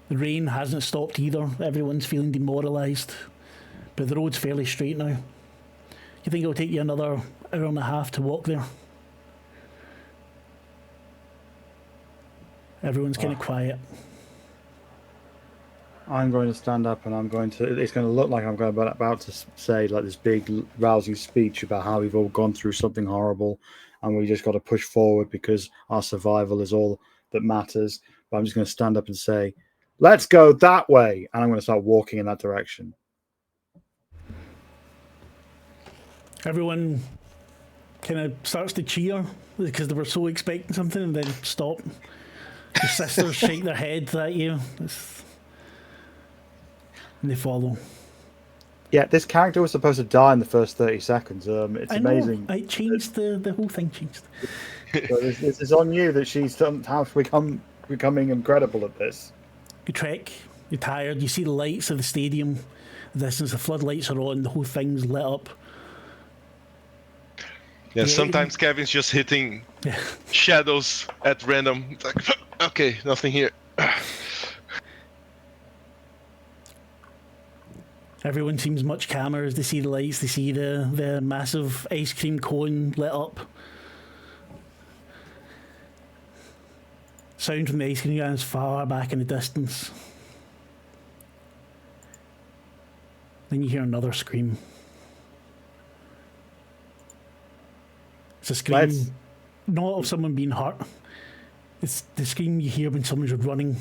The rain hasn't stopped either. Everyone's feeling demoralised, but the road's fairly straight now. You think it'll take you another hour and a half to walk there? Everyone's kind of quiet. I'm going to stand up and I'm going to. It's going to look like I'm about to say like this big rousing speech about how we've all gone through something horrible, and we just got to push forward because our survival is all that matters. But I'm just going to stand up and say, "Let's go that way," and I'm going to start walking in that direction. Everyone kind of starts to cheer because they were so expecting something and then stop. Your sisters shake their heads at you. And they follow. Yeah, this character was supposed to die in the first 30 seconds. It's I know, amazing. it changed, the whole thing changed. So this is on you that she's somehow becoming incredible at this. You trek, you're tired, you see the lights of the stadium. The distance, the floodlights are on, the whole thing's lit up. Yeah, sometimes Kevin's just hitting shadows at random. It's like, okay, nothing here. Everyone seems much calmer as they see the lights, they see the massive ice cream cone lit up. Sound from the ice cream guns far back in the distance. Then you hear another scream. It's a scream not of someone being hurt. It's the scream you hear when someone's running.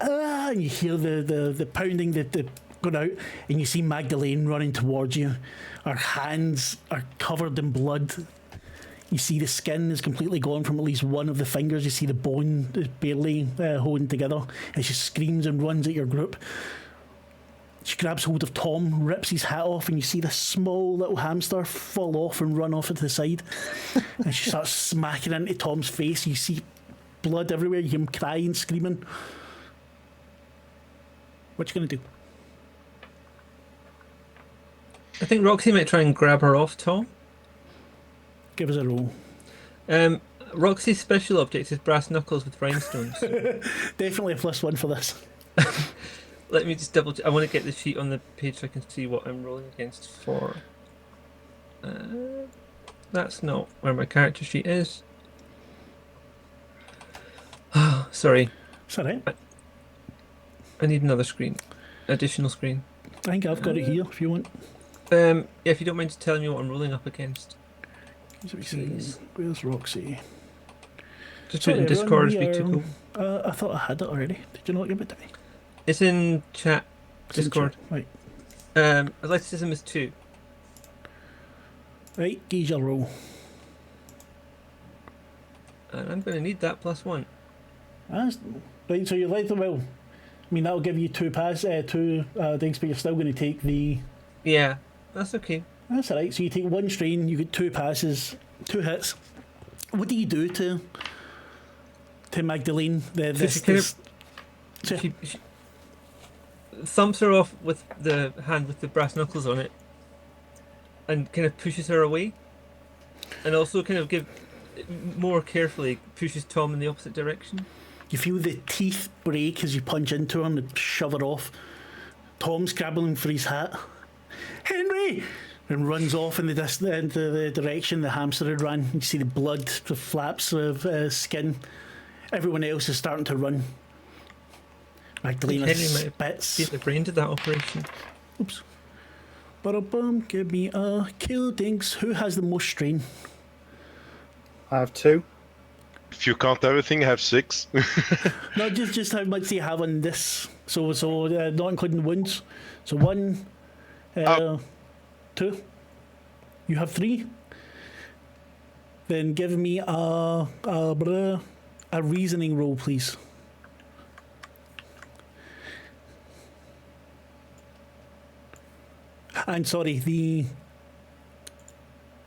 And you hear the pounding that going out, and you see Magdalene running towards you. Her hands are covered in blood. You see the skin is completely gone from at least one of the fingers. You see the bone is barely holding together, and she screams and runs at your group. She grabs hold of Tom, rips his hat off, and you see this small little hamster fall off and run off to the side. And she starts smacking into Tom's face. You see blood everywhere. You hear him crying, screaming. What you gonna do? I think Roxy might try and grab her off Tom. Give us a roll. Roxy's special object is brass knuckles with rhinestones. Definitely a +1 for this. Let me just double check. I want to get the sheet on the page so I can see what I'm rolling against for. That's not where my character sheet is. Sorry. It's alright. I need another screen. Additional screen. I think I've got it here if you want. Yeah, if you don't mind just telling me what I'm rolling up against. Please. Where's Roxy? Just put it in Discord as we took I thought I had it already. Did you not give it to me? It's in chat. Discord. Right. Athleticism is 2. Right, gauge your roll. And I'm going to need that +1. Right, so you're like, well, I mean, that'll give you 2 things, but you're still going to take the... Yeah, that's okay. That's alright, so you take 1 strain, you get 2 passes, 2 hits. What do you do to Magdalene? She thumps her off with the hand with the brass knuckles on it and kind of pushes her away, and also kind of more carefully pushes Tom in the opposite direction. You feel the teeth break as you punch into her and shove her off. Tom's scrabbling for his hat. Henry! And runs off in the direction the hamster had run. You see the blood, the flaps of skin. Everyone else is starting to run. Magdalena spits. Get the brain to that operation. Oops. Ba-da-bum, give me a kill dinks. Who has the most strain? I have 2. If you count everything, I have 6. No, just how much do you have on this? So not including wounds. So 1, 2. You have 3. Then give me a reasoning roll, please. And sorry,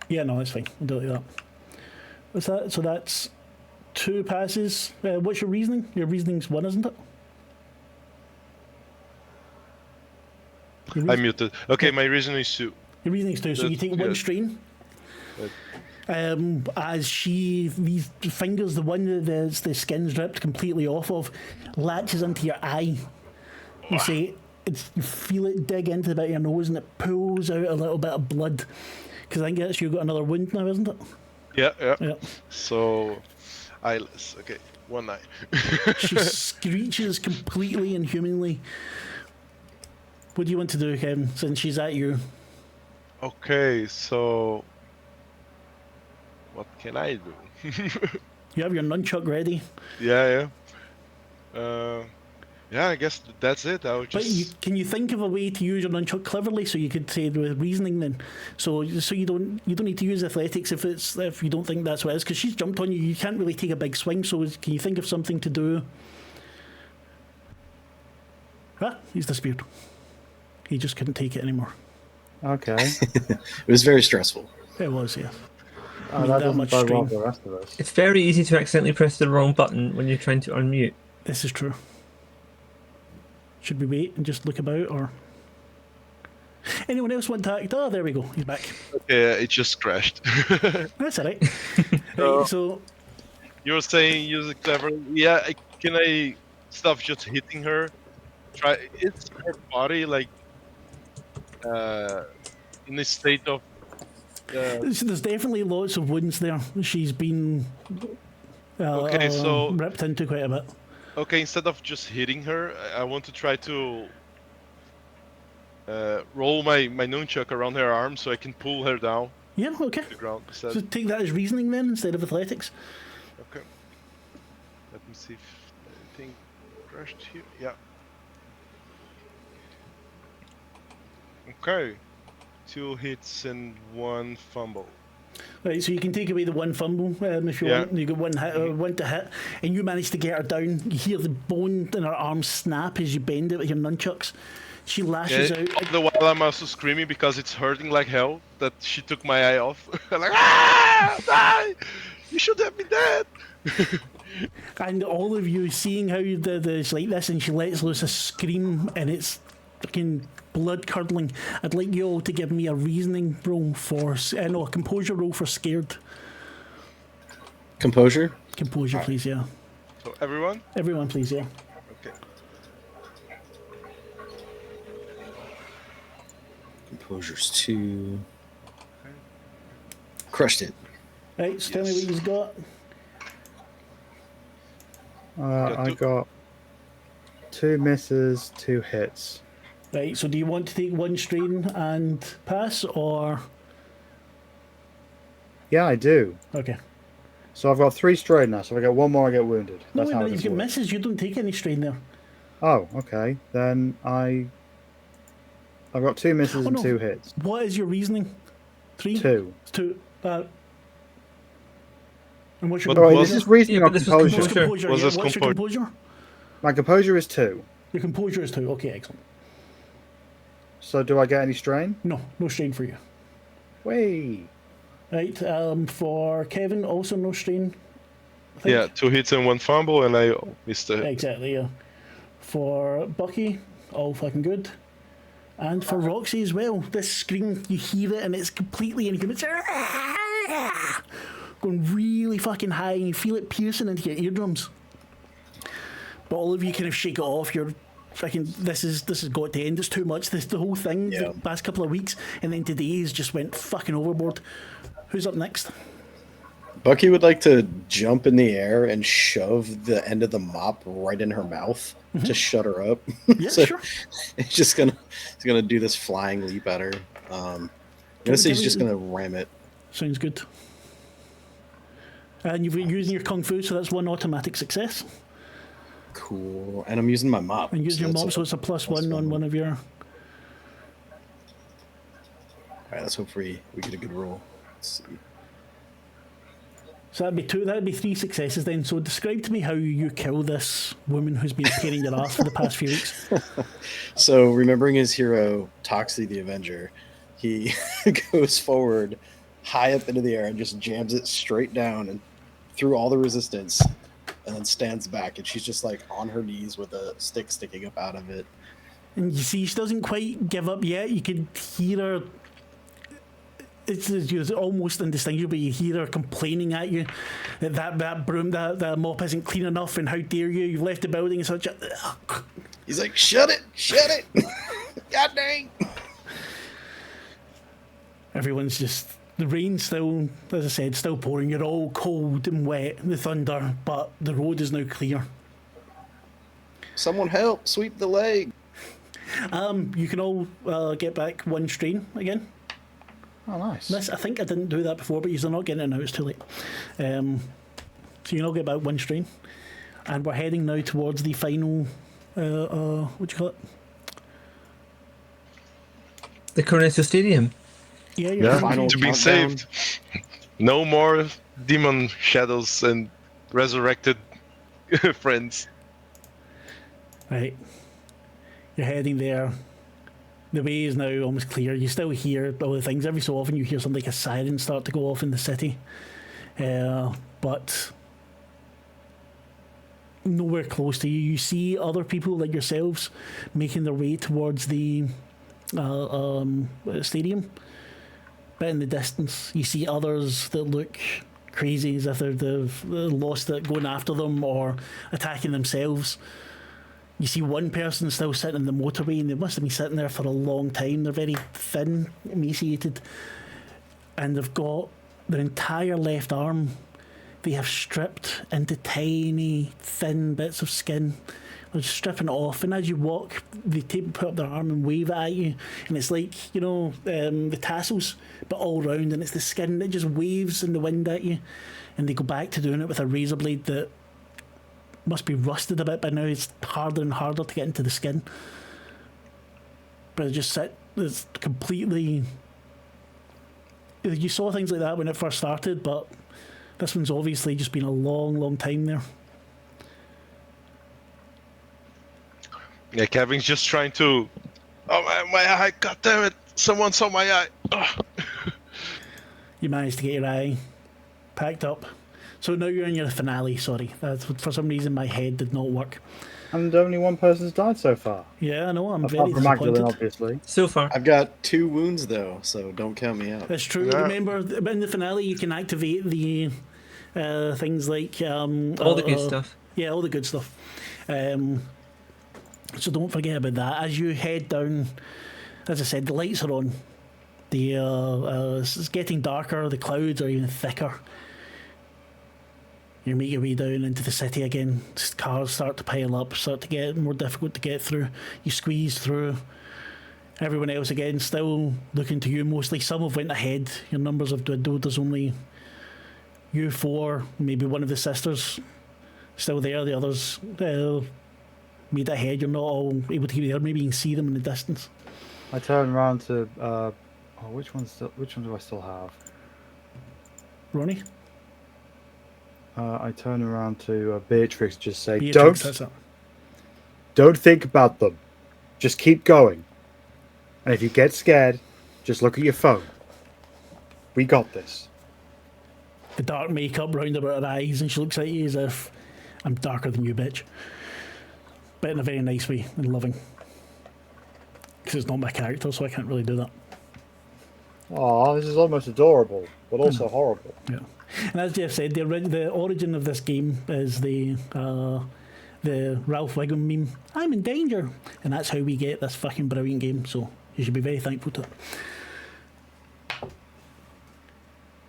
yeah, no, that's fine. I'll do it like that. What's that? So that's 2 passes. What's your reasoning? Your reasoning's 1, isn't it? I'm muted. Okay, my reason is 2. Your reasoning's 2, so you take 1 strain. As these fingers, the one that the skin's ripped completely off of, latches into your eye. You say, you feel it dig into the bit of your nose and it pulls out a little bit of blood. Because I think that's you've got another wound now, isn't it? Yeah. So, eyeless. Okay, 1 eye. She screeches completely inhumanly. What do you want to do, Kevin, since she's at you? Okay, so what can I do? You have your nunchuck ready. Yeah. Yeah, I guess that's it. I would But just. can you think of a way to use your nunchuck cleverly so you could say with reasoning then? So you don't need to use athletics if you don't think that's what it is, because she's jumped on you. You can't really take a big swing. So can you think of something to do? He's disappeared. He just couldn't take it anymore. Okay. It was very stressful. It was, yeah. Oh, Need that that doesn't much bode well strain. for the rest of us. It's very easy to accidentally press the wrong button when you're trying to unmute. This is true. Should we wait and just look about, or anyone else want to act? Oh, there we go. He's back. Yeah, it just crashed. That's all right. Right, so You were saying use it cleverly. Yeah, can I stop just hitting her? Try. It's her body like in a state of. there's definitely lots of wounds there. She's been Okay, so- ripped into quite a bit. Okay, instead of just hitting her, I want to try to roll my nunchuck around her arm so I can pull her down Yeah, okay. to the ground. Instead. So take that as reasoning then instead of athletics. Okay. Let me see if anything crashed here. Yeah. Okay. 2 hits and 1 fumble. Right, so you can take away the one fumble if you Yeah. want. You got one to hit, and you manage to get her down. You hear the bone in her arm snap as you bend it with your nunchucks. She lashes Yeah, out. all the while I'm also screaming because it's hurting like hell that she took my eye off. I'm like, ah, die! You should have been dead. And all of you seeing how it's like this, and she lets loose a scream, and it's fucking blood curdling. I'd like you all to give me a reasoning roll for, no, a composure roll for scared. Composure? Composure, please, yeah. So everyone? Everyone, please, yeah. Okay. Composure's 2. Crushed it. Right, so tell me what you've got. I got 2 misses, 2 hits. Right, so do you want to take one strain and pass, or? Yeah, I do. Okay. So I've got 3 strain now. So if I get one more, I get wounded. No, That's wait a how minute, this you've got works. misses, you don't take any strain there. Oh, okay. Then I've got 2 misses Oh, and no. 2 hits. What is your reasoning? 3? 2. It's 2. And what's your But Oh, was- is this reasoning Yeah, or but this was composure? What's composure? Was Yeah, this what's your composure? composure? My composure is 2. Your composure is 2. Okay, excellent. So do I get any strain? No strain for you. Way. Right, for Kevin, also no strain. I think. Yeah, 2 hits and 1 fumble, and I missed a hit. Exactly, yeah. For Bucky, all fucking good. And for Roxy as well, this scream, you hear it and it's completely inhuman. It's going really fucking high and you feel it piercing into your eardrums. But all of you kind of shake it off. You're fucking, this has got to end. It's too much. The whole thing, Yeah. the past couple of weeks, and then today's just went fucking overboard. Who's up next? Bucky would like to jump in the air and shove the end of the mop right in her mouth to shut her up. Yeah, So sure. he's gonna do this flying leap at her. I'm gonna say he's just gonna ram it. Sounds good. And you've been using your kung fu, so that's one automatic success. Cool. And I'm using my mop. And using your that's mop, so it's a +1 on one of your. All right, let's hope we get a good roll. Let's see. So that'd be 2. That'd be 3 successes then. So describe to me how you kill this woman who's been tearing your ass for the past few weeks. So, remembering his hero, Toxie the Avenger, he goes forward high up into the air and just jams it straight down and through all the resistance, and then stands back. And she's just like on her knees with a stick sticking up out of it. And you see, she doesn't quite give up yet. You can hear her. It's almost indistinguishable. You hear her complaining at you that broom, that mop isn't clean enough, and how dare you? You've left the building and such. He's like, shut it! God dang! Everyone's just, the rain's still, as I said, still pouring. You're all cold and wet, the thunder, but the road is now clear. Someone help! Sweep the leg! You can all get back 1 strain again. Oh, nice. This, I think I didn't do that before, but you're not getting it now. It's too late. So you can all get about 1 strain. And we're heading now towards the final, what do you call it? The Coronado Stadium. Yeah, your Yeah, Final to be countdown. saved. No more demon shadows and resurrected friends. Right. You're heading there. The way is now almost clear. You still hear all the things. Every so often you hear something like a siren start to go off in the city. But nowhere close to you. You see other people like yourselves making their way towards the stadium. But in the distance, you see others that look crazy, as if they've lost it, going after them or attacking themselves. You see one person still sitting in the motorway, and they must have been sitting there for a long time. They're very thin, emaciated, and they've got their entire left arm. They have stripped into tiny, thin bits of skin. They're just stripping it off, and as you walk, they put up their arm and wave it at you, and it's like, you know, the tassels, but all round, and it's the skin that just waves in the wind at you, and they go back to doing it with a razor blade that must be rusted a bit by now. It's harder and harder to get into the skin, but it just it's completely. You saw things like that when it first started, but this one's obviously just been a long time there. Yeah, Kevin's just trying to. Oh my eye! God damn it! Someone saw my eye. Ugh. You managed to get your eye packed up. So now you're in your finale, sorry. For some reason my head did not work. And only one person's died so far. Yeah, I know, I'm Apart very from Magdalene, disappointed. obviously. So far. I've got 2 wounds though, so don't count me out. That's true. Yeah. Remember, in the finale you can activate the things like... All the good stuff. Yeah, all the good stuff. So don't forget about that. As you head down, as I said, the lights are on. It's getting darker, the clouds are even thicker. You make your way down into the city again. Cars start to pile up, start to get more difficult to get through. You squeeze through. Everyone else again still looking to you mostly. Some have went ahead. Your numbers have dwindled. There's only you 4, maybe one of the sisters still there. The others made it ahead. You're not all able to keep there. Maybe you can see them in the distance. I turn around to which one do I still have? Ronnie? I turn around to Beatrix, just say, Beatrix, that's it. don't think about them. Just keep going. And if you get scared, just look at your phone. We got this. The dark makeup round about her eyes, and she looks at you as if, I'm darker than you, bitch. But in a very nice way and loving. Because it's not my character, so I can't really do that. Oh, this is almost adorable, but also horrible. Yeah. And as Jeff said, the origin of this game is the Ralph Wiggum meme, I'm in danger. And that's how we get this fucking brilliant game, so you should be very thankful to it.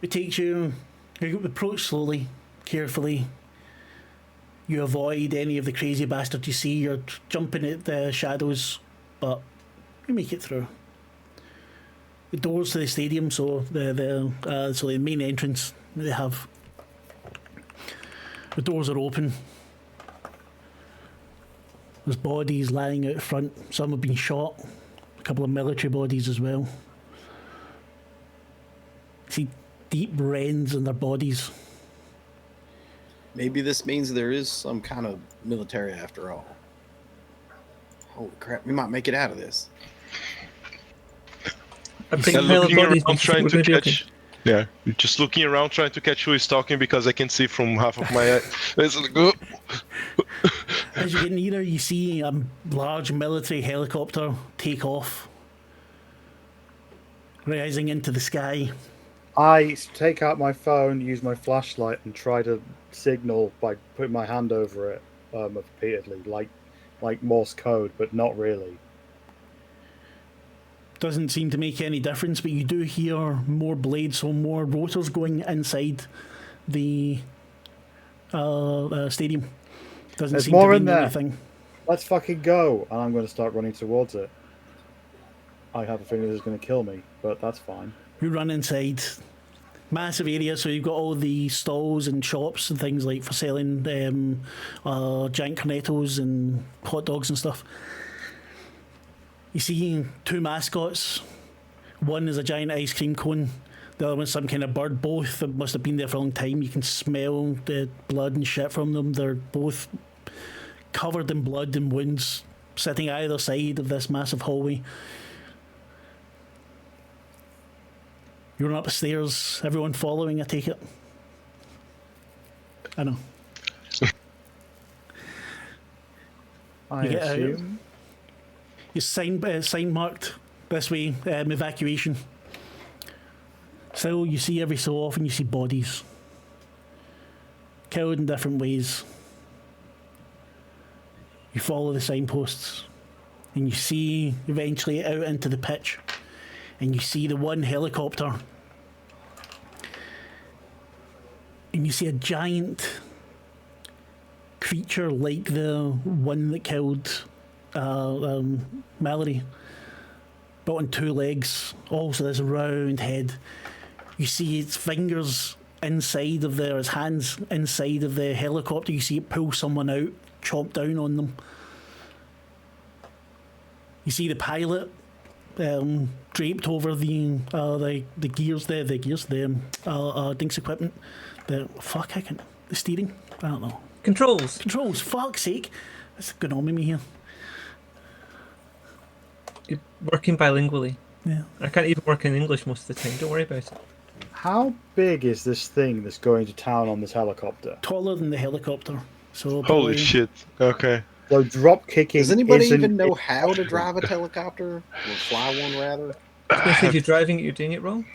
It takes you approach slowly, carefully. You avoid any of the crazy bastards you see. You're jumping at the shadows, but you make it through. The doors to the stadium, so the main entrance they have. The doors are open. There's bodies lying out front. Some have been shot. A couple of military bodies as well. See deep rends in their bodies. Maybe this means there is some kind of military after all. Holy crap, we might make it out of this. I'm thinking Looking bodies, around trying we're to gonna be okay. catch. Yeah, just looking around trying to catch who is talking because I can see from half of my eye. It's like, oh. As you get nearer, you see a large military helicopter take off, rising into the sky. I take out my phone, use my flashlight, and try to signal by putting my hand over it repeatedly, like Morse code, but not really. Doesn't seem to make any difference, but you do hear more blades, so more rotors going inside the stadium. Doesn't There's seem more to in mean there. anything. Let's fucking go! And I'm going to start running towards it. I have a feeling this is going to kill me, but that's fine. You run inside. massive area. So you've got all the stalls and shops and things like for selling giant cornettos and hot dogs and stuff. You see 2 mascots. One is a giant ice cream cone. The other one's some kind of bird. Both must have been there for a long time. You can smell the blood and shit from them. They're both covered in blood and wounds, sitting either side of this massive hallway. You're up the stairs. Everyone following, I take it. I know. I You get assume. You sign marked this way, evacuation. So you see every so often you see bodies. Killed in different ways. You follow the signposts. And you see eventually out into the pitch. And you see the one helicopter. And you see a giant creature like the one that killed Mallory, but on 2 legs, also this round head. You see its fingers inside of there, its hands inside of the helicopter. You see it pull someone out, chomp down on them. You see the pilot draped over the gears, the Dink's equipment. The steering. I don't know. Controls. Fuck's sake, that's going on with me here. You're working bilingually. Yeah. I can't even work in English most of the time. Don't worry about it. How big is this thing that's going to town on this helicopter? Taller than the helicopter. So Holy probably- shit. Okay. So drop kicking. Does anybody isn't- even know how to drive a helicopter? Or fly one, rather? Especially if you're driving it, you're doing it wrong.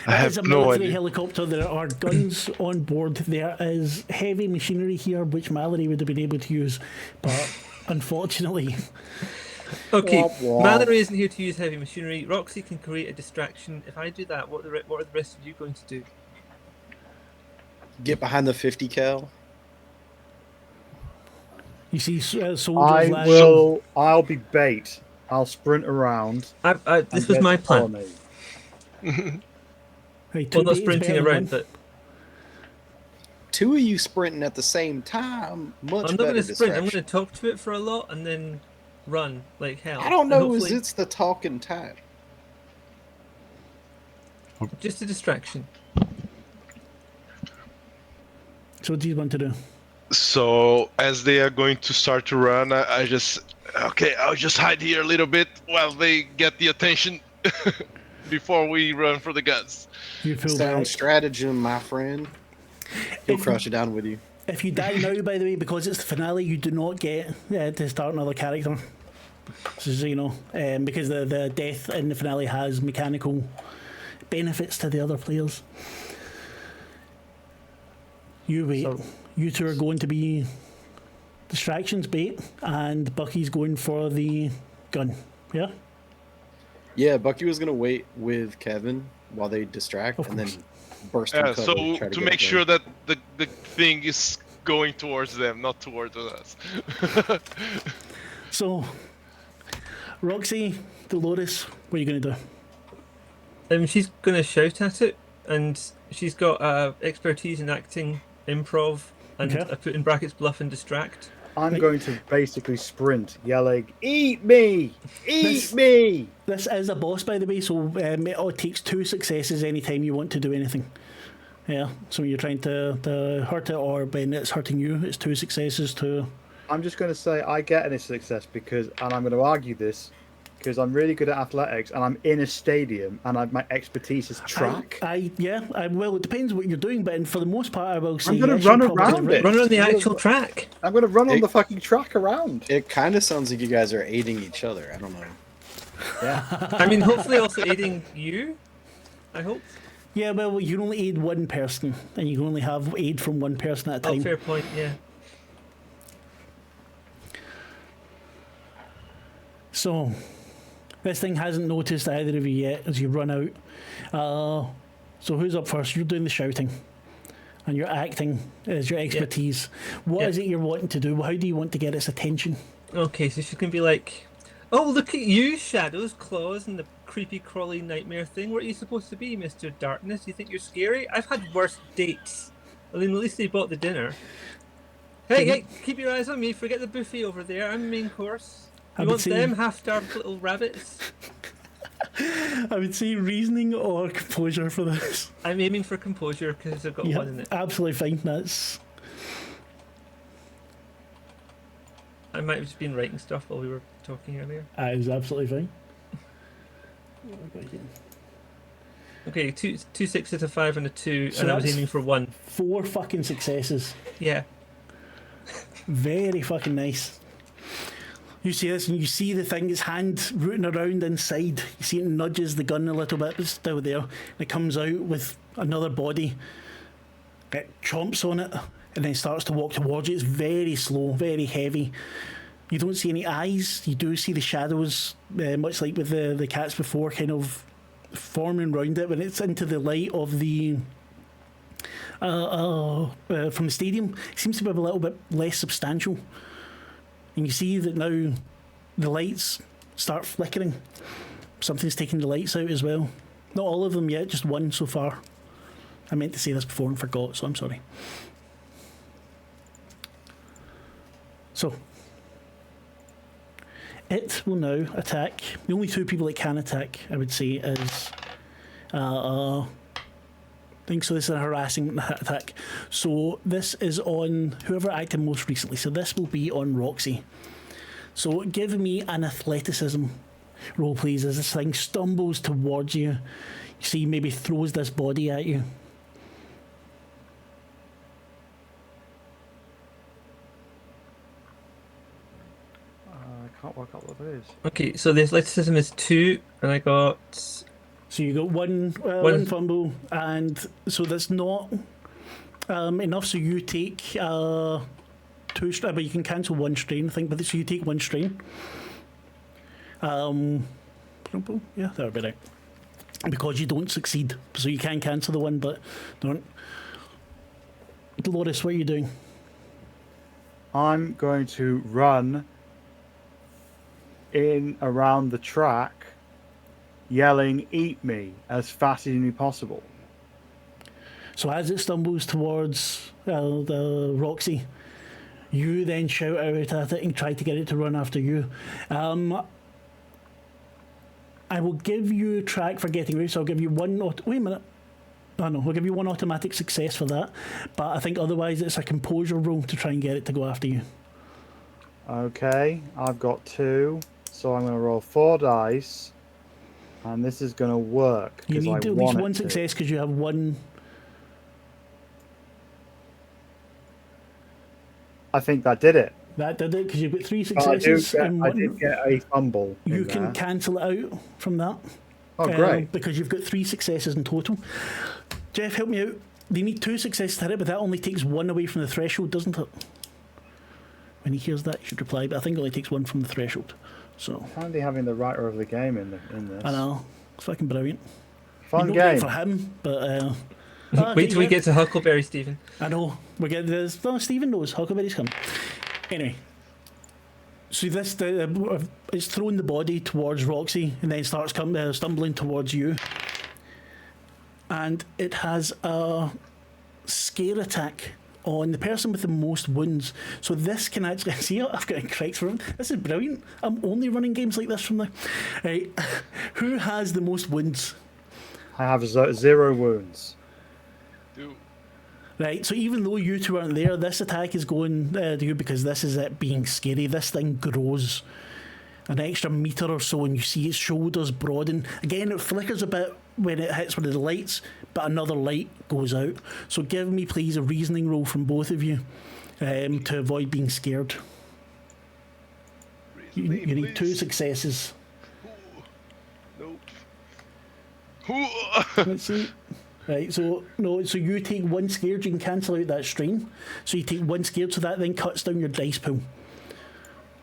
I It is a have no military idea. helicopter. There are guns on board. There is heavy machinery here, which Mallory would have been able to use, but unfortunately, Okay, Womp womp. Mallory isn't here to use heavy machinery. Roxy can create a distraction. If I do that, what are the rest of you going to do? Get behind the 50 cal. you see soldiers. I'll be bait. I'll sprint around. This and was get my to plan. follow me. Right, Well, not two days sprinting better than around, one. but 2 of you sprinting at the same time. Much I'm not better going to sprint. I'm distraction. going to talk to it for a lot and then run like hell. I don't And know. Is hopefully- it's the talking type? just a distraction. So what do you want to do? So as they are going to start to run, I'll just hide here a little bit while they get the attention before we run for the guns. You feel Sound back. stratagem, my friend. He'll If- crush it down with you. If you die now, by the way, because it's the finale, you do not get to start another character. So you know, because the death in the finale has mechanical benefits to the other players. You wait. So- You two are going to be distractions bait, and Bucky's going for the gun. Yeah. Yeah, Bucky was gonna wait with Kevin while they distract, Of and then course. burst from Yeah, cover so try to get make it sure done. that the thing is going towards them, not towards us. So, Roxy, Dolores, what are you going to do? She's going to shout at it, and she's got expertise in acting, improv, and Okay. I put in brackets bluff and distract. I'm going to basically sprint, yelling, "Eat me! Eat This- me!" This is a boss, by the way, so it all takes 2 successes anytime you want to do anything. Yeah, so when you're trying to hurt it or when it's hurting you, it's 2 successes to... I'm just going to say I get any success because, and I'm going to argue this, because I'm really good at athletics and I'm in a stadium and my expertise is track. Well, it depends what you're doing, but for the most part, I will say gonna yes, run you're probably around right. it. Run on the Yeah, actual but- track. I'm going to run on It- the fucking track around. It kind of sounds like you guys are aiding each other. I don't know. Yeah. I mean, hopefully also aiding you. I hope. Yeah, well, you can only aid one person, and you can only have aid from one person at a Oh, time. fair point. Yeah. So, this thing hasn't noticed either of you yet as you run out. So who's up first? You're doing the shouting. And you're acting as your expertise. What Yeah. is it you're wanting to do? How do you want to get its attention? Okay, so she can be like, "Oh, look at you, shadows, claws, and the creepy crawly nightmare thing. What are you supposed to be, Mr. Darkness? You think you're scary? I've had worse dates. I mean, at least they bought the dinner. Hey, keep your eyes on me. Forget the buffet over there. I'm main course. You want them half-starved little rabbits? I would say reasoning or composure for this. I'm aiming for composure because I've got one in it. Absolutely fine. That's. I might have just been writing stuff while we were talking earlier. That is absolutely fine. Okay, two sixes, a 5, and a 2, So and I was that's aiming for 1. 4 fucking successes. Yeah. Very fucking nice. You see this, and you see the thing, its hand rooting around inside. You see it nudges the gun a little bit, but it's still there. And it comes out with another body. It chomps on it, and then starts to walk towards you. It's very slow, very heavy. You don't see any eyes. You do see the shadows, much like with the cats before, kind of forming around it. When it's into the light of the from the stadium, it seems to be a little bit less substantial. And you see that now the lights start flickering. Something's taking the lights out as well. Not all of them yet, just one so far. I meant to say this before and forgot, so I'm sorry. So, it will now attack. The only 2 people it can attack, I would say, is I think so. This is a harassing attack. So this is on whoever acted most recently. So this will be on Roxy. So give me an athleticism roll, please, as this thing stumbles towards you. You see, maybe throws this body at you. I can't work out what it is. Okay, so the athleticism is 2, and I got... So you got one fumble, and so that's not enough. So you take 2 strain, but you can cancel 1 strain, I think. But so you take 1 strain. Yeah, that would be right. Because you don't succeed, so you can cancel the one, but don't. Dolores, what are you doing? I'm going to run in around the track, yelling, "Eat me," as fast as humanly possible. So as it stumbles towards the Roxy, you then shout out at it and try to get it to run after you. I will give you track for getting away, so I'll give you 1... Wait a minute. Oh no, I'll give you 1 automatic success for that. But I think otherwise it's a composure roll to try and get it to go after you. Okay, I've got 2, so I'm going to roll 4 dice. And this is going to work. You need at least 1 success because you have 1. I think that did it. That did it because you've got 3 successes. I did get a fumble. You can cancel it out from that. Oh, great. Because you've got 3 successes in total. Jeff, help me out. They need 2 successes to hit it, but that only takes 1 away from the threshold, doesn't it? When he hears that, he should reply, but I think it only takes 1 from the threshold. So Handy having the writer of the game in this. I know, it's fucking brilliant. Fun Not game for him, but wait till we get to Huckleberry, Stephen. I know we get this. No, Stephen knows Huckleberry's coming. Anyway, so this it's throwing the body towards Roxy and then starts stumbling towards you, and it has a scare attack on the person with the most wounds. So this can actually see, I've got correct for him. This is brilliant. I'm only running games like this from now. Right, who has the most wounds? I have 0 wounds. Right, so even though you 2 aren't there, this attack is going to you because this is it being scary. This thing grows an extra metre or so, and you see its shoulders broaden. Again, it flickers a bit when it hits one of the lights, but another light goes out. So give me, please, a reasoning roll from both of you to avoid being scared. You need 2 successes. Nope. Let's see. Right, so you take 1 scared, you can cancel out that strain. So you take 1 scared, so that then cuts down your dice pool.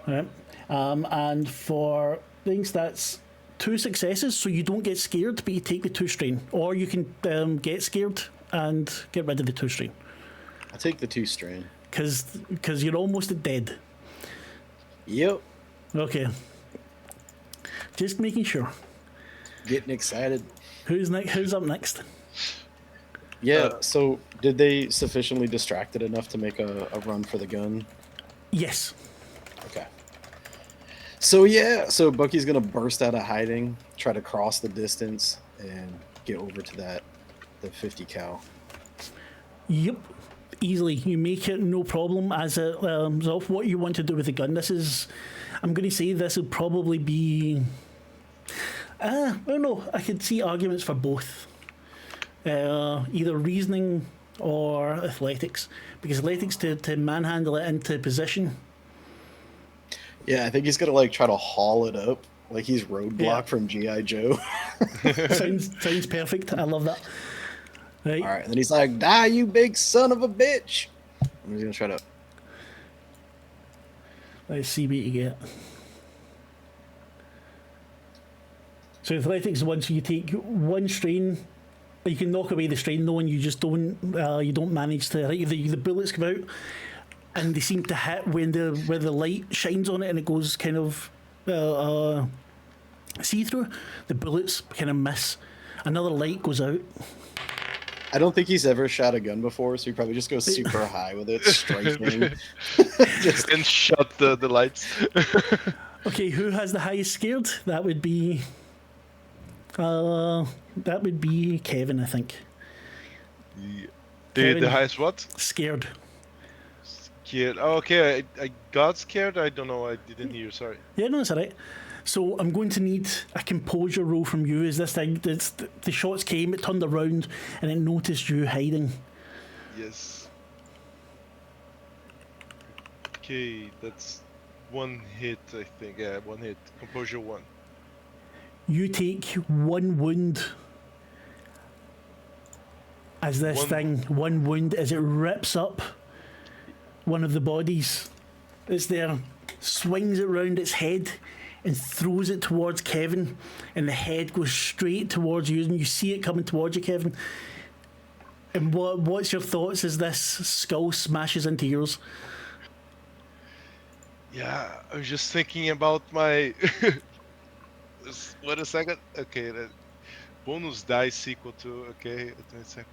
Right. And for things, that's 2 successes, so you don't get scared, but you take the 2 strain. Or you can get scared and get rid of the 2 strain. I'll take the 2 strain. Because you're almost dead. Yep. Okay. Just making sure. Getting excited. Who's next? Who's up next? Yeah. So, did they sufficiently distracted enough to make a run for the gun? Yes. Okay. So yeah, so Bucky's gonna burst out of hiding, try to cross the distance, and get over to the 50 cal. Yep. Easily. You make it no problem as it of what you want to do with the gun. This is, I'm going to say this will probably be, I don't know, I could see arguments for both. Either reasoning or athletics. Because athletics to manhandle it into position. Yeah, I think he's gonna like try to haul it up like he's Roadblock Yeah. from G.I. Joe. sounds perfect. I love that. Right. All right, and then he's like, "Die, you big son of a bitch!" And he's gonna try to. Let's see what you get. So athletics is one, so you take one strain. You can knock away the strain though, and you just don't. You don't manage to. Like, the bullets come out, and they seem to hit when where the light shines on it, and it goes kind of see through. The bullets kind of miss. Another light goes out. I don't think he's ever shot a gun before, so he probably just goes super high with it, striking. Just And shut the lights. Okay, who has the highest scared? That would be. That would be Kevin, I think. The highest what? Scared. Scared. Oh, okay, I got scared. I don't know. I didn't hear. Sorry. Yeah, no, that's all right. So I'm going to need a composure roll from you. Is this thing? The shots came, it turned around, and it noticed you hiding. Yes. Okay, that's one hit. I think. Yeah, one hit. Composure 1. You take one wound as one wound as it rips up one of the bodies that's there, swings it round its head and throws it towards Kevin, and the head goes straight towards you, and you see it coming towards you, Kevin. And what's your thoughts as this skull smashes into yours? Yeah, I was just thinking about my. Wait a second. Okay, the bonus dice equal to. Okay, 20 seconds.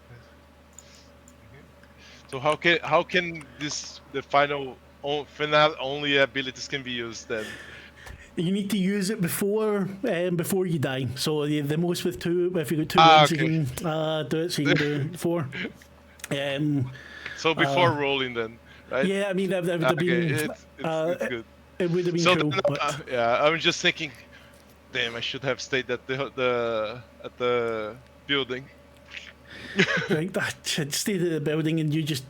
So how can the final only abilities can be used then? You need to use it before you die. So the most with two. If you got two wounds, okay. you can do it. So you can do 4. So before rolling then, right? Yeah, I mean that would have been. It's good. It would have been So cool. then, But yeah, I was just thinking, damn, I should have stayed at the building. like that should stayed at the building, and you just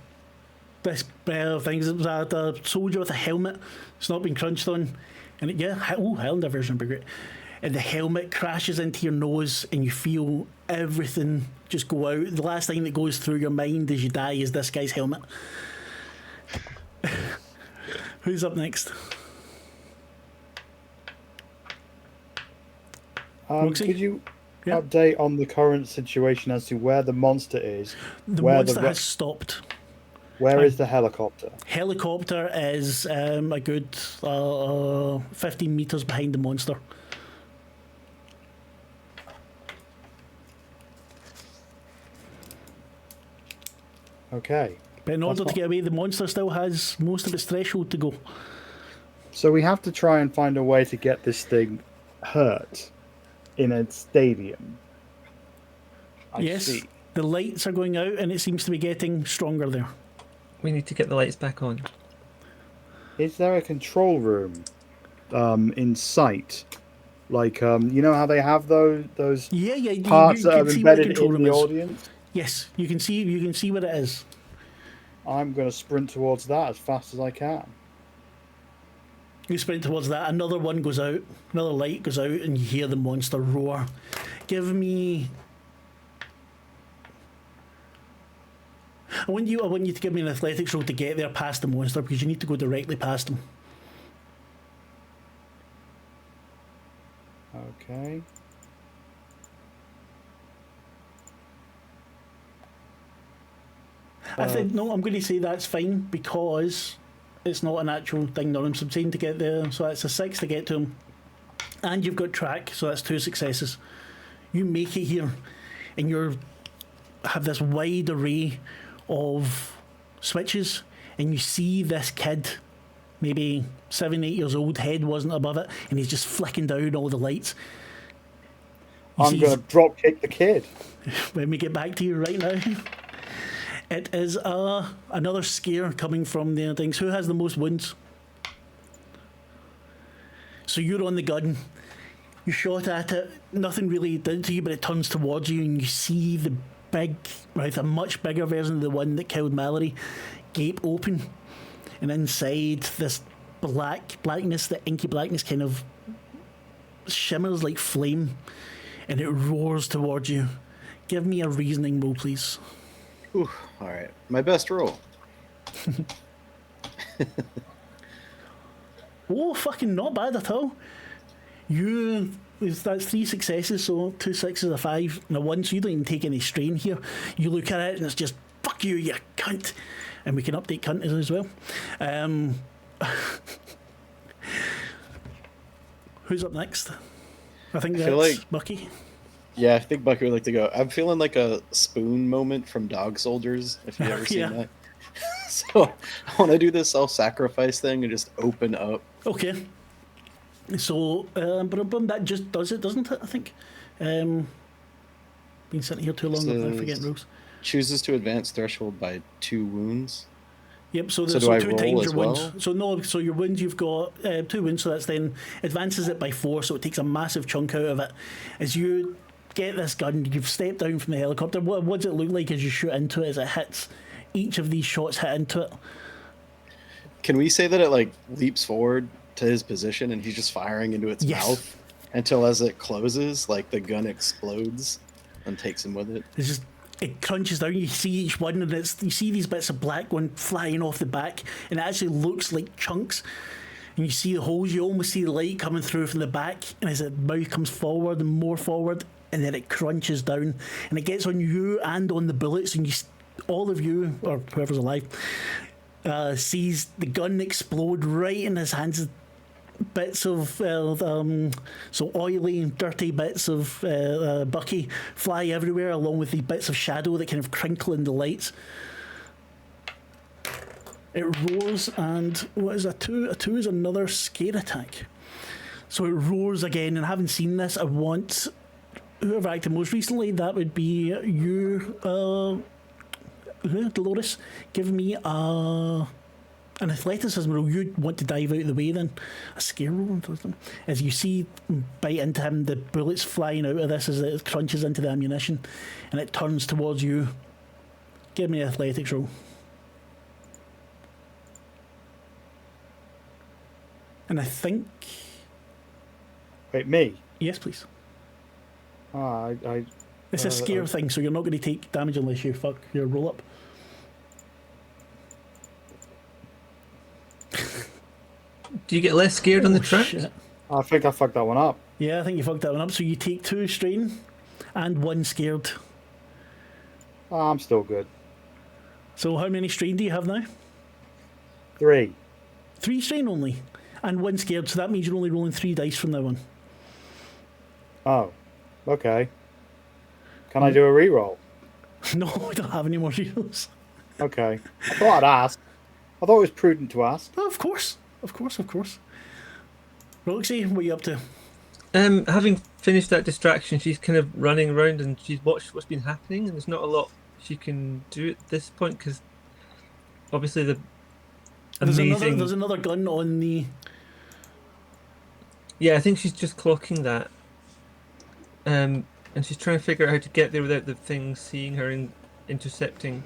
this things. It was a soldier with a helmet. It's not been crunched on, and Highlander version would be great. And the helmet crashes into your nose, and you feel everything just go out. The last thing that goes through your mind as you die is this guy's helmet. Who's up next? Roxy? Could you Yeah. update on the current situation as to where the monster is? The where monster the has stopped. Where is the helicopter? Helicopter is a good 15 meters behind the monster. Okay. But in order to fine. get away, the monster still has most of its threshold to go. So we have to try and find a way to get this thing hurt in a stadium. I Yes, see. the lights are going out, and it seems to be getting stronger there. We need to get the lights back on. Is there a control room in sight? Like, you know how they have those Yeah, you parts that can are see where the embedded control in room the is. audience? Yes, you can see what it is. I'm going to sprint towards that as fast as I can. You sprint towards that. Another one goes out. Another light goes out, and you hear the monster roar. Give me. I want you to give me an athletics roll to get there past the monster, because you need to go directly past him. Okay. I think no. I'm going to say that's fine because it's not an actual thing. No, I'm saying to get there, so that's a 6 to get to him, and you've got track, so that's 2 successes. You make it here, and have this wide array of switches, and you see this kid, maybe 7, 8 years old, head wasn't above it, and he's just flicking down all the lights. I'm going to drop kick the kid. When we get back to you right now, it is another scare coming from the things. Who has the most wounds? So you're on the gun. You shot at it. Nothing really did to you, but it turns towards you, and you see the big, right, a much bigger version of the one that killed Mallory, gape open, and inside this blackness, the inky blackness, kind of shimmers like flame, and it roars towards you. Give me a reasoning roll, please. Ooh, all right, my best roll. Oh, fucking not bad at all. That's 3 successes, so 2 6s, a 5, and a 1, so you don't even take any strain here. You look at it and it's just, fuck you, you cunt. And we can update cunt as well. Who's up next? I think that's like Bucky. Yeah, I think Bucky would like to go. I'm feeling like a Spoon moment from Dog Soldiers, if you've ever seen that. So I want to do this self-sacrifice thing and just open up. Okay. So, that just does it, doesn't it, I think? Been sitting here too long, I'm forgetting rules. Chooses to advance threshold by 2 wounds. Yep, so do I 2 roll times as your wounds. well? So no, so your wounds, you've got 2 wounds, so that's then advances it by 4, so it takes a massive chunk out of it. As you get this gun, you've stepped down from the helicopter. What does it look like as you shoot into it, as it hits? Each of these shots hit into it. Can we say that it like leaps forward to his position and he's just firing into its mouth until as it closes, like the gun explodes and takes him with it? It's just, it crunches down. You see each one, and you see these bits of black going flying off the back, and it actually looks like chunks. And you see the holes. You almost see the light coming through from the back, and as the mouth comes forward and more forward, and then it crunches down, and it gets on you and on the bullets, and all of you, or whoever's alive, sees the gun explode right in his hands. Bits of so oily and dirty bits of Bucky fly everywhere, along with the bits of shadow that kind of crinkle in the lights. It roars, and what is a 2? A 2 is another scare attack. So it roars again, and having seen this, I want whoever acted most recently, that would be you, Dolores. Give me an athleticism roll. You'd want to dive out of the way then. A scare roll. As you see, bite into him, the bullets flying out of this as it crunches into the ammunition, and it turns towards you. Give me an athletics roll. And I think... Wait, me? Yes, please. It's a scare thing, so you're not going to take damage unless you fuck your roll up. Do you get less scared on the trip? Shit. I think I fucked that one up. Yeah, I think you fucked that one up. So you take 2 strain and 1 scared. I'm still good. So how many strain do you have now? 3. 3 strain only, and 1 scared. So that means you're only rolling 3 dice from now on. Oh, okay. Can I do a reroll? No, I don't have any more heroes. Okay. I thought I'd ask. I thought it was prudent to ask. Oh, of course. Roxy, what are you up to? Having finished that distraction, she's kind of running around and she's watched what's been happening, and there's not a lot she can do at this point because obviously the amazing... There's another gun on the... Yeah, I think she's just clocking that. And she's trying to figure out how to get there without the thing seeing her and intercepting.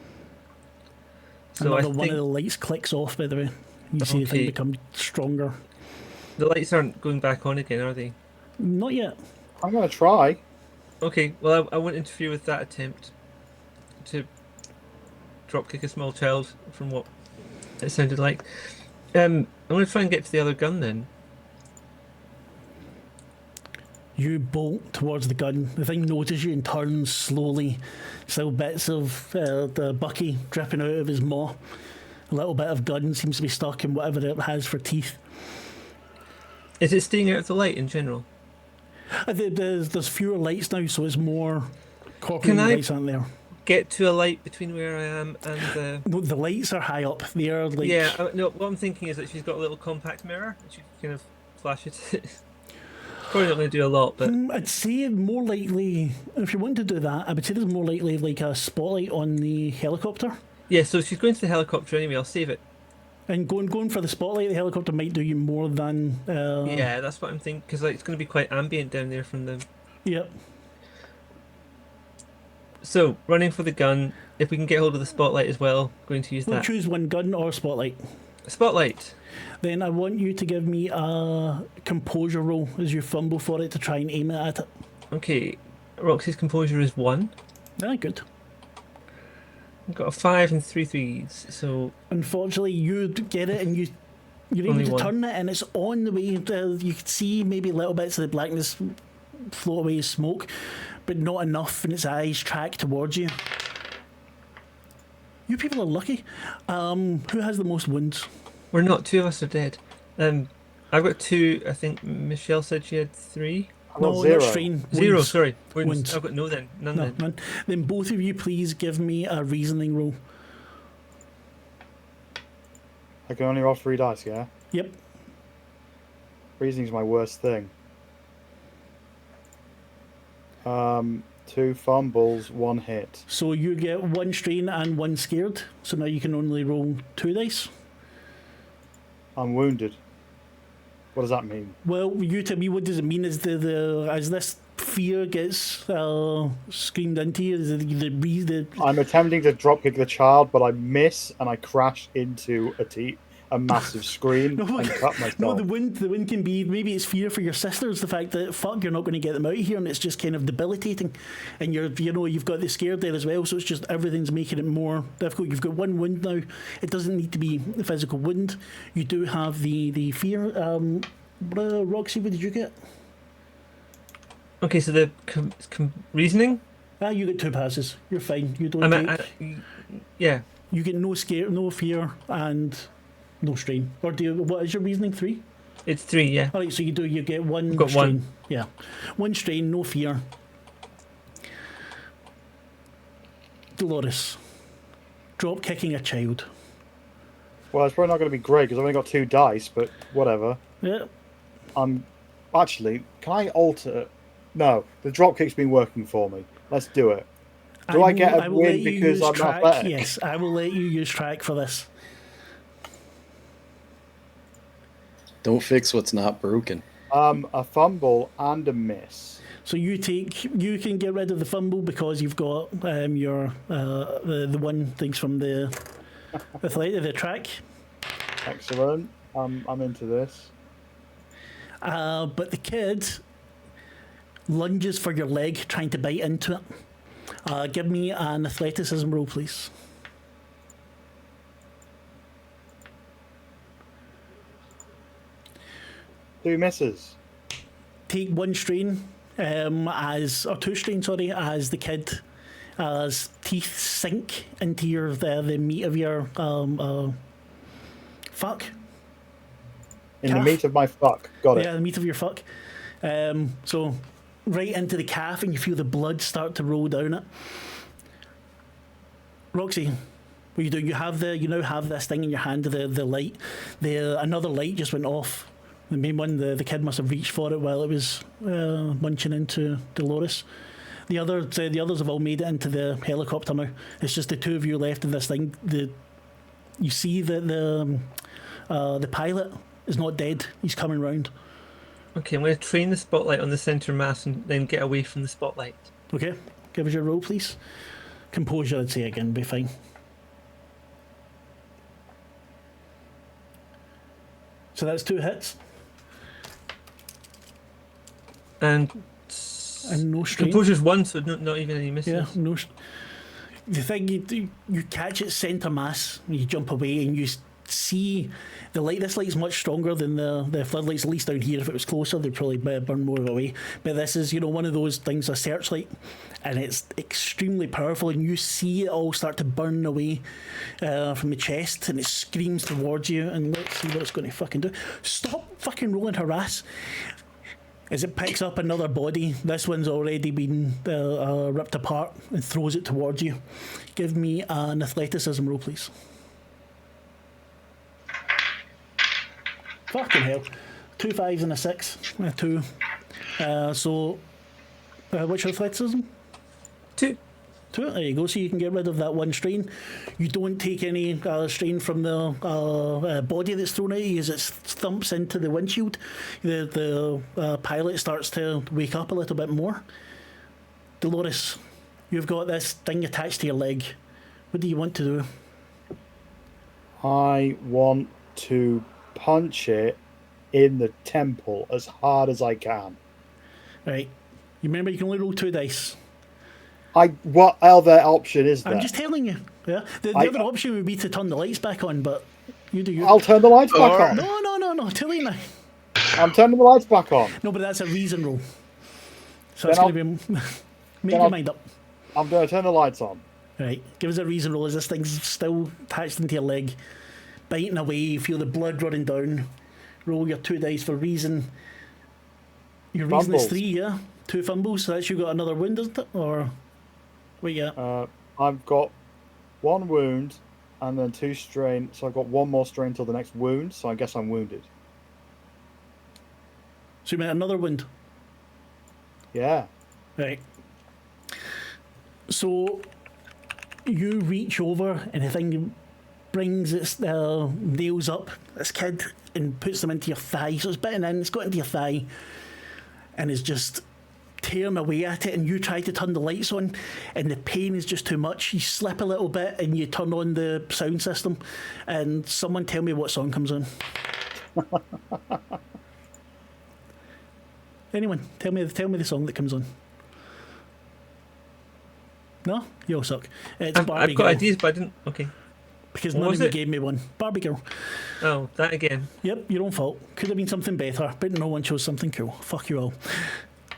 So one of the lights clicks off, by the way. You see the thing become stronger. The lights aren't going back on again, are they? Not yet. I'm going to try. Okay, well, I won't interfere with that attempt to dropkick a small child from what it sounded like. I'm going to try and get to the other gun then. You bolt towards the gun. The thing notices you and turns slowly. Still bits of the Bucky dripping out of his maw. A little bit of gun seems to be stuck in whatever it has for teeth. Is it staying out of the light in general? There's fewer lights now, so it's more corporate Can I- lights aren't there. Get to a light between where I am and the. No, the lights are high up. They are like Yeah, no. What I'm thinking is that she's got a little compact mirror, and she can kind of flash it. Probably not going to do a lot, but I'd say more likely, if you want to do that, I would say there's more likely like a spotlight on the helicopter. yeah. So she's going to the helicopter anyway. I'll save it. And going for the spotlight, the helicopter might do you more than. Yeah, that's what I'm thinking, because like it's going to be quite ambient down there from the. Yep. So running for the gun. If we can get hold of the spotlight as well, going to use We'll that. choose one gun or spotlight. Spotlight. Then I want you to give me a composure roll as you fumble for it to try and aim it at it. Okay. Roxy's composure is 1. Very good. I've got a 5 and 3 threes, so Unfortunately, you get it and you're able Only to one. turn it, and it's on the way. You can see maybe little bits of the blackness float away as smoke, but not enough, and its eyes track towards you. You people are lucky. Who has the most wounds? we're not. 2 of us are dead. I've got 2. I think Michelle said she had 3. I got No, zero. not strain. 0, Wounds. sorry. Wounds. Wounds. I've got no then. None No, then. none. Then both of you, please give me a reasoning roll. I can only roll 3 dice, yeah? Yep. Reasoning's my worst thing. 2 fumbles, 1 hit. So you get 1 strain and 1 scared. So now you can only roll 2 dice. I'm wounded. What does that mean? Well, you tell me, what does it mean? Is as this fear gets screamed into you? Is it the I'm attempting to dropkick the child, but I miss and I crash into a massive screen No, and cut myself. no, the wind can be, maybe it's fear for your sisters, the fact that fuck, you're not going to get them out of here, and it's just kind of debilitating, and you've got the scared there as well, so it's just everything's making it more difficult. You've got 1 wound now. It doesn't need to be the physical wound. You do have the fear. Roxy, what did you get? Okay, so the reasoning. You get 2 passes. You're fine. You don't. Yeah. You get no scare, no fear, and no strain. Or do you? What is your reasoning? 3. It's 3. Yeah. All right, so you get 1 got strain. 1. Yeah, 1 strain, no fear. Dolores, drop kicking a child. Well, it's probably not going to be great because I've only got 2 dice, but whatever. Yeah. Actually, can I alter? No, the dropkick's been working for me. Let's do it. Do I get a will let win you because use I'm track. athletic? Yes, I will let you use track for this. Don't fix what's not broken. A fumble and a miss. So you can get rid of the fumble because you've got your the one things from the the track. Excellent. I'm into this. But the kid lunges for your leg, trying to bite into it. Give me an athleticism roll, please. 2 misses. Take 1 strain, or 2 strain, sorry, as the kid, as teeth sink into the meat of your fuck. In the Calf. meat of my fuck. Got it. Yeah, the meat of your fuck. So right into the calf, and you feel the blood start to roll down it. Roxy, what are you doing? You now have this thing in your hand, the light. Another light just went off. The main one, the kid must have reached for it while it was munching into Dolores. The others have all made it into the helicopter now. It's just the 2 of you left in this thing. You see that the pilot is not dead. He's coming round. Okay, I'm going to train the spotlight on the center mass and then get away from the spotlight. Okay, give us your roll, please. Composure, I'd say again, be fine. So that's 2 hits And and no strain. composure's 1, so not even any misses. Yeah, no. The thing you catch its centre mass, and you jump away, and you see the light. This light's much stronger than the floodlights. At least down here, if it was closer, they'd probably burn more of it away. But this is, one of those things, a searchlight, and it's extremely powerful. And you see it all start to burn away from the chest, and it screams towards you. And let's see what it's going to fucking do. Stop fucking rolling harass. As it picks up another body, this one's already been ripped apart, and throws it towards you. Give me an athleticism roll, please. Fucking hell. 2 5s and a 6. 2. What's your athleticism? 2. 2. There you go. So you can get rid of that one strain. You don't take any strain from the body that's thrown at you as it thumps into the windshield. The pilot starts to wake up a little bit more. Dolores, you've got this thing attached to your leg. What do you want to do? I want to punch it in the temple as hard as I can. Right. You remember you can only roll 2 dice. What other option is there? I'm just telling you. Yeah. The other option would be to turn the lights back on, but you do you. I'll turn the lights back on. No. Too late now. I'm turning the lights back on. No, but that's a reason roll. So Then it's going to be. Make your mind up. I'm going to turn the lights on. Right. Give us a reason roll as this thing's still attached into your leg. Biting away, you feel the blood running down. Roll your 2 dice for reason. Your reason is 3, yeah? 2 fumbles, so that's you got another wound, isn't it? Or wait, yeah. I've got 1 wound and then 2 strain, so I've got 1 more strain till the next wound, so I guess I'm wounded. So you meant another wound? Yeah. Right. So you reach over and the thing brings its nails up this kid and puts them into your thigh. So it's bitten in, it's got into your thigh and is just tearing away at it, and you try to turn the lights on and the pain is just too much. You slip a little bit and you turn on the sound system, and someone tell me what song comes on. Anyone, tell me the song that comes on. No? You all suck. It's Barbie I've got Girl. ideas, but I didn't. Okay. Because What none was of you it? gave me one. Barbie Girl. Oh, that again. Yep, your own fault. Could have been something better, but no one chose something cool. Fuck you all.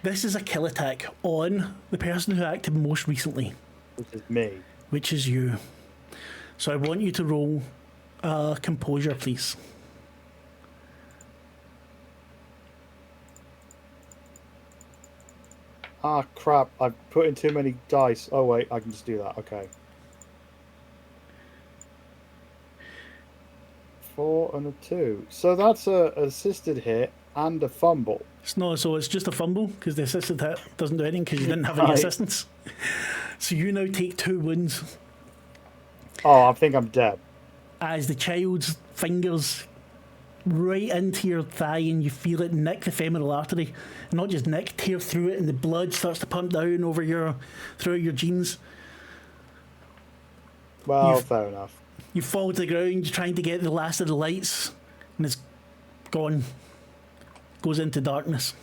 This is a kill attack on the person who acted most recently, Which is me. which is you. So I want you to roll composure, please. Ah, crap. I've put in too many dice. Oh, wait. I can just do that. Okay. 4 and a 2. So that's a assisted hit and a fumble. So it's just a fumble, because the assisted hit doesn't do anything because you didn't have any Right. assistance. So you now take 2 wounds Oh, I think I'm dead. as the child's fingers right into your thigh and you feel it nick the femoral artery. And not just nick, tear through it, and the blood starts to pump down through your jeans. Well, You've- fair enough. You fall to the ground, trying to get the last of the lights, and it's gone. Goes into darkness.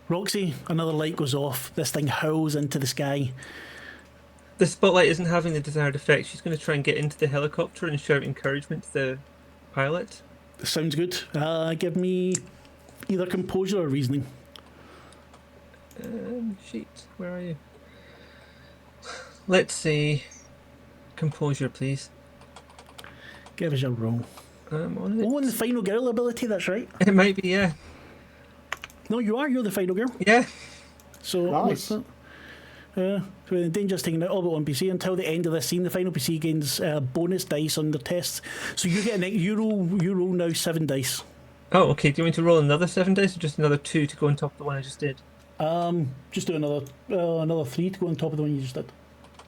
Roxy, another light goes off. This thing howls into the sky. The spotlight isn't having the desired effect. She's going to try and get into the helicopter and shout encouragement to the pilot. Sounds good. Give me either composure or reasoning. Sheet, where are you? Let's see. Composure, please. Give us a roll. On it. Oh, and the final girl ability, that's right. It might be, yeah. No, you're the final girl. Yeah. So, Nice. what's that? So the danger's taken out all but one PC. Until the end of this scene, the final PC gains bonus dice on the tests. So you get you roll now 7 dice. Oh, okay. Do you want me to roll another 7 dice or just another 2 to go on top of the one I just did? Just do another 3 to go on top of the one you just did.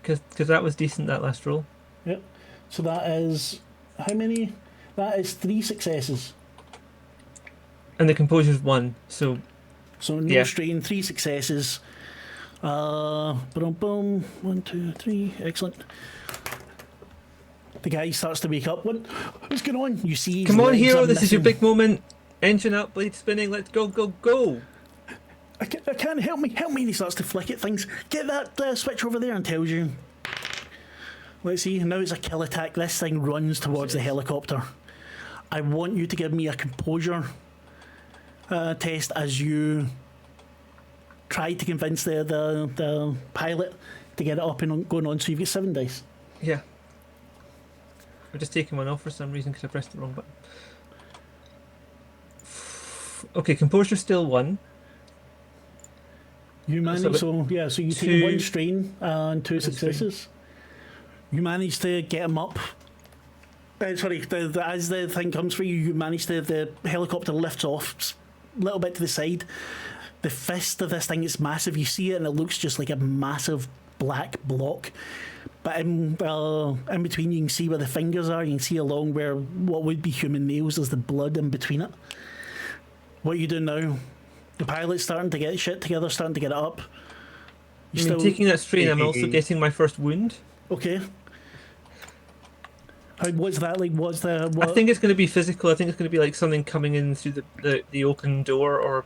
Because that was decent, that last roll. Yep. So that is how many? That is 3 successes. And the composure's 1, so So no Yeah. strain, 3 successes. Boom, 1, 2, 3. Excellent. The guy starts to wake up. What's going on? You see, his come on, legs hero, are this is your missing. big moment. Engine up, blade spinning, let's go, go, go. I can't help me. And he starts to flick at things. Get that switch over there, and tells you. Let's see. Now it's a kill attack. This thing runs towards the helicopter. I want you to give me a composure test as you try to convince the pilot to get it up and going on. So you've got 7 dice. Yeah. I'm just taking one off for some reason because I pressed the wrong button. Okay, composure still 1. You managed, so you take two- 1 strain and 2 strain. successes. You managed to get him up. Sorry, as the thing comes for you, you manage to, the helicopter lifts off a little bit to the side. The fist of this thing is massive. You see it and it looks just like a massive black block. But in between, you can see where the fingers are. You can see along where what would be human nails, there's the blood in between it. What you do now? The pilot's starting to get shit together, starting to get it up. Taking that strain, I'm also getting my first wound. Okay. What's that like? I think it's going to be physical. I think it's going to be like something coming in through the open door, or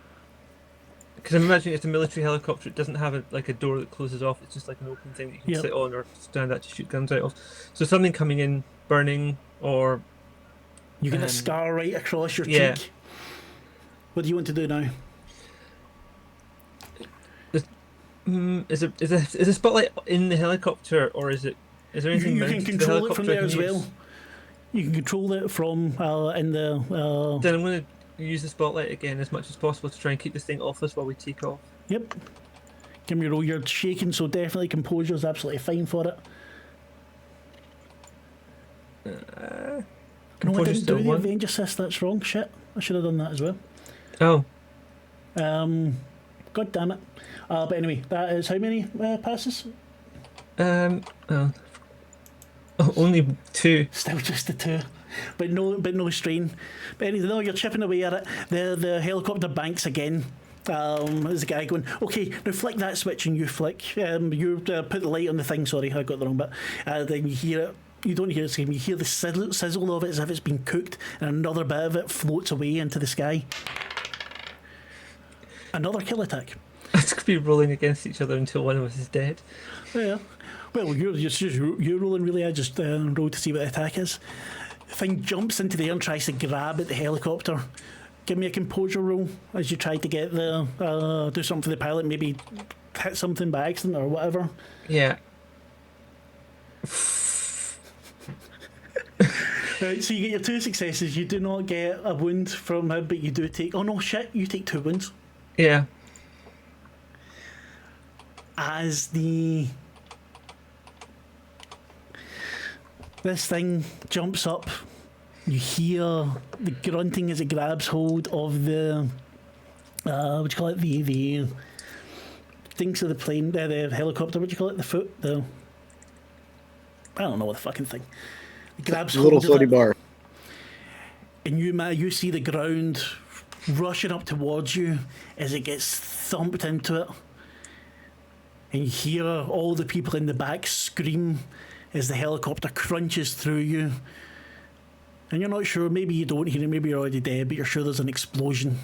because I'm imagining it's a military helicopter. It doesn't have a door that closes off. It's just like an open thing that you can sit on or stand at to shoot guns out of. So something coming in, burning, or you get a scar right across your cheek. What do you want to do now? Is a spotlight in the helicopter, or is there anything? You can control it from there as well. You can control it from in the. Then I'm going to use the spotlight again as much as possible to try and keep this thing off us while we take off. Yep. Give me a roll. You're shaking, so definitely composure is absolutely fine for it. No, I didn't do the Avenger assist. That's wrong. Shit. I should have done that as well. Oh. God damn it. But anyway, that is how many passes? Only 2. Still just the 2. But no strain. But anyway, no, you're chipping away at it. The helicopter banks again. There's a guy going, okay, now flick that switch, and you flick. You put the light on the thing, sorry, I got the wrong bit. Then you hear it. You don't hear it scream, you hear the sizzle of it as if it's been cooked, and another bit of it floats away into the sky. Another kill attack. It's going to be rolling against each other until one of us is dead. Yeah. Well, you're rolling really. I just rolled to see what the attack is. The thing jumps into the air and tries to grab at the helicopter. Give me a composure roll as you try to get the do something for the pilot, maybe hit something by accident or whatever. Yeah. Right, so you get your 2 successes. You do not get a wound from him, but you do take. Oh no, shit! You take 2 wounds. Yeah. As this thing jumps up, you hear the grunting as it grabs hold of the what do you call it, the things of the plane, the helicopter. What do you call it? The foot, I don't know what the fucking thing. It grabs the little hold of floaty it, bar, and you see the ground rushing up towards you as it gets thumped into it. And you hear all the people in the back scream as the helicopter crunches through you. And you're not sure, maybe you don't hear it, maybe you're already dead, but you're sure there's an explosion.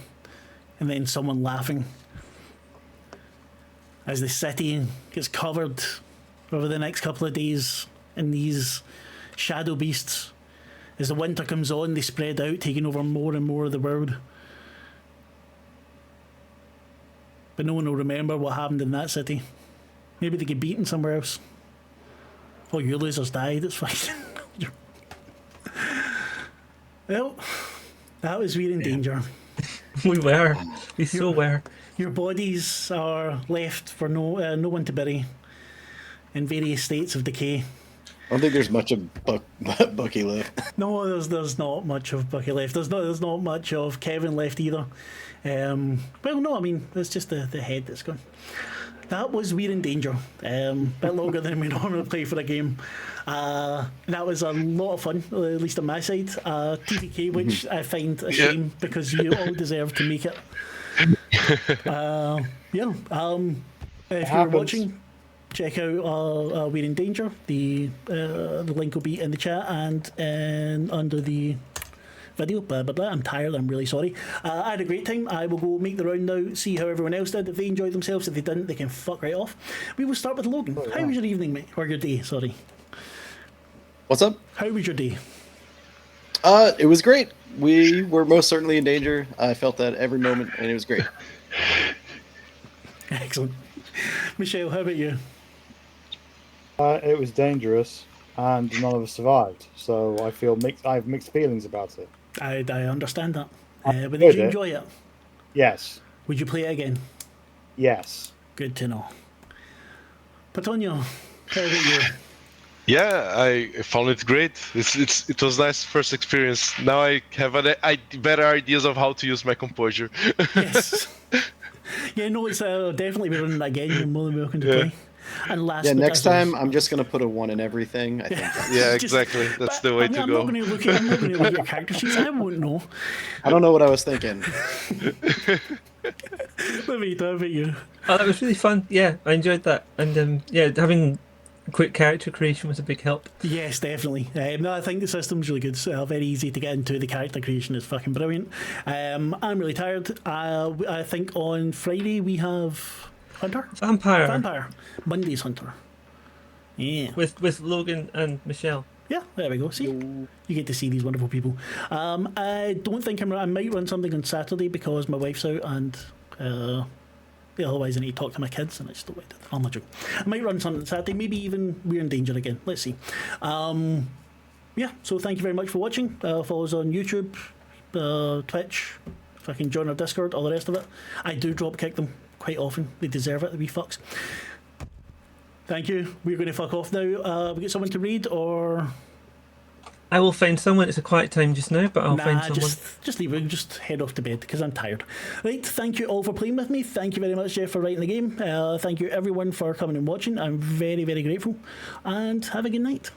And then someone laughing. As the city gets covered over the next couple of days in these shadow beasts. As the winter comes on, they spread out, taking over more and more of the world. But no one will remember what happened in that city. Maybe they get beaten somewhere else. Oh, your losers died, it's fine. Well, that was We're in Danger. We were. We so were. Your bodies are left for no one to bury in various states of decay. I don't think there's much of Bucky left. No, there's not much of Bucky left. There's not much of Kevin left either. Well, no, I mean, it's just the head that's gone. That was We're in Danger. Bit longer than we normally play for a game. That was a lot of fun, at least on my side. TPK, which I find a shame because you all deserve to make it. If you're watching, check out We're in Danger. The link will be in the chat and under the video. Blah, blah, blah. I'm tired. I'm really sorry. I had a great time. I will go make the round now, see how everyone else did. If they enjoyed themselves, if they didn't, they can fuck right off. We will start with Logan. How was your evening, mate? Or your day, sorry. What's up? How was your day? It was great. We were most certainly in danger. I felt that every moment, and it was great. Excellent. Michelle, how about you? It was dangerous, and none of us survived. So I have mixed feelings about it. I understand that. But did you enjoy it? Yes. Would you play it again? Yes. Good to know. Potonho, how about you? Yeah, I found it great. It was nice first experience. Now I have better ideas of how to use my composure. Yes. Yeah, no, it's definitely be running that again. You're more than welcome to Yeah. play. And last, Yeah, but next that's time I'm just gonna put a 1 in everything. I think. Yeah, Just- exactly. That's the way I'm to not go. going to look at. I'm not going to look at your character sheets. I won't know. I don't know what I was thinking. Lavaita, how about you? Oh, that was really fun. Yeah, I enjoyed that. And yeah, having quick character creation was a big help. Yes, definitely. No, I think the system's really good. It's very easy to get into. The character creation is fucking brilliant. I'm really tired. I think on Friday we have Hunter? Vampire. Monday's Hunter. Yeah. With Logan and Michelle. Yeah, there we go. See? You get to see these wonderful people. I don't think I might run something on Saturday because my wife's out and yeah, otherwise I need to talk to my kids and I just don't want to. I'm not joking. I might run something on Saturday, maybe even We're in Danger again. Let's see. Yeah, so thank you very much for watching. Follow us on YouTube, Twitch, if I can join our Discord, all the rest of it. I do drop kick them quite often. They deserve it, the wee fucks. Thank you. We're going to fuck off now. We get someone to read or... I will find someone. It's a quiet time just now, but I'll find someone. Just leave it. Just head off to bed because I'm tired. Right, thank you all for playing with me. Thank you very much, Jeff, for writing the game. Thank you everyone for coming and watching. I'm very, very grateful. And have a good night.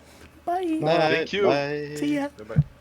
Bye. Bye. Thank you. Bye. See ya. Bye-bye.